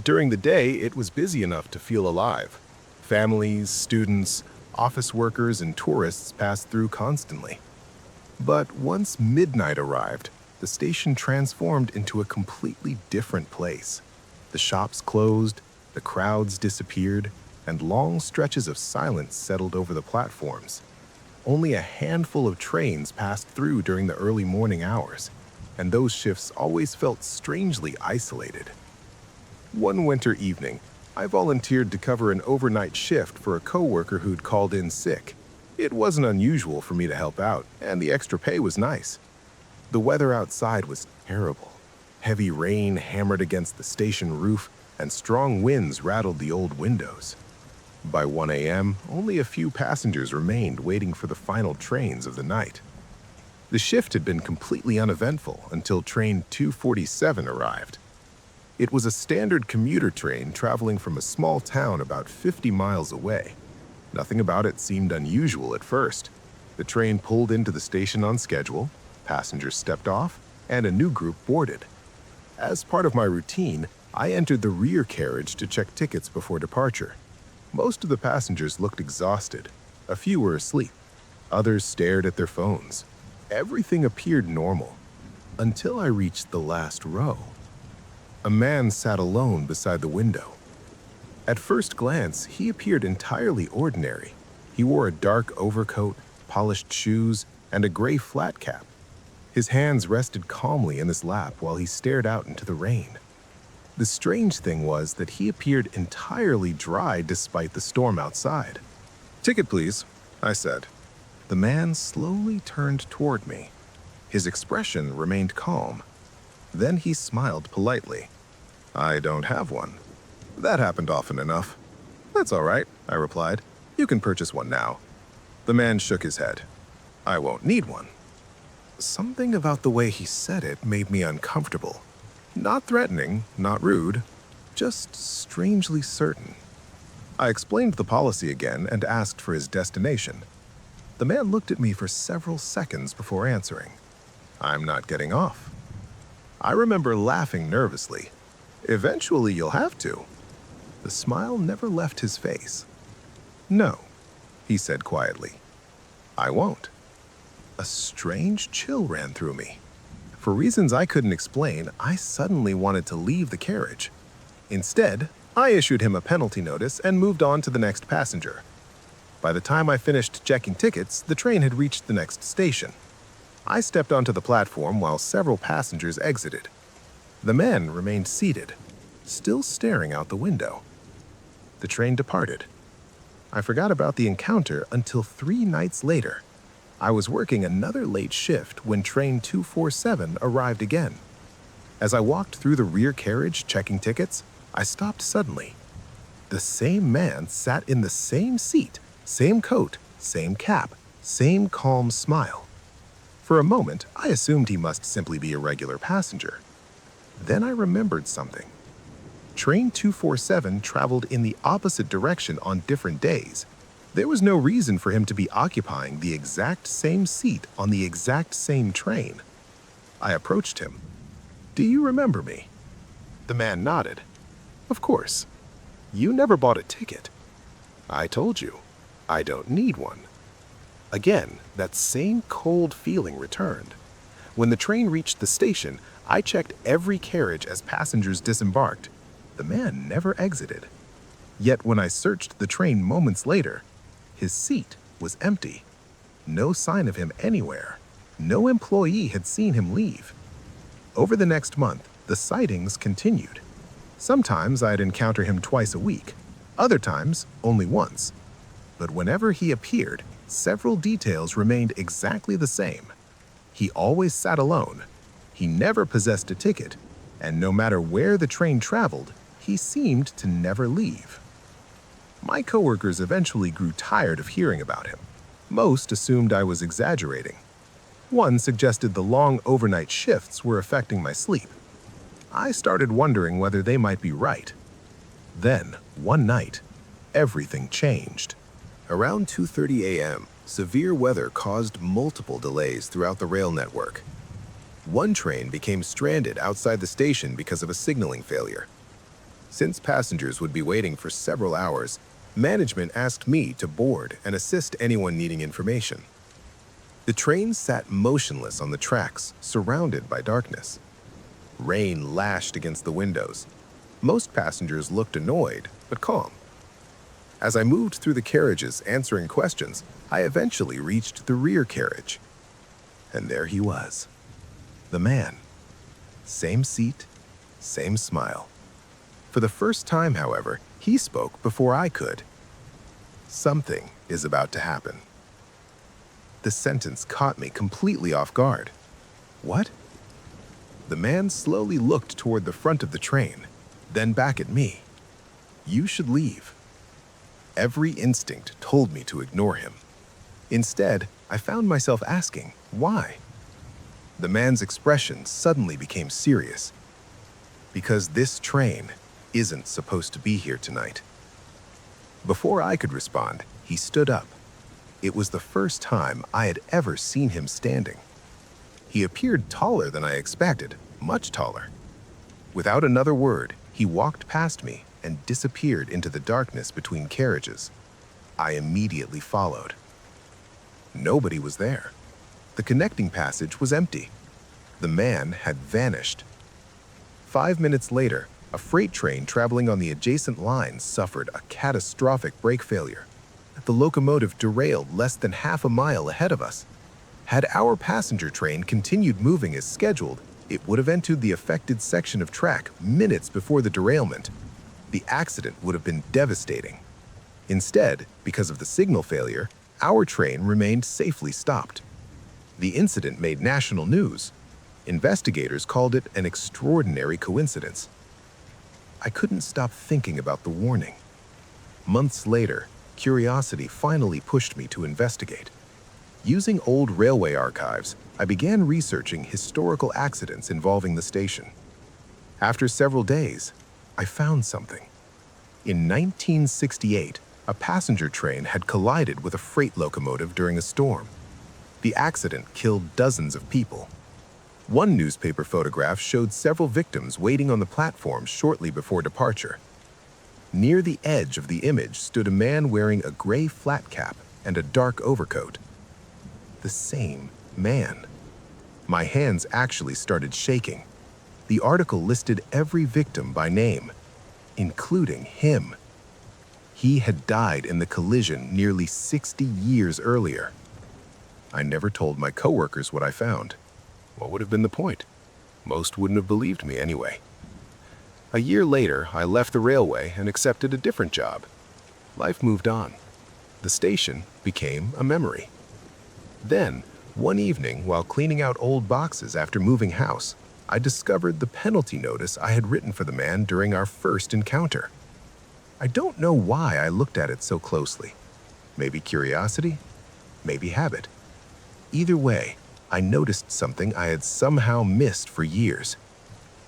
During the day, it was busy enough to feel alive. Families, students, office workers, and tourists passed through constantly. But once midnight arrived, the station transformed into a completely different place. The shops closed, the crowds disappeared, and long stretches of silence settled over the platforms. Only a handful of trains passed through during the early morning hours, and those shifts always felt strangely isolated. One winter evening, I volunteered to cover an overnight shift for a coworker who'd called in sick. It wasn't unusual for me to help out, and the extra pay was nice. The weather outside was terrible. Heavy rain hammered against the station roof, and strong winds rattled the old windows. By 1 a.m., only a few passengers remained waiting for the final trains of the night. The shift had been completely uneventful until train 247 arrived. It was a standard commuter train traveling from a small town about 50 miles away. Nothing about it seemed unusual at first. The train pulled into the station on schedule, passengers stepped off, and a new group boarded. As part of my routine, I entered the rear carriage to check tickets before departure. Most of the passengers looked exhausted. A few were asleep. Others stared at their phones. Everything appeared normal, until I reached the last row. A man sat alone beside the window. At first glance, he appeared entirely ordinary. He wore a dark overcoat, polished shoes, and a gray flat cap. His hands rested calmly in his lap while he stared out into the rain. The strange thing was that he appeared entirely dry despite the storm outside. "Ticket, please," I said. The man slowly turned toward me. His expression remained calm. Then he smiled politely. "I don't have one." "That happened often enough." "That's all right," I replied. "You can purchase one now." The man shook his head. "I won't need one." Something about the way he said it made me uncomfortable. Not threatening, not rude, just strangely certain. I explained the policy again and asked for his destination. The man looked at me for several seconds before answering. I'm not getting off. I remember laughing nervously. Eventually you'll have to. The smile never left his face. No, he said quietly. I won't. A strange chill ran through me. For reasons I couldn't explain, I suddenly wanted to leave the carriage. Instead, I issued him a penalty notice and moved on to the next passenger. By the time I finished checking tickets, the train had reached the next station. I stepped onto the platform while several passengers exited. The man remained seated, still staring out the window. The train departed. I forgot about the encounter until 3 nights later. I was working another late shift when train 247 arrived again. As I walked through the rear carriage checking tickets, I stopped suddenly. The same man sat in the same seat, same coat, same cap, same calm smile. For a moment, I assumed he must simply be a regular passenger. Then I remembered something. Train 247 traveled in the opposite direction on different days. There was no reason for him to be occupying the exact same seat on the exact same train. I approached him. "Do you remember me?" The man nodded. "Of course. You never bought a ticket." "I told you, I don't need one." Again, that same cold feeling returned. When the train reached the station, I checked every carriage as passengers disembarked. The man never exited. Yet when I searched the train moments later, his seat was empty. No sign of him anywhere. No employee had seen him leave. Over the next month, the sightings continued. Sometimes I'd encounter him twice a week, other times only once. But whenever he appeared, several details remained exactly the same. He always sat alone. He never possessed a ticket, and no matter where the train traveled, he seemed to never leave. My coworkers eventually grew tired of hearing about him. Most assumed I was exaggerating. One suggested the long overnight shifts were affecting my sleep. I started wondering whether they might be right. Then, one night, everything changed. Around 2:30 a.m., severe weather caused multiple delays throughout the rail network. One train became stranded outside the station because of a signaling failure. Since passengers would be waiting for several hours, management asked me to board and assist anyone needing information. The train sat motionless on the tracks, surrounded by darkness. Rain lashed against the windows. Most passengers looked annoyed, but calm. As I moved through the carriages answering questions, I eventually reached the rear carriage. And there he was. The man. Same seat, same smile. For the first time, however, he spoke before I could. "Something is about to happen." The sentence caught me completely off guard. "What?" The man slowly looked toward the front of the train, then back at me. "You should leave." Every instinct told me to ignore him. Instead, I found myself asking, why? The man's expression suddenly became serious. "Because this train isn't supposed to be here tonight." Before I could respond, he stood up. It was the first time I had ever seen him standing. He appeared taller than I expected, much taller. Without another word, he walked past me and disappeared into the darkness between carriages. I immediately followed. Nobody was there. The connecting passage was empty. The man had vanished. 5 minutes later, a freight train traveling on the adjacent line suffered a catastrophic brake failure. The locomotive derailed less than half a mile ahead of us. Had our passenger train continued moving as scheduled, it would have entered the affected section of track minutes before the derailment. The accident would have been devastating. Instead, because of the signal failure, our train remained safely stopped. The incident made national news. Investigators called it an extraordinary coincidence. I couldn't stop thinking about the warning. Months later, curiosity finally pushed me to investigate. Using old railway archives, I began researching historical accidents involving the station. After several days, I found something. In 1968, a passenger train had collided with a freight locomotive during a storm. The accident killed dozens of people. One newspaper photograph showed several victims waiting on the platform shortly before departure. Near the edge of the image stood a man wearing a gray flat cap and a dark overcoat. The same man. My hands actually started shaking. The article listed every victim by name, including him. He had died in the collision nearly 60 years earlier. I never told my coworkers what I found. What would have been the point? Most wouldn't have believed me anyway. A year later, I left the railway and accepted a different job. Life moved on. The station became a memory. Then, one evening, while cleaning out old boxes after moving house, I discovered the penalty notice I had written for the man during our first encounter. I don't know why I looked at it so closely. Maybe curiosity, maybe habit. Either way, I noticed something I had somehow missed for years.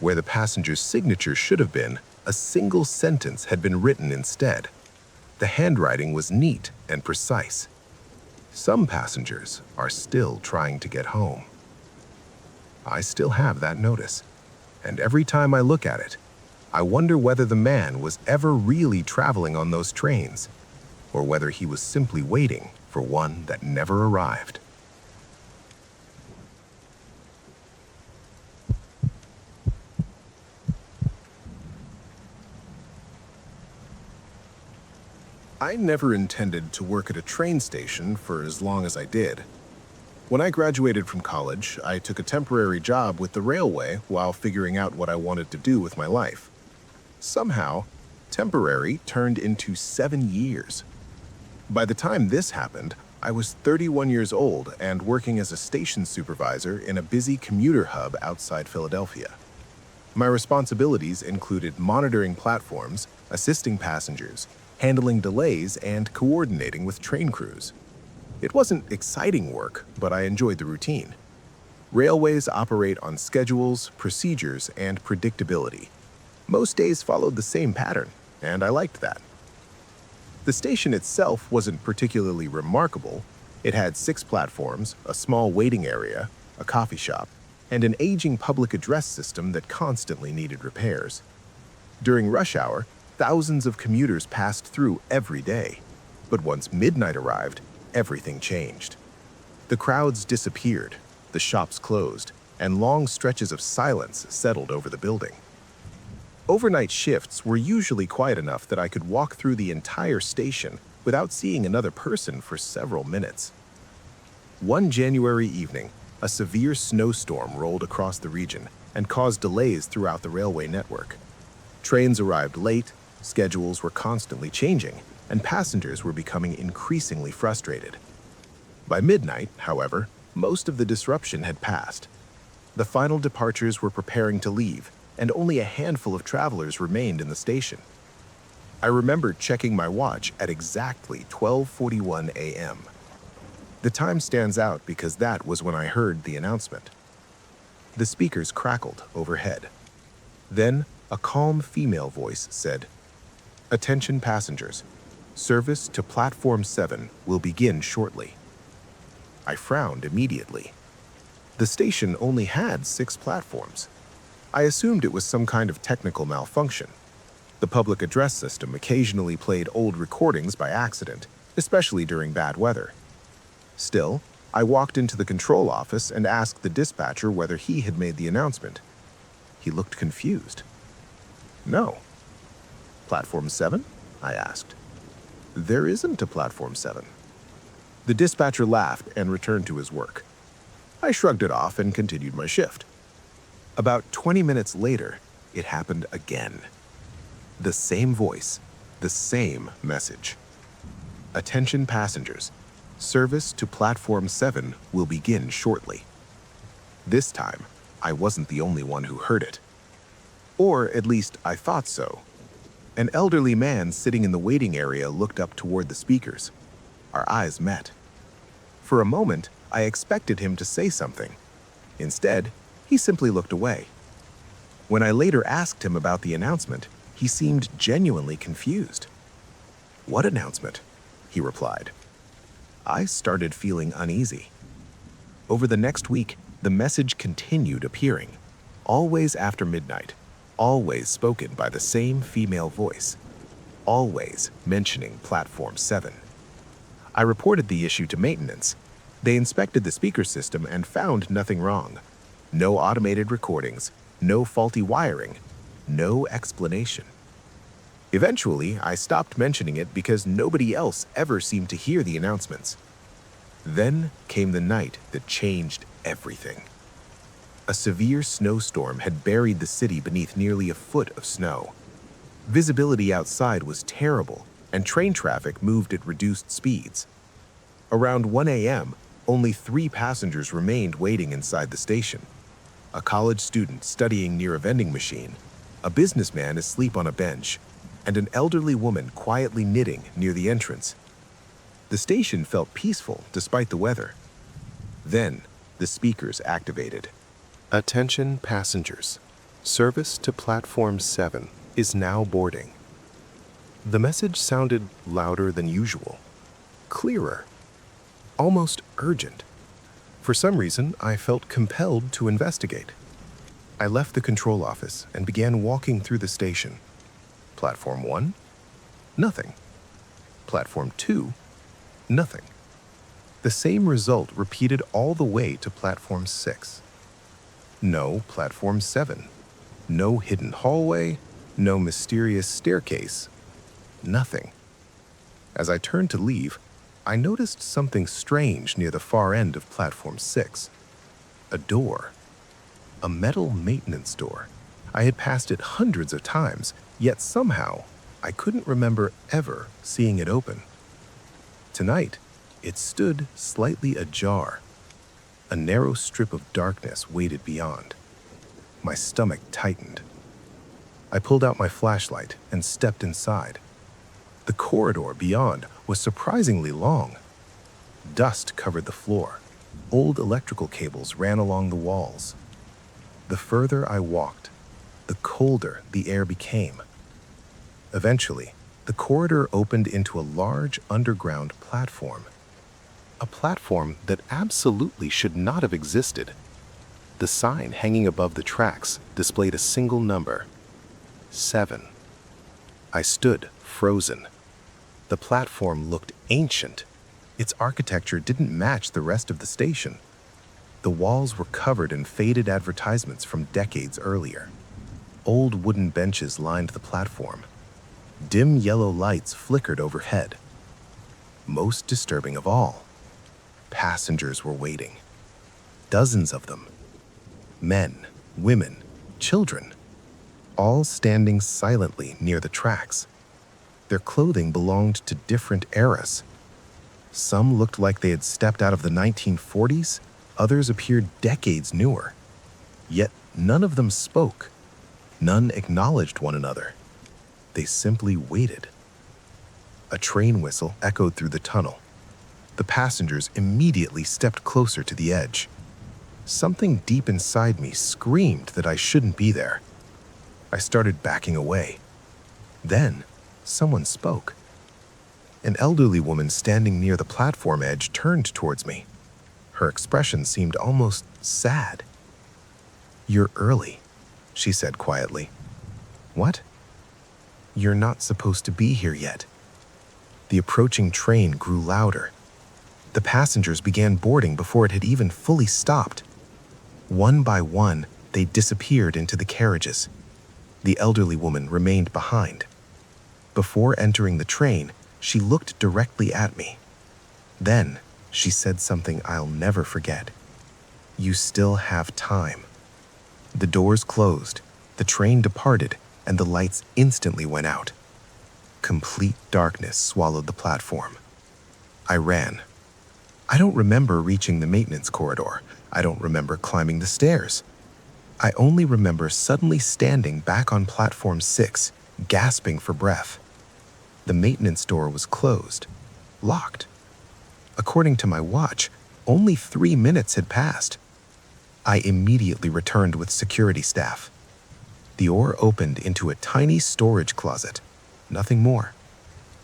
Where the passenger's signature should have been, a single sentence had been written instead. The handwriting was neat and precise. Some passengers are still trying to get home. I still have that notice, and every time I look at it, I wonder whether the man was ever really traveling on those trains, or whether he was simply waiting for one that never arrived. I never intended to work at a train station for as long as I did. When I graduated from college, I took a temporary job with the railway while figuring out what I wanted to do with my life. Somehow, temporary turned into 7 years. By the time this happened, I was 31 years old and working as a station supervisor in a busy commuter hub outside Philadelphia. My responsibilities included monitoring platforms, assisting passengers, handling delays, and coordinating with train crews. It wasn't exciting work, but I enjoyed the routine. Railways operate on schedules, procedures, and predictability. Most days followed the same pattern, and I liked that. The station itself wasn't particularly remarkable. It had 6 platforms, a small waiting area, a coffee shop, and an aging public address system that constantly needed repairs. During rush hour, thousands of commuters passed through every day. But once midnight arrived, everything changed. The crowds disappeared, the shops closed, and long stretches of silence settled over the building. Overnight shifts were usually quiet enough that I could walk through the entire station without seeing another person for several minutes. One January evening, a severe snowstorm rolled across the region and caused delays throughout the railway network. Trains arrived late, schedules were constantly changing, and passengers were becoming increasingly frustrated. By midnight, however, most of the disruption had passed. The final departures were preparing to leave, and only a handful of travelers remained in the station. I remember checking my watch at exactly 12:41 a.m. The time stands out because that was when I heard the announcement. The speakers crackled overhead. Then, a calm female voice said, "Attention passengers, service to Platform 7 will begin shortly." I frowned immediately. The station only had 6 platforms. I assumed it was some kind of technical malfunction. The public address system occasionally played old recordings by accident, especially during bad weather. Still, I walked into the control office and asked the dispatcher whether he had made the announcement. He looked confused. "No." "Platform 7?" I asked. "There isn't a Platform 7. The dispatcher laughed and returned to his work. I shrugged it off and continued my shift. About 20 minutes later, it happened again. The same voice, the same message. "Attention passengers, service to Platform 7 will begin shortly." This time, I wasn't the only one who heard it. Or at least I thought so. An elderly man sitting in the waiting area looked up toward the speakers. Our eyes met. For a moment, I expected him to say something. Instead, he simply looked away. When I later asked him about the announcement, he seemed genuinely confused. "What announcement?" he replied. I started feeling uneasy. Over the next week, The message continued appearing, always after midnight, always spoken by the same female voice, always mentioning Platform 7. I reported the issue to maintenance. They inspected the speaker system and found nothing wrong. No automated recordings, no faulty wiring, no explanation. Eventually, I stopped mentioning it because nobody else ever seemed to hear the announcements. Then came the night that changed everything. A severe snowstorm had buried the city beneath nearly a foot of snow. Visibility outside was terrible, and train traffic moved at reduced speeds. Around 1 a.m., only 3 passengers remained waiting inside the station. A college student studying near a vending machine, a businessman asleep on a bench, and an elderly woman quietly knitting near the entrance. The station felt peaceful despite the weather. Then, the speakers activated. Attention passengers. Service to Platform 7 is now boarding. The message sounded louder than usual, clearer, almost urgent. For some reason, I felt compelled to investigate. I left the control office and began walking through the station. Platform 1? Nothing. Platform 2? Nothing. The same result repeated all the way to Platform 6. No Platform 7. No hidden hallway, no mysterious staircase. Nothing. As I turned to leave, I noticed something strange near the far end of Platform 6. A door. A metal maintenance door. I had passed it hundreds of times, yet somehow I couldn't remember ever seeing it open. Tonight, it stood slightly ajar. A narrow strip of darkness waited beyond. My stomach tightened. I pulled out my flashlight and stepped inside. The corridor beyond was surprisingly long. Dust covered the floor. Old electrical cables ran along the walls. The further I walked, the colder the air became. Eventually, the corridor opened into a large underground platform. A platform that absolutely should not have existed. The sign hanging above the tracks displayed a single number, 7. I stood frozen. The platform looked ancient. Its architecture didn't match the rest of the station. The walls were covered in faded advertisements from decades earlier. Old wooden benches lined the platform. Dim yellow lights flickered overhead. Most disturbing of all, passengers were waiting. Dozens of them. Men, women, children, all standing silently near the tracks. Their clothing belonged to different eras. Some looked like they had stepped out of the 1940s, others appeared decades newer. Yet none of them spoke. None acknowledged one another. They simply waited. A train whistle echoed through the tunnel. The passengers immediately stepped closer to the edge. Something deep inside me screamed that I shouldn't be there. I started backing away. Then, someone spoke. An elderly woman standing near the platform edge turned towards me. Her expression seemed almost sad. "You're early," she said quietly. "What?" "You're not supposed to be here yet." The approaching train grew louder. The passengers began boarding before it had even fully stopped. One by one, they disappeared into the carriages. The elderly woman remained behind. Before entering the train, she looked directly at me. Then, she said something I'll never forget. "You still have time." The doors closed, the train departed, and the lights instantly went out. Complete darkness swallowed the platform. I ran. I don't remember reaching the maintenance corridor. I don't remember climbing the stairs. I only remember suddenly standing back on Platform 6, gasping for breath. The maintenance door was closed, locked. According to my watch, only 3 minutes had passed. I immediately returned with security staff. The door opened into a tiny storage closet. Nothing more.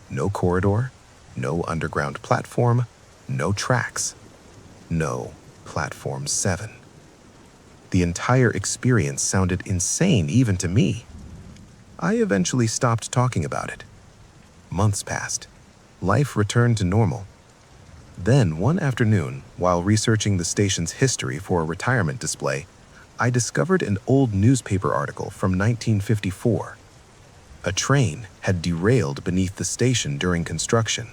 No corridor, no underground platform, no tracks. No Platform 7. The entire experience sounded insane even to me. I eventually stopped talking about it. Months passed. Life returned to normal. Then, one afternoon, while researching the station's history for a retirement display, I discovered an old newspaper article from 1954. A train had derailed beneath the station during construction.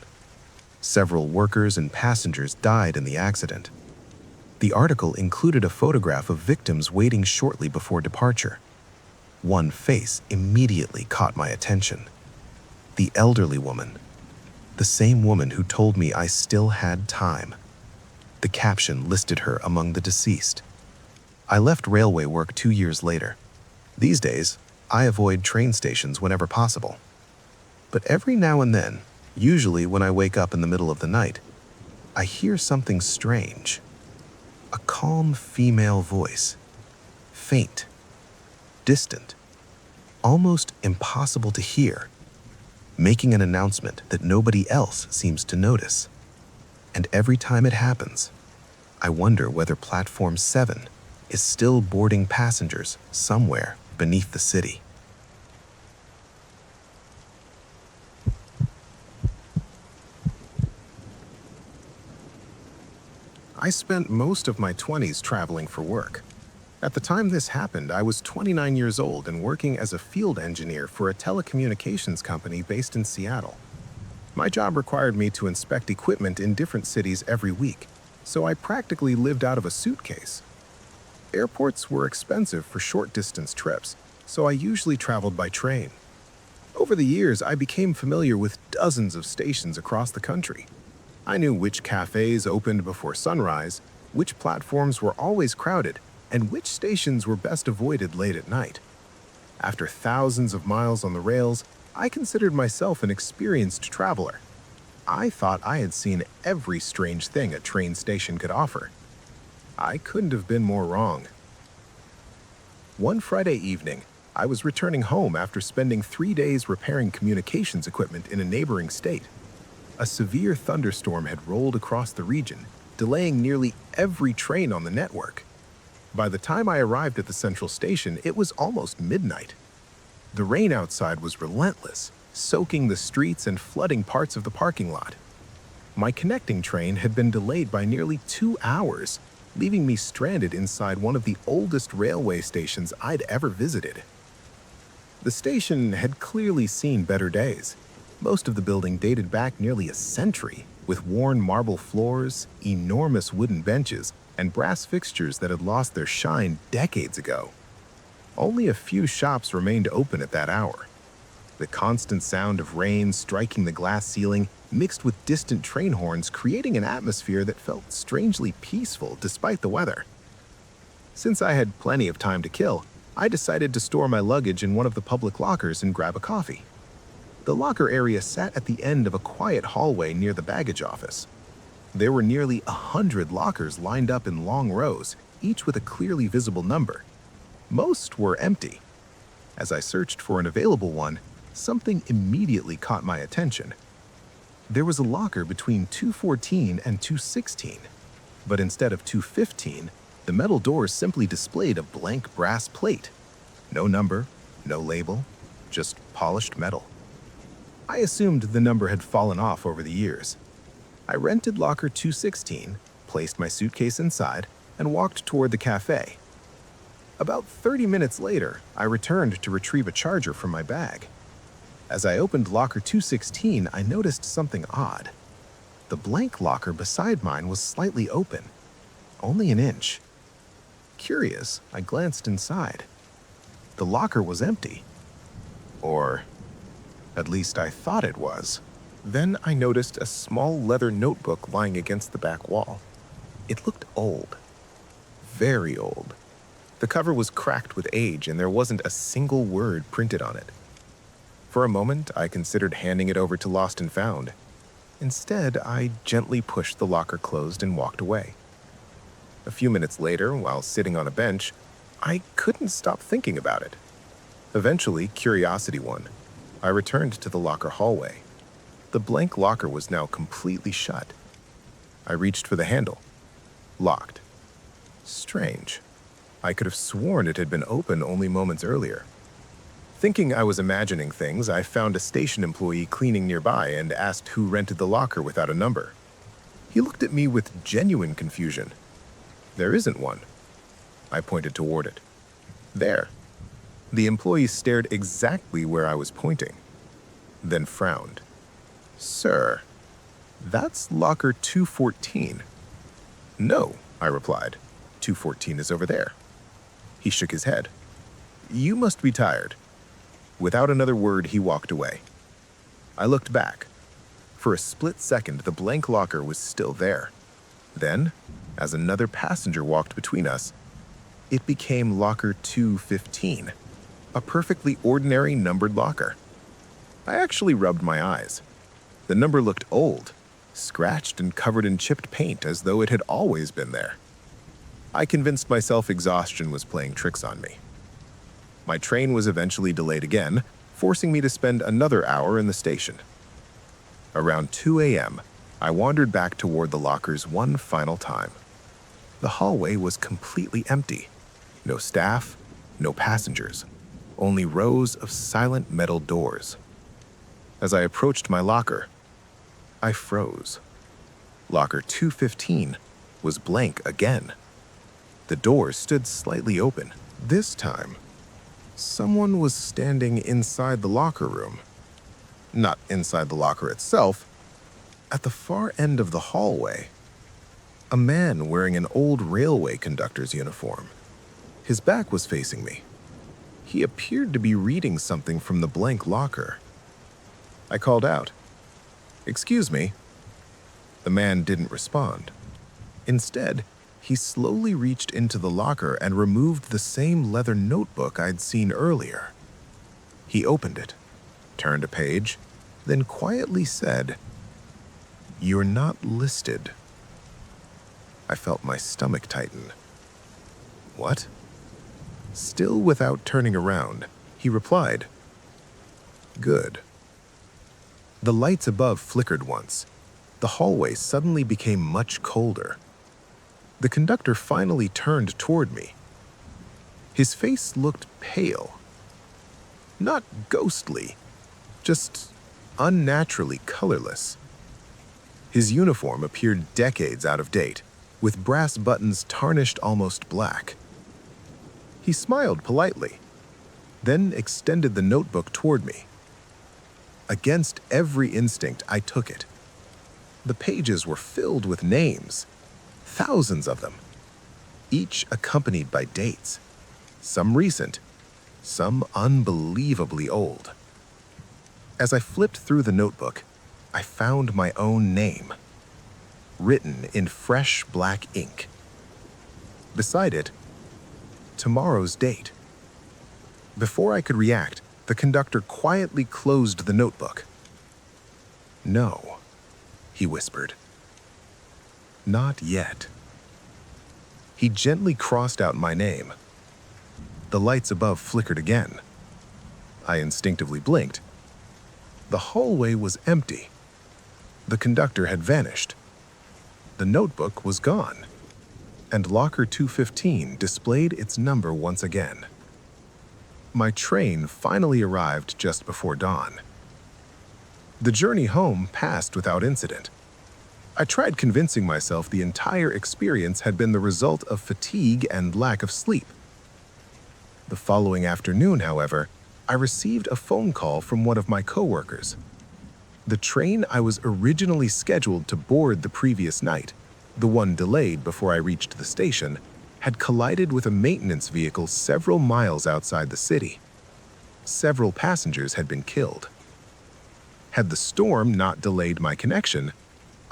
Several workers and passengers died in the accident. The article included a photograph of victims waiting shortly before departure. One face immediately caught my attention. The elderly woman. The same woman who told me I still had time. The caption listed her among the deceased. I left railway work 2 years later. These days, I avoid train stations whenever possible. But every now and then, usually when I wake up in the middle of the night, I hear something strange. A calm female voice. Faint. Distant. Almost impossible to hear. Making an announcement that nobody else seems to notice. And every time it happens, I wonder whether Platform 7 is still boarding passengers somewhere beneath the city. I spent most of my 20s traveling for work. At the time this happened, I was 29 years old and working as a field engineer for a telecommunications company based in Seattle. My job required me to inspect equipment in different cities every week, so I practically lived out of a suitcase. Airports were expensive for short-distance trips, so I usually traveled by train. Over the years, I became familiar with dozens of stations across the country. I knew which cafes opened before sunrise, which platforms were always crowded, and which stations were best avoided late at night. After thousands of miles on the rails, I considered myself an experienced traveler. I thought I had seen every strange thing a train station could offer. I couldn't have been more wrong. One Friday evening, I was returning home after spending 3 days repairing communications equipment in a neighboring state. A severe thunderstorm had rolled across the region, delaying nearly every train on the network. By the time I arrived at the central station, it was almost midnight. The rain outside was relentless, soaking the streets and flooding parts of the parking lot. My connecting train had been delayed by nearly 2 hours, leaving me stranded inside one of the oldest railway stations I'd ever visited. The station had clearly seen better days. Most of the building dated back nearly a century, with worn marble floors, enormous wooden benches, and brass fixtures that had lost their shine decades ago. Only a few shops remained open at that hour. The constant sound of rain striking the glass ceiling mixed with distant train horns, creating an atmosphere that felt strangely peaceful despite the weather. Since I had plenty of time to kill, I decided to store my luggage in one of the public lockers and grab a coffee. The locker area sat at the end of a quiet hallway near the baggage office. There were nearly 100 lockers lined up in long rows, each with a clearly visible number. Most were empty. As I searched for an available one, something immediately caught my attention. There was a locker between 214 and 216, but instead of 215, the metal doors simply displayed a blank brass plate. No number, no label, just polished metal. I assumed the number had fallen off over the years. I rented locker 216, placed my suitcase inside, and walked toward the cafe. About 30 minutes later, I returned to retrieve a charger from my bag. As I opened locker 216, I noticed something odd. The blank locker beside mine was slightly open, only an inch. Curious, I glanced inside. The locker was empty. Or, at least I thought it was. Then I noticed a small leather notebook lying against the back wall. It looked old. Very old. The cover was cracked with age and there wasn't a single word printed on it. For a moment, I considered handing it over to Lost and Found. Instead, I gently pushed the locker closed and walked away. A few minutes later, while sitting on a bench, I couldn't stop thinking about it. Eventually, curiosity won. I returned to the locker hallway. The blank locker was now completely shut. I reached for the handle. Locked. Strange. I could have sworn it had been open only moments earlier. Thinking I was imagining things, I found a station employee cleaning nearby and asked who rented the locker without a number. He looked at me with genuine confusion. "There isn't one." I pointed toward it. "There." The employee stared exactly where I was pointing, then frowned. "Sir, that's locker 214. "No," I replied. 214 is over there." He shook his head. "You must be tired." Without another word, he walked away. I looked back. For a split second, the blank locker was still there. Then, as another passenger walked between us, it became locker 215, a perfectly ordinary numbered locker. I actually rubbed my eyes. The number looked old, scratched and covered in chipped paint as though it had always been there. I convinced myself exhaustion was playing tricks on me. My train was eventually delayed again, forcing me to spend another hour in the station. Around 2 a.m., I wandered back toward the lockers one final time. The hallway was completely empty. No staff, no passengers, only rows of silent metal doors. As I approached my locker, I froze. Locker 215 was blank again. The doors stood slightly open. This time, someone was standing inside the locker room. Not inside the locker itself. At the far end of the hallway, a man wearing an old railway conductor's uniform. His back was facing me. He appeared to be reading something from the blank locker. I called out, "Excuse me." The man didn't respond. Instead, he slowly reached into the locker and removed the same leather notebook I'd seen earlier. He opened it, turned a page, then quietly said, "You're not listed." I felt my stomach tighten. "What?" Still without turning around, he replied, "Good." The lights above flickered once. The hallway suddenly became much colder. The conductor finally turned toward me. His face looked pale. Not ghostly, just unnaturally colorless. His uniform appeared decades out of date, with brass buttons tarnished almost black. He smiled politely, then extended the notebook toward me. Against every instinct, I took it. The pages were filled with names. Thousands of them, each accompanied by dates, some recent, some unbelievably old. As I flipped through the notebook, I found my own name, written in fresh black ink. Beside it, tomorrow's date. Before I could react, the conductor quietly closed the notebook. "No," he whispered. "Not yet." He gently crossed out my name. The lights above flickered again. I instinctively blinked. The hallway was empty. The conductor had vanished. The notebook was gone, and locker 215 displayed its number once again. My train finally arrived just before dawn. The journey home passed without incident. I tried convincing myself the entire experience had been the result of fatigue and lack of sleep. The following afternoon, however, I received a phone call from one of my coworkers. The train I was originally scheduled to board the previous night, the one delayed before I reached the station, had collided with a maintenance vehicle several miles outside the city. Several passengers had been killed. Had the storm not delayed my connection,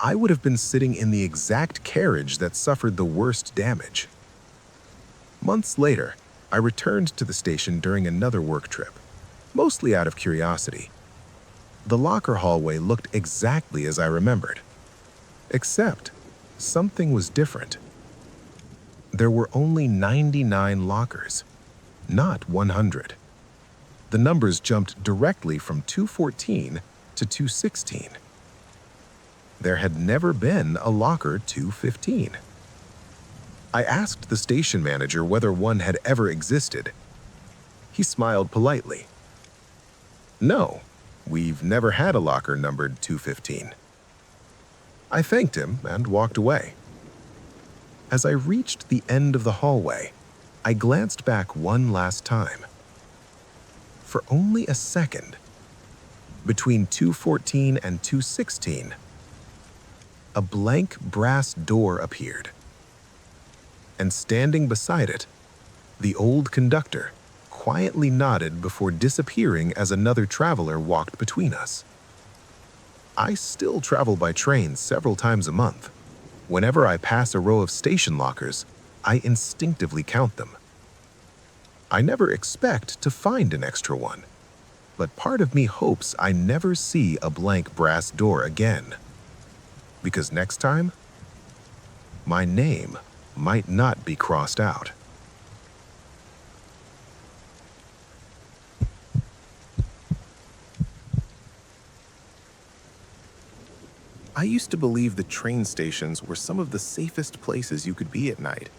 I would have been sitting in the exact carriage that suffered the worst damage. Months later, I returned to the station during another work trip, mostly out of curiosity. The locker hallway looked exactly as I remembered, except something was different. There were only 99 lockers, not 100. The numbers jumped directly from 214 to 216. There had never been a locker 215. I asked the station manager whether one had ever existed. He smiled politely. No, we've never had a locker numbered 215. I thanked him and walked away. As I reached the end of the hallway, I glanced back one last time. For only a second, between 214 and 216, a blank brass door appeared. And standing beside it, the old conductor quietly nodded before disappearing as another traveler walked between us. I still travel by train several times a month. Whenever I pass a row of station lockers, I instinctively count them. I never expect to find an extra one, but part of me hopes I never see a blank brass door again. Because next time, my name might not be crossed out. I used to believe that train stations were some of the safest places you could be at night.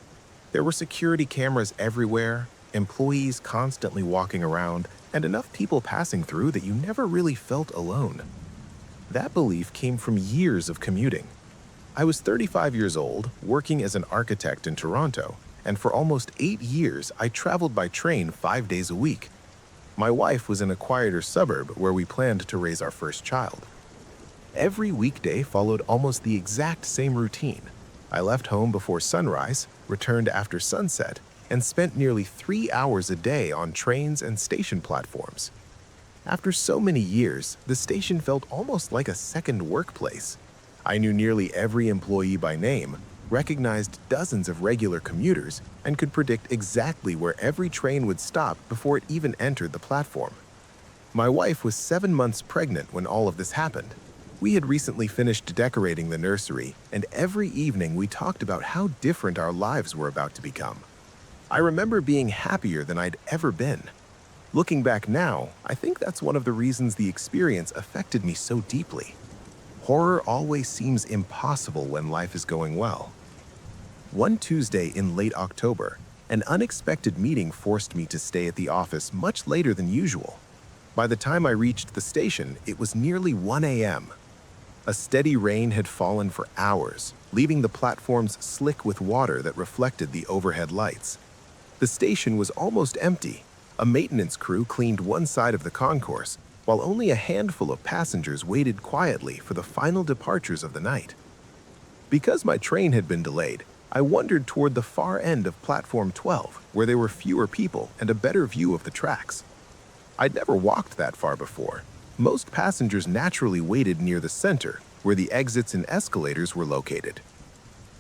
There were security cameras everywhere, employees constantly walking around, and enough people passing through that you never really felt alone. That belief came from years of commuting. I was 35 years old, working as an architect in Toronto, and for almost 8 years I traveled by train 5 days a week. My wife was in a quieter suburb where we planned to raise our first child. Every weekday followed almost the exact same routine. I left home before sunrise, returned after sunset, and spent nearly 3 hours a day on trains and station platforms. After so many years, the station felt almost like a second workplace. I knew nearly every employee by name, recognized dozens of regular commuters, and could predict exactly where every train would stop before it even entered the platform. My wife was 7 months pregnant when all of this happened. We had recently finished decorating the nursery, and every evening we talked about how different our lives were about to become. I remember being happier than I'd ever been. Looking back now, I think that's one of the reasons the experience affected me so deeply. Horror always seems impossible when life is going well. One Tuesday in late October, an unexpected meeting forced me to stay at the office much later than usual. By the time I reached the station, it was nearly 1 a.m. A steady rain had fallen for hours, leaving the platforms slick with water that reflected the overhead lights. The station was almost empty. A maintenance crew cleaned one side of the concourse, while only a handful of passengers waited quietly for the final departures of the night. Because my train had been delayed, I wandered toward the far end of platform 12, where there were fewer people and a better view of the tracks. I'd never walked that far before. Most passengers naturally waited near the center, where the exits and escalators were located.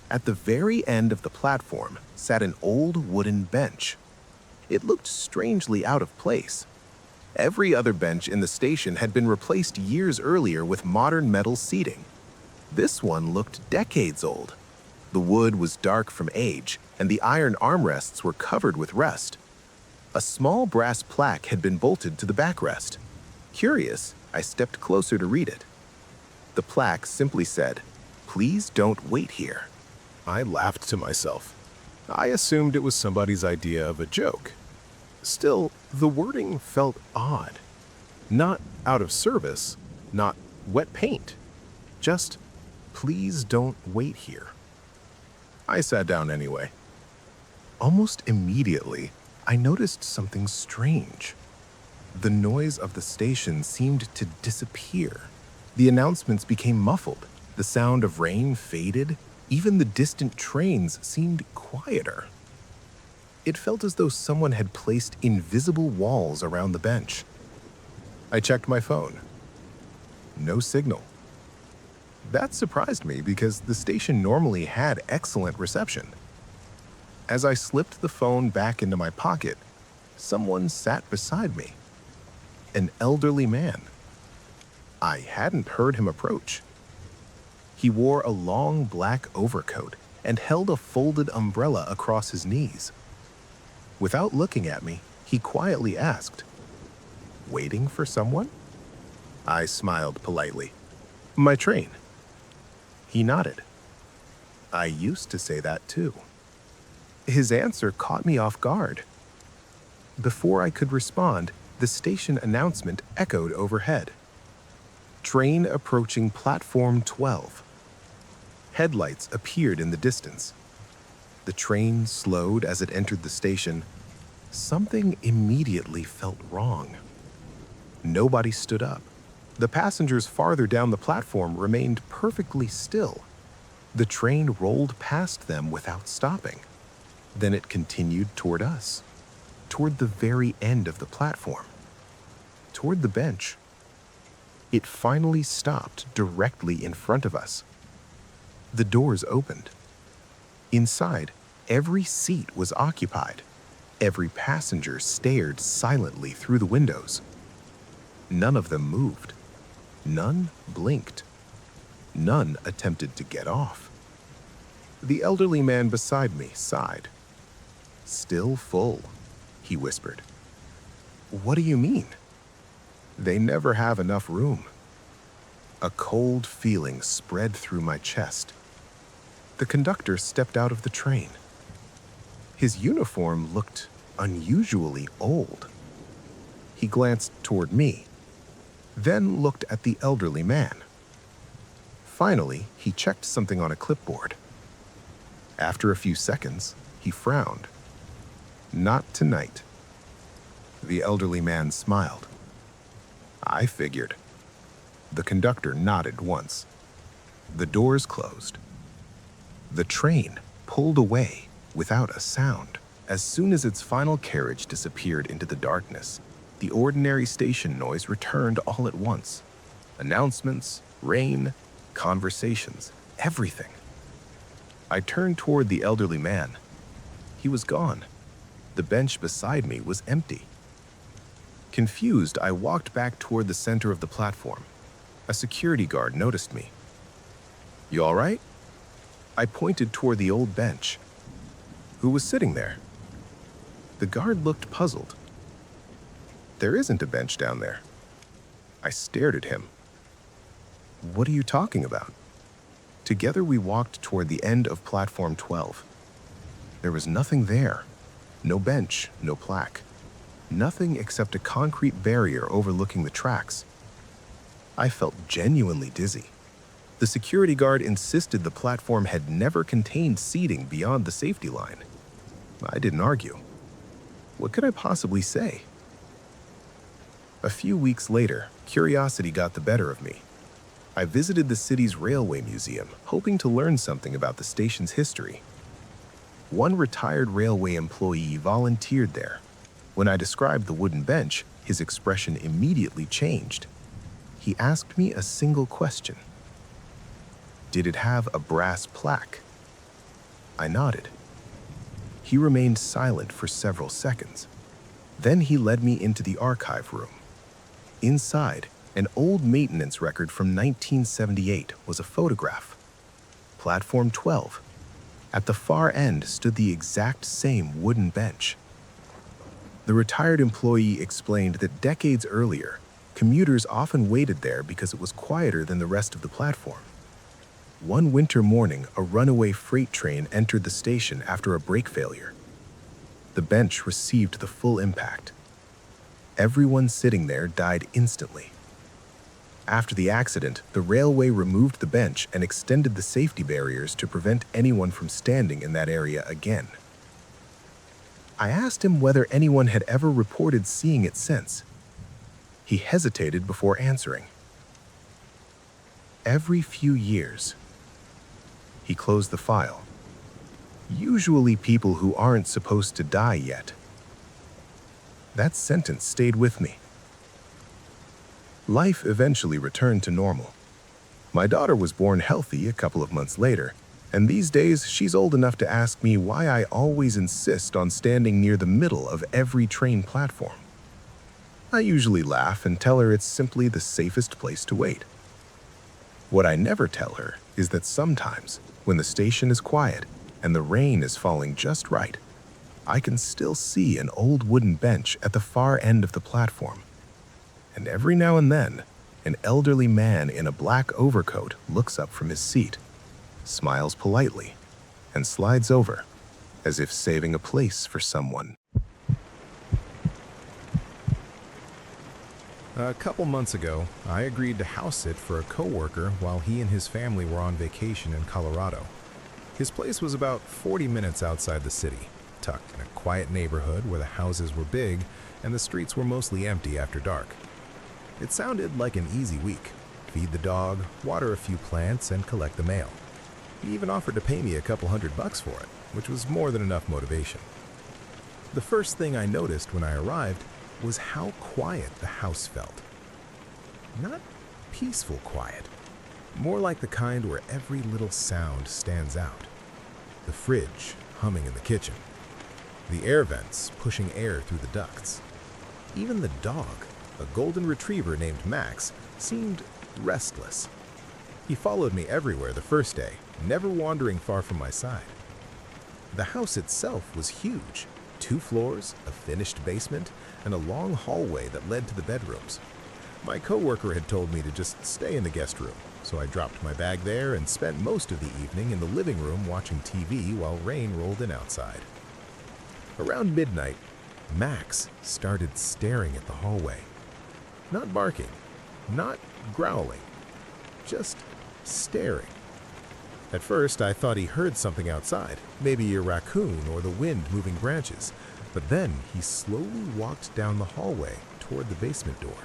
At the very end of the platform sat an old wooden bench. It looked strangely out of place. Every other bench in the station had been replaced years earlier with modern metal seating. This one looked decades old. The wood was dark from age, and the iron armrests were covered with rust. A small brass plaque had been bolted to the backrest. Curious, I stepped closer to read it. The plaque simply said, "Please don't wait here." I laughed to myself. I assumed it was somebody's idea of a joke. Still, the wording felt odd. Not out of service, not wet paint. Just, "Please don't wait here." I sat down anyway. Almost immediately, I noticed something strange. The noise of the station seemed to disappear. The announcements became muffled. The sound of rain faded. Even the distant trains seemed quieter. It felt as though someone had placed invisible walls around the bench. I checked my phone. No signal. That surprised me because the station normally had excellent reception. As I slipped the phone back into my pocket, someone sat beside me. An elderly man. I hadn't heard him approach. He wore a long black overcoat and held a folded umbrella across his knees. Without looking at me, he quietly asked, "Waiting for someone?" I smiled politely. "My train." He nodded. I used to say that too. His answer caught me off guard. Before I could respond, the station announcement echoed overhead. Train approaching platform 12. Headlights appeared in the distance. The train slowed as it entered the station. Something immediately felt wrong. Nobody stood up. The passengers farther down the platform remained perfectly still. The train rolled past them without stopping. Then it continued toward us, toward the very end of the platform, toward the bench. It finally stopped directly in front of us. The doors opened. Inside, every seat was occupied. Every passenger stared silently through the windows. None of them moved. None blinked. None attempted to get off. The elderly man beside me sighed. "Still full," he whispered. "What do you mean?" "They never have enough room." A cold feeling spread through my chest. The conductor stepped out of the train. His uniform looked unusually old. He glanced toward me, then looked at the elderly man. Finally, he checked something on a clipboard. After a few seconds, he frowned. "Not tonight." The elderly man smiled. "I figured." The conductor nodded once. The doors closed. The train pulled away without a sound. As soon as its final carriage disappeared into the darkness, the ordinary station noise returned all at once. Announcements, rain, conversations, everything. I turned toward the elderly man. He was gone. The bench beside me was empty. Confused, I walked back toward the center of the platform. A security guard noticed me. "You all right?" I pointed toward the old bench. "Who was sitting there?" The guard looked puzzled. "There isn't a bench down there." I stared at him. "What are you talking about?" Together we walked toward the end of platform 12. There was nothing there. No bench, no plaque. Nothing except a concrete barrier overlooking the tracks. I felt genuinely dizzy. The security guard insisted the platform had never contained seating beyond the safety line. I didn't argue. What could I possibly say? A few weeks later, curiosity got the better of me. I visited the city's railway museum, hoping to learn something about the station's history. One retired railway employee volunteered there. When I described the wooden bench, his expression immediately changed. He asked me a single question. Did it have a brass plaque? I nodded. He remained silent for several seconds. Then he led me into the archive room. Inside, an old maintenance record from 1978 was a photograph. Platform 12. At the far end stood the exact same wooden bench. The retired employee explained that decades earlier, commuters often waited there because it was quieter than the rest of the platform. One winter morning, a runaway freight train entered the station after a brake failure. The bench received the full impact. Everyone sitting there died instantly. After the accident, the railway removed the bench and extended the safety barriers to prevent anyone from standing in that area again. I asked him whether anyone had ever reported seeing it since. He hesitated before answering. Every few years. He closed the file. Usually people who aren't supposed to die yet. That sentence stayed with me. Life eventually returned to normal. My daughter was born healthy a couple of months later, and these days she's old enough to ask me why I always insist on standing near the middle of every train platform. I usually laugh and tell her it's simply the safest place to wait. What I never tell her is that sometimes, when the station is quiet and the rain is falling just right, I can still see an old wooden bench at the far end of the platform. And every now and then, an elderly man in a black overcoat looks up from his seat, smiles politely, and slides over. as if saving a place for someone. A couple months ago, I agreed to house sit for a coworker while he and his family were on vacation in Colorado. His place was about 40 minutes outside the city, tucked in a quiet neighborhood where the houses were big and the streets were mostly empty after dark. It sounded like an easy week. Feed the dog, water a few plants, and collect the mail. He even offered to pay me a couple $100 for it, which was more than enough motivation. The first thing I noticed when I arrived was how quiet the house felt. Not peaceful quiet, more like the kind where every little sound stands out. The fridge humming in the kitchen, the air vents pushing air through the ducts. Even the dog, a golden retriever named Max, seemed restless. He followed me everywhere the first day, never wandering far from my side. The house itself was huge. 2 floors, a finished basement, and a long hallway that led to the bedrooms. My coworker had told me to just stay in the guest room, so I dropped my bag there and spent most of the evening in the living room watching TV while rain rolled in outside. Around midnight, Max started staring at the hallway. Not barking, not growling, just staring. At first, I thought he heard something outside, maybe a raccoon or the wind moving branches, but then he slowly walked down the hallway toward the basement door.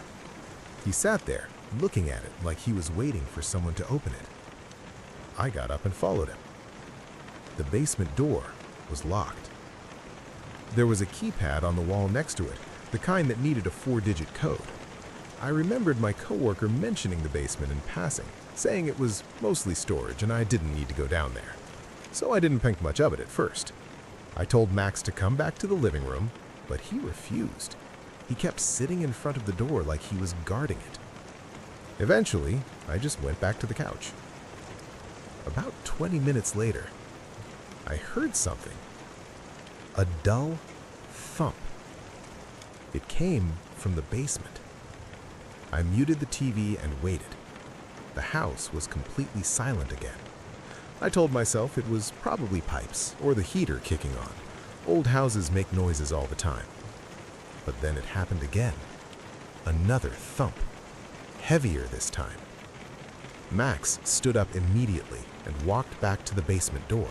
He sat there, looking at it like he was waiting for someone to open it. I got up and followed him. The basement door was locked. There was a keypad on the wall next to it, the kind that needed a 4-digit code. I remembered my coworker mentioning the basement in passing, saying it was mostly storage and I didn't need to go down there. So I didn't think much of it at first. I told Max to come back to the living room, but he refused. He kept sitting in front of the door like he was guarding it. Eventually, I just went back to the couch. About 20 minutes later, I heard something. A dull thump. It came from the basement. I muted the TV and waited. The house was completely silent again. I told myself it was probably pipes or the heater kicking on. Old houses make noises all the time. But then it happened again. Another thump. Heavier this time. Max stood up immediately and walked back to the basement door.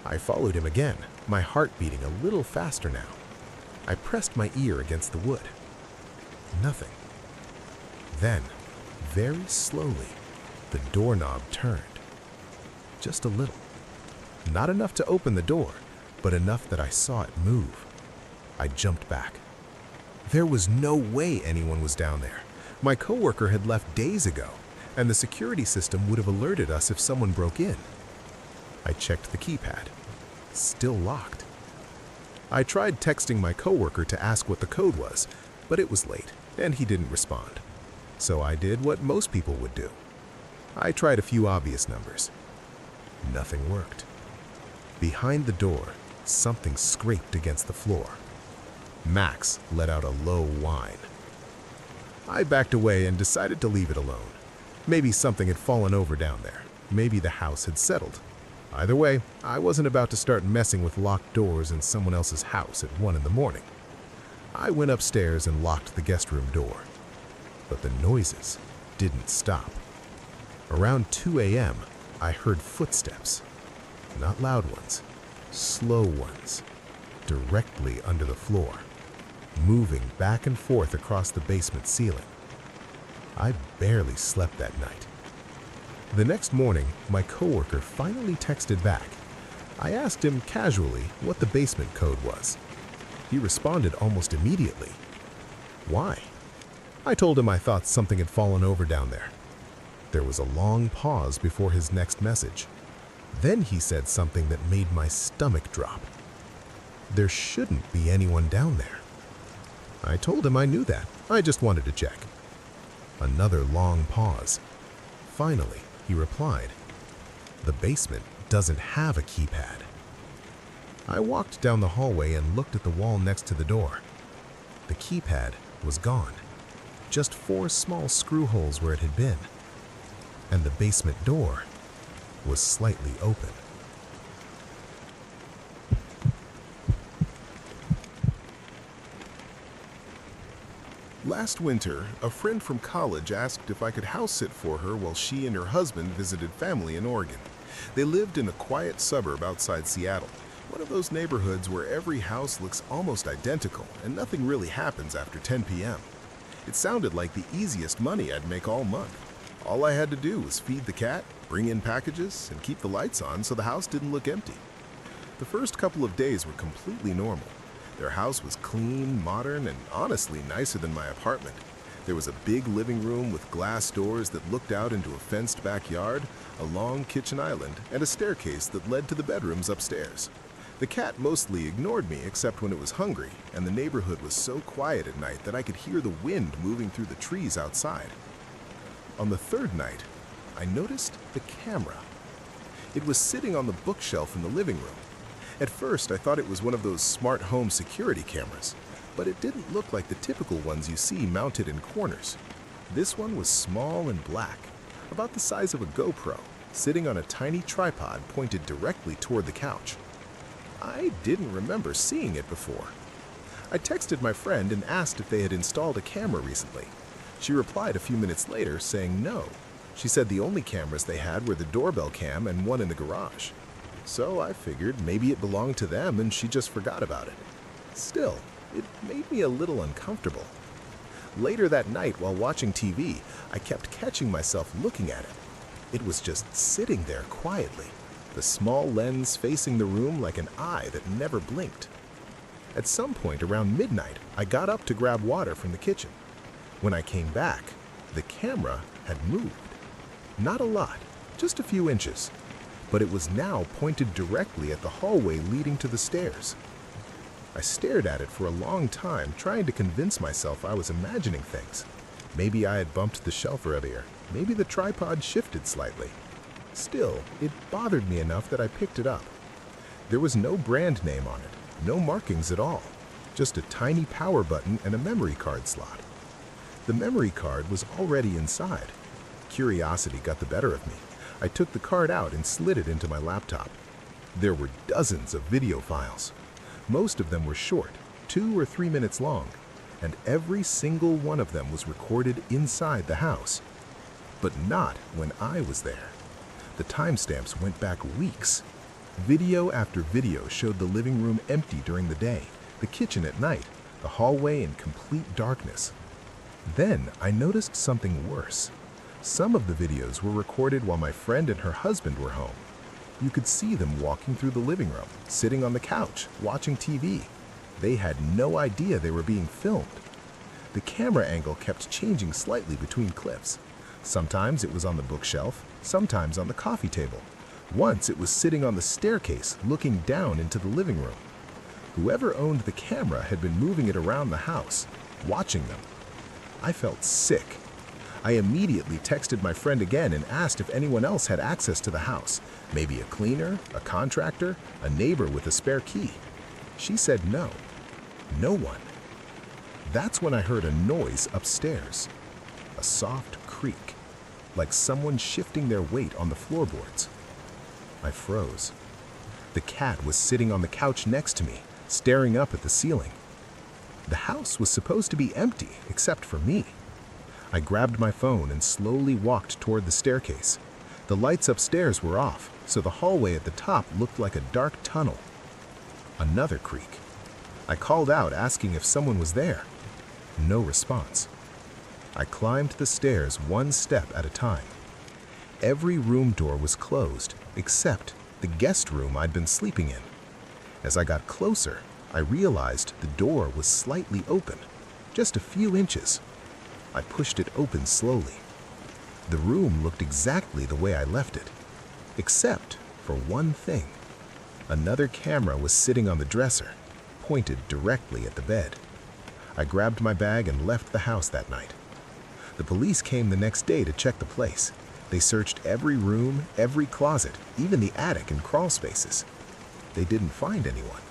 I followed him again, my heart beating a little faster now. I pressed my ear against the wood. Nothing. Then, very slowly, the doorknob turned. Just a little. Not enough to open the door, but enough that I saw it move. I jumped back. There was no way anyone was down there. My coworker had left days ago, and the security system would have alerted us if someone broke in. I checked the keypad. Still locked. I tried texting my coworker to ask what the code was, but it was late, and he didn't respond. So I did what most people would do. I tried a few obvious numbers. Nothing worked. Behind the door, something scraped against the floor. Max let out a low whine. I backed away and decided to leave it alone. Maybe something had fallen over down there. Maybe the house had settled. Either way, I wasn't about to start messing with locked doors in someone else's house at 1 in the morning. I went upstairs and locked the guest room door. But the noises didn't stop. Around 2 a.m., I heard footsteps. Not loud ones, slow ones, directly under the floor, moving back and forth across the basement ceiling. I barely slept that night. The next morning, my coworker finally texted back. I asked him casually what the basement code was. He responded almost immediately. Why? I told him I thought something had fallen over down there. There was a long pause before his next message. Then he said something that made my stomach drop. There shouldn't be anyone down there. I told him I knew that. I just wanted to check. Another long pause. Finally, he replied, "The basement doesn't have a keypad." I walked down the hallway and looked at the wall next to the door. The keypad was gone. Just 4 small screw holes where it had been. And the basement door was slightly open. Last winter, a friend from college asked if I could house sit for her while she and her husband visited family in Oregon. They lived in a quiet suburb outside Seattle, one of those neighborhoods where every house looks almost identical and nothing really happens after 10 p.m. It sounded like the easiest money I'd make all month. All I had to do was feed the cat, bring in packages, and keep the lights on so the house didn't look empty. The first couple of days were completely normal. Their house was clean, modern, and honestly nicer than my apartment. There was a big living room with glass doors that looked out into a fenced backyard, a long kitchen island, and a staircase that led to the bedrooms upstairs. The cat mostly ignored me except when it was hungry, and the neighborhood was so quiet at night that I could hear the wind moving through the trees outside. On the third night, I noticed the camera. It was sitting on the bookshelf in the living room. At first, I thought it was one of those smart home security cameras, but it didn't look like the typical ones you see mounted in corners. This one was small and black, about the size of a GoPro, sitting on a tiny tripod pointed directly toward the couch. I didn't remember seeing it before. I texted my friend and asked if they had installed a camera recently. She replied a few minutes later saying no. She said the only cameras they had were the doorbell cam and one in the garage. So I figured maybe it belonged to them and she just forgot about it. Still, it made me a little uncomfortable. Later that night while watching TV, I kept catching myself looking at it. It was just sitting there quietly, the small lens facing the room like an eye that never blinked. At some point around midnight, I got up to grab water from the kitchen. When I came back, the camera had moved. Not a lot, just a few inches, but it was now pointed directly at the hallway leading to the stairs. I stared at it for a long time, trying to convince myself I was imagining things. Maybe I had bumped the shelf earlier. Maybe the tripod shifted slightly. Still, it bothered me enough that I picked it up. There was no brand name on it, no markings at all, just a tiny power button and a memory card slot. The memory card was already inside. Curiosity got the better of me. I took the card out and slid it into my laptop. There were dozens of video files. Most of them were short, 2 or 3 minutes long, and every single one of them was recorded inside the house. But not when I was there. The timestamps went back weeks. Video after video showed the living room empty during the day, the kitchen at night, the hallway in complete darkness. Then I noticed something worse. Some of the videos were recorded while my friend and her husband were home. You could see them walking through the living room, sitting on the couch, watching TV. They had no idea they were being filmed. The camera angle kept changing slightly between clips. Sometimes it was on the bookshelf, sometimes on the coffee table. Once it was sitting on the staircase, looking down into the living room. Whoever owned the camera had been moving it around the house, watching them. I felt sick. I immediately texted my friend again and asked if anyone else had access to the house. Maybe a cleaner, a contractor, a neighbor with a spare key. She said no. No one. That's when I heard a noise upstairs. A soft creak, like someone shifting their weight on the floorboards. I froze. The cat was sitting on the couch next to me, staring up at the ceiling. The house was supposed to be empty, except for me. I grabbed my phone and slowly walked toward the staircase. The lights upstairs were off, so the hallway at the top looked like a dark tunnel. Another creak. I called out asking if someone was there. No response. I climbed the stairs one step at a time. Every room door was closed, except the guest room I'd been sleeping in. As I got closer, I realized the door was slightly open, just a few inches. I pushed it open slowly. The room looked exactly the way I left it, except for one thing. Another camera was sitting on the dresser, pointed directly at the bed. I grabbed my bag and left the house that night. The police came the next day to check the place. They searched every room, every closet, even the attic and crawl spaces. They didn't find anyone.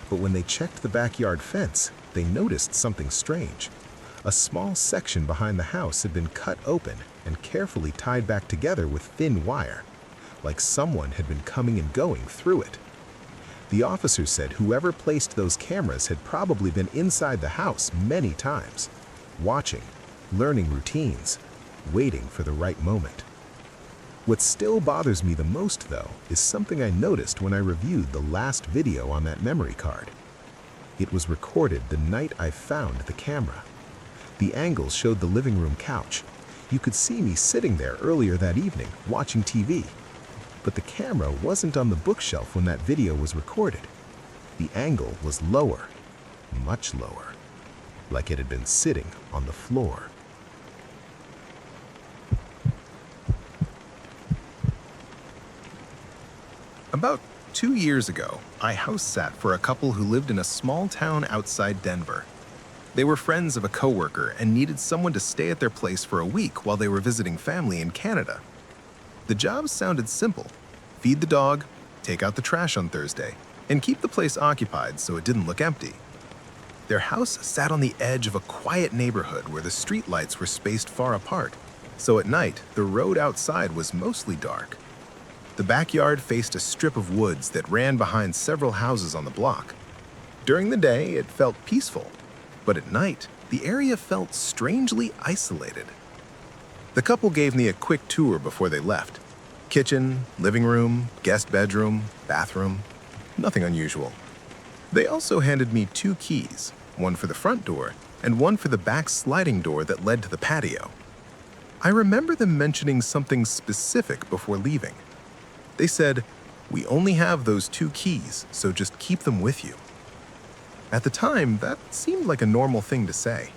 But when they checked the backyard fence, they noticed something strange. A small section behind the house had been cut open and carefully tied back together with thin wire, like someone had been coming and going through it. The officers said whoever placed those cameras had probably been inside the house many times. watching, learning routines, waiting for the right moment. What still bothers me the most, though, is something I noticed when I reviewed the last video on that memory card. It was recorded the night I found the camera. The angles showed the living room couch. You could see me sitting there earlier that evening, watching TV. But the camera wasn't on the bookshelf when that video was recorded. The angle was lower, much lower, like it had been sitting on the floor. About 2 years ago, I house sat for a couple who lived in a small town outside Denver. They were friends of a coworker and needed someone to stay at their place for a week while they were visiting family in Canada. The job sounded simple: feed the dog, take out the trash on Thursday, and keep the place occupied so it didn't look empty. Their house sat on the edge of a quiet neighborhood where the streetlights were spaced far apart, so at night the road outside was mostly dark. The backyard faced a strip of woods that ran behind several houses on the block. During the day, it felt peaceful, but at night, the area felt strangely isolated. The couple gave me a quick tour before they left. Kitchen, living room, guest bedroom, bathroom, nothing unusual. They also handed me 2 keys, one for the front door and one for the back sliding door that led to the patio. I remember them mentioning something specific before leaving. They said, "We only have those 2 keys, so just keep them with you." At the time, that seemed like a normal thing to say.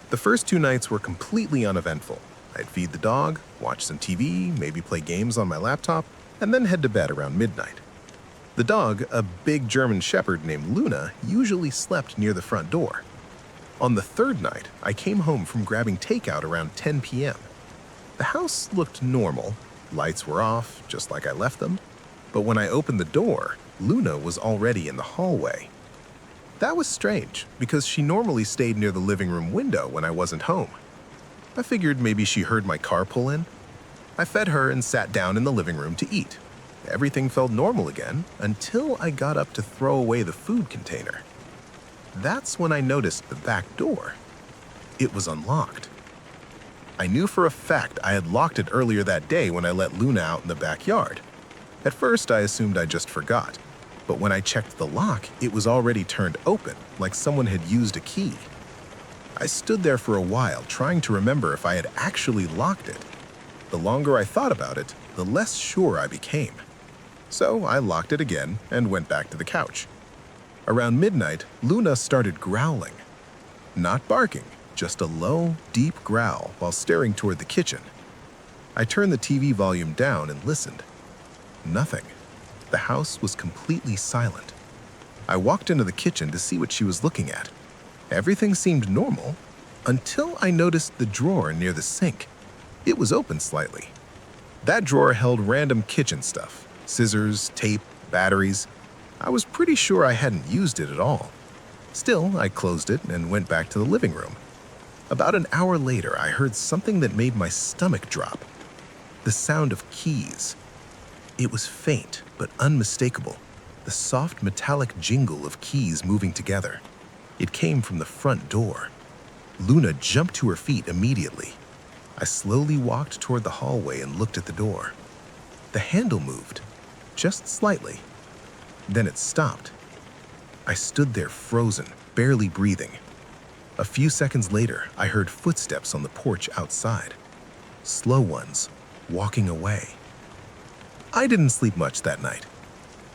The first 2 nights were completely uneventful. I'd feed the dog, watch some TV, maybe play games on my laptop, and then head to bed around midnight. The dog, a big German shepherd named Luna, usually slept near the front door. On the 3rd night, I came home from grabbing takeout around 10 p.m. The house looked normal. Lights were off, just like I left them. But when I opened the door, Luna was already in the hallway. That was strange, because she normally stayed near the living room window when I wasn't home. I figured maybe she heard my car pull in. I fed her and sat down in the living room to eat. Everything felt normal again until I got up to throw away the food container. That's when I noticed the back door. It was unlocked. I knew for a fact I had locked it earlier that day when I let Luna out in the backyard. At first, I assumed I just forgot, but when I checked the lock, it was already turned open, like someone had used a key. I stood there for a while, trying to remember if I had actually locked it. The longer I thought about it, the less sure I became. So I locked it again and went back to the couch. Around midnight, Luna started growling. Not barking, just a low, deep growl while staring toward the kitchen. I turned the TV volume down and listened. Nothing. The house was completely silent. I walked into the kitchen to see what she was looking at. Everything seemed normal until I noticed the drawer near the sink. It was open slightly. That drawer held random kitchen stuff: scissors, tape, batteries. I was pretty sure I hadn't used it at all. Still, I closed it and went back to the living room. About an hour later, I heard something that made my stomach drop. The sound of keys. It was faint but unmistakable, the soft metallic jingle of keys moving together. It came from the front door. Luna jumped to her feet immediately. I slowly walked toward the hallway and looked at the door. The handle moved, just slightly. Then it stopped. I stood there frozen, barely breathing. A few seconds later, I heard footsteps on the porch outside. Slow ones, walking away. I didn't sleep much that night.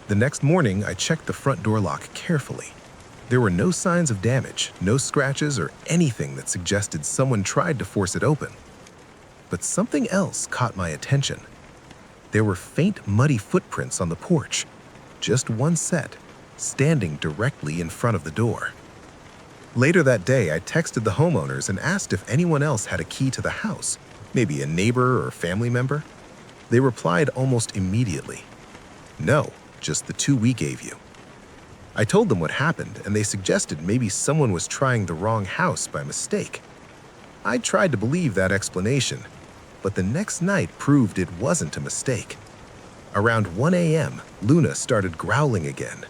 The next morning, I checked the front door lock carefully. There were no signs of damage, no scratches, or anything that suggested someone tried to force it open. But something else caught my attention. There were faint, muddy footprints on the porch, just one set, standing directly in front of the door. Later that day, I texted the homeowners and asked if anyone else had a key to the house, maybe a neighbor or family member. They replied almost immediately, "No, just the 2 we gave you." I told them what happened, and they suggested maybe someone was trying the wrong house by mistake. I tried to believe that explanation, but the next night proved it wasn't a mistake. Around 1 a.m., Luna started growling again,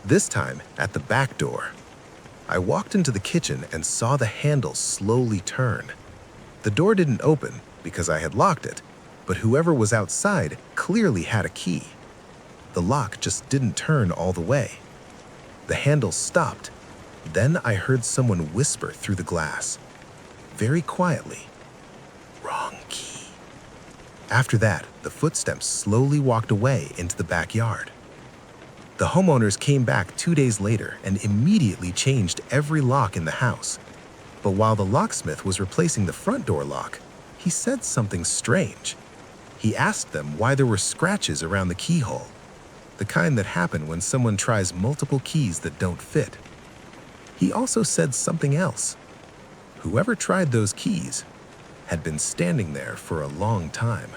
this time at the back door. I walked into the kitchen and saw the handle slowly turn. The door didn't open because I had locked it, but whoever was outside clearly had a key. The lock just didn't turn all the way. The handle stopped. Then I heard someone whisper through the glass, very quietly, "Wrong key." After that, the footsteps slowly walked away into the backyard. The homeowners came back 2 days later and immediately changed every lock in the house. But while the locksmith was replacing the front door lock, he said something strange. He asked them why there were scratches around the keyhole, the kind that happen when someone tries multiple keys that don't fit. He also said something else. Whoever tried those keys had been standing there for a long time.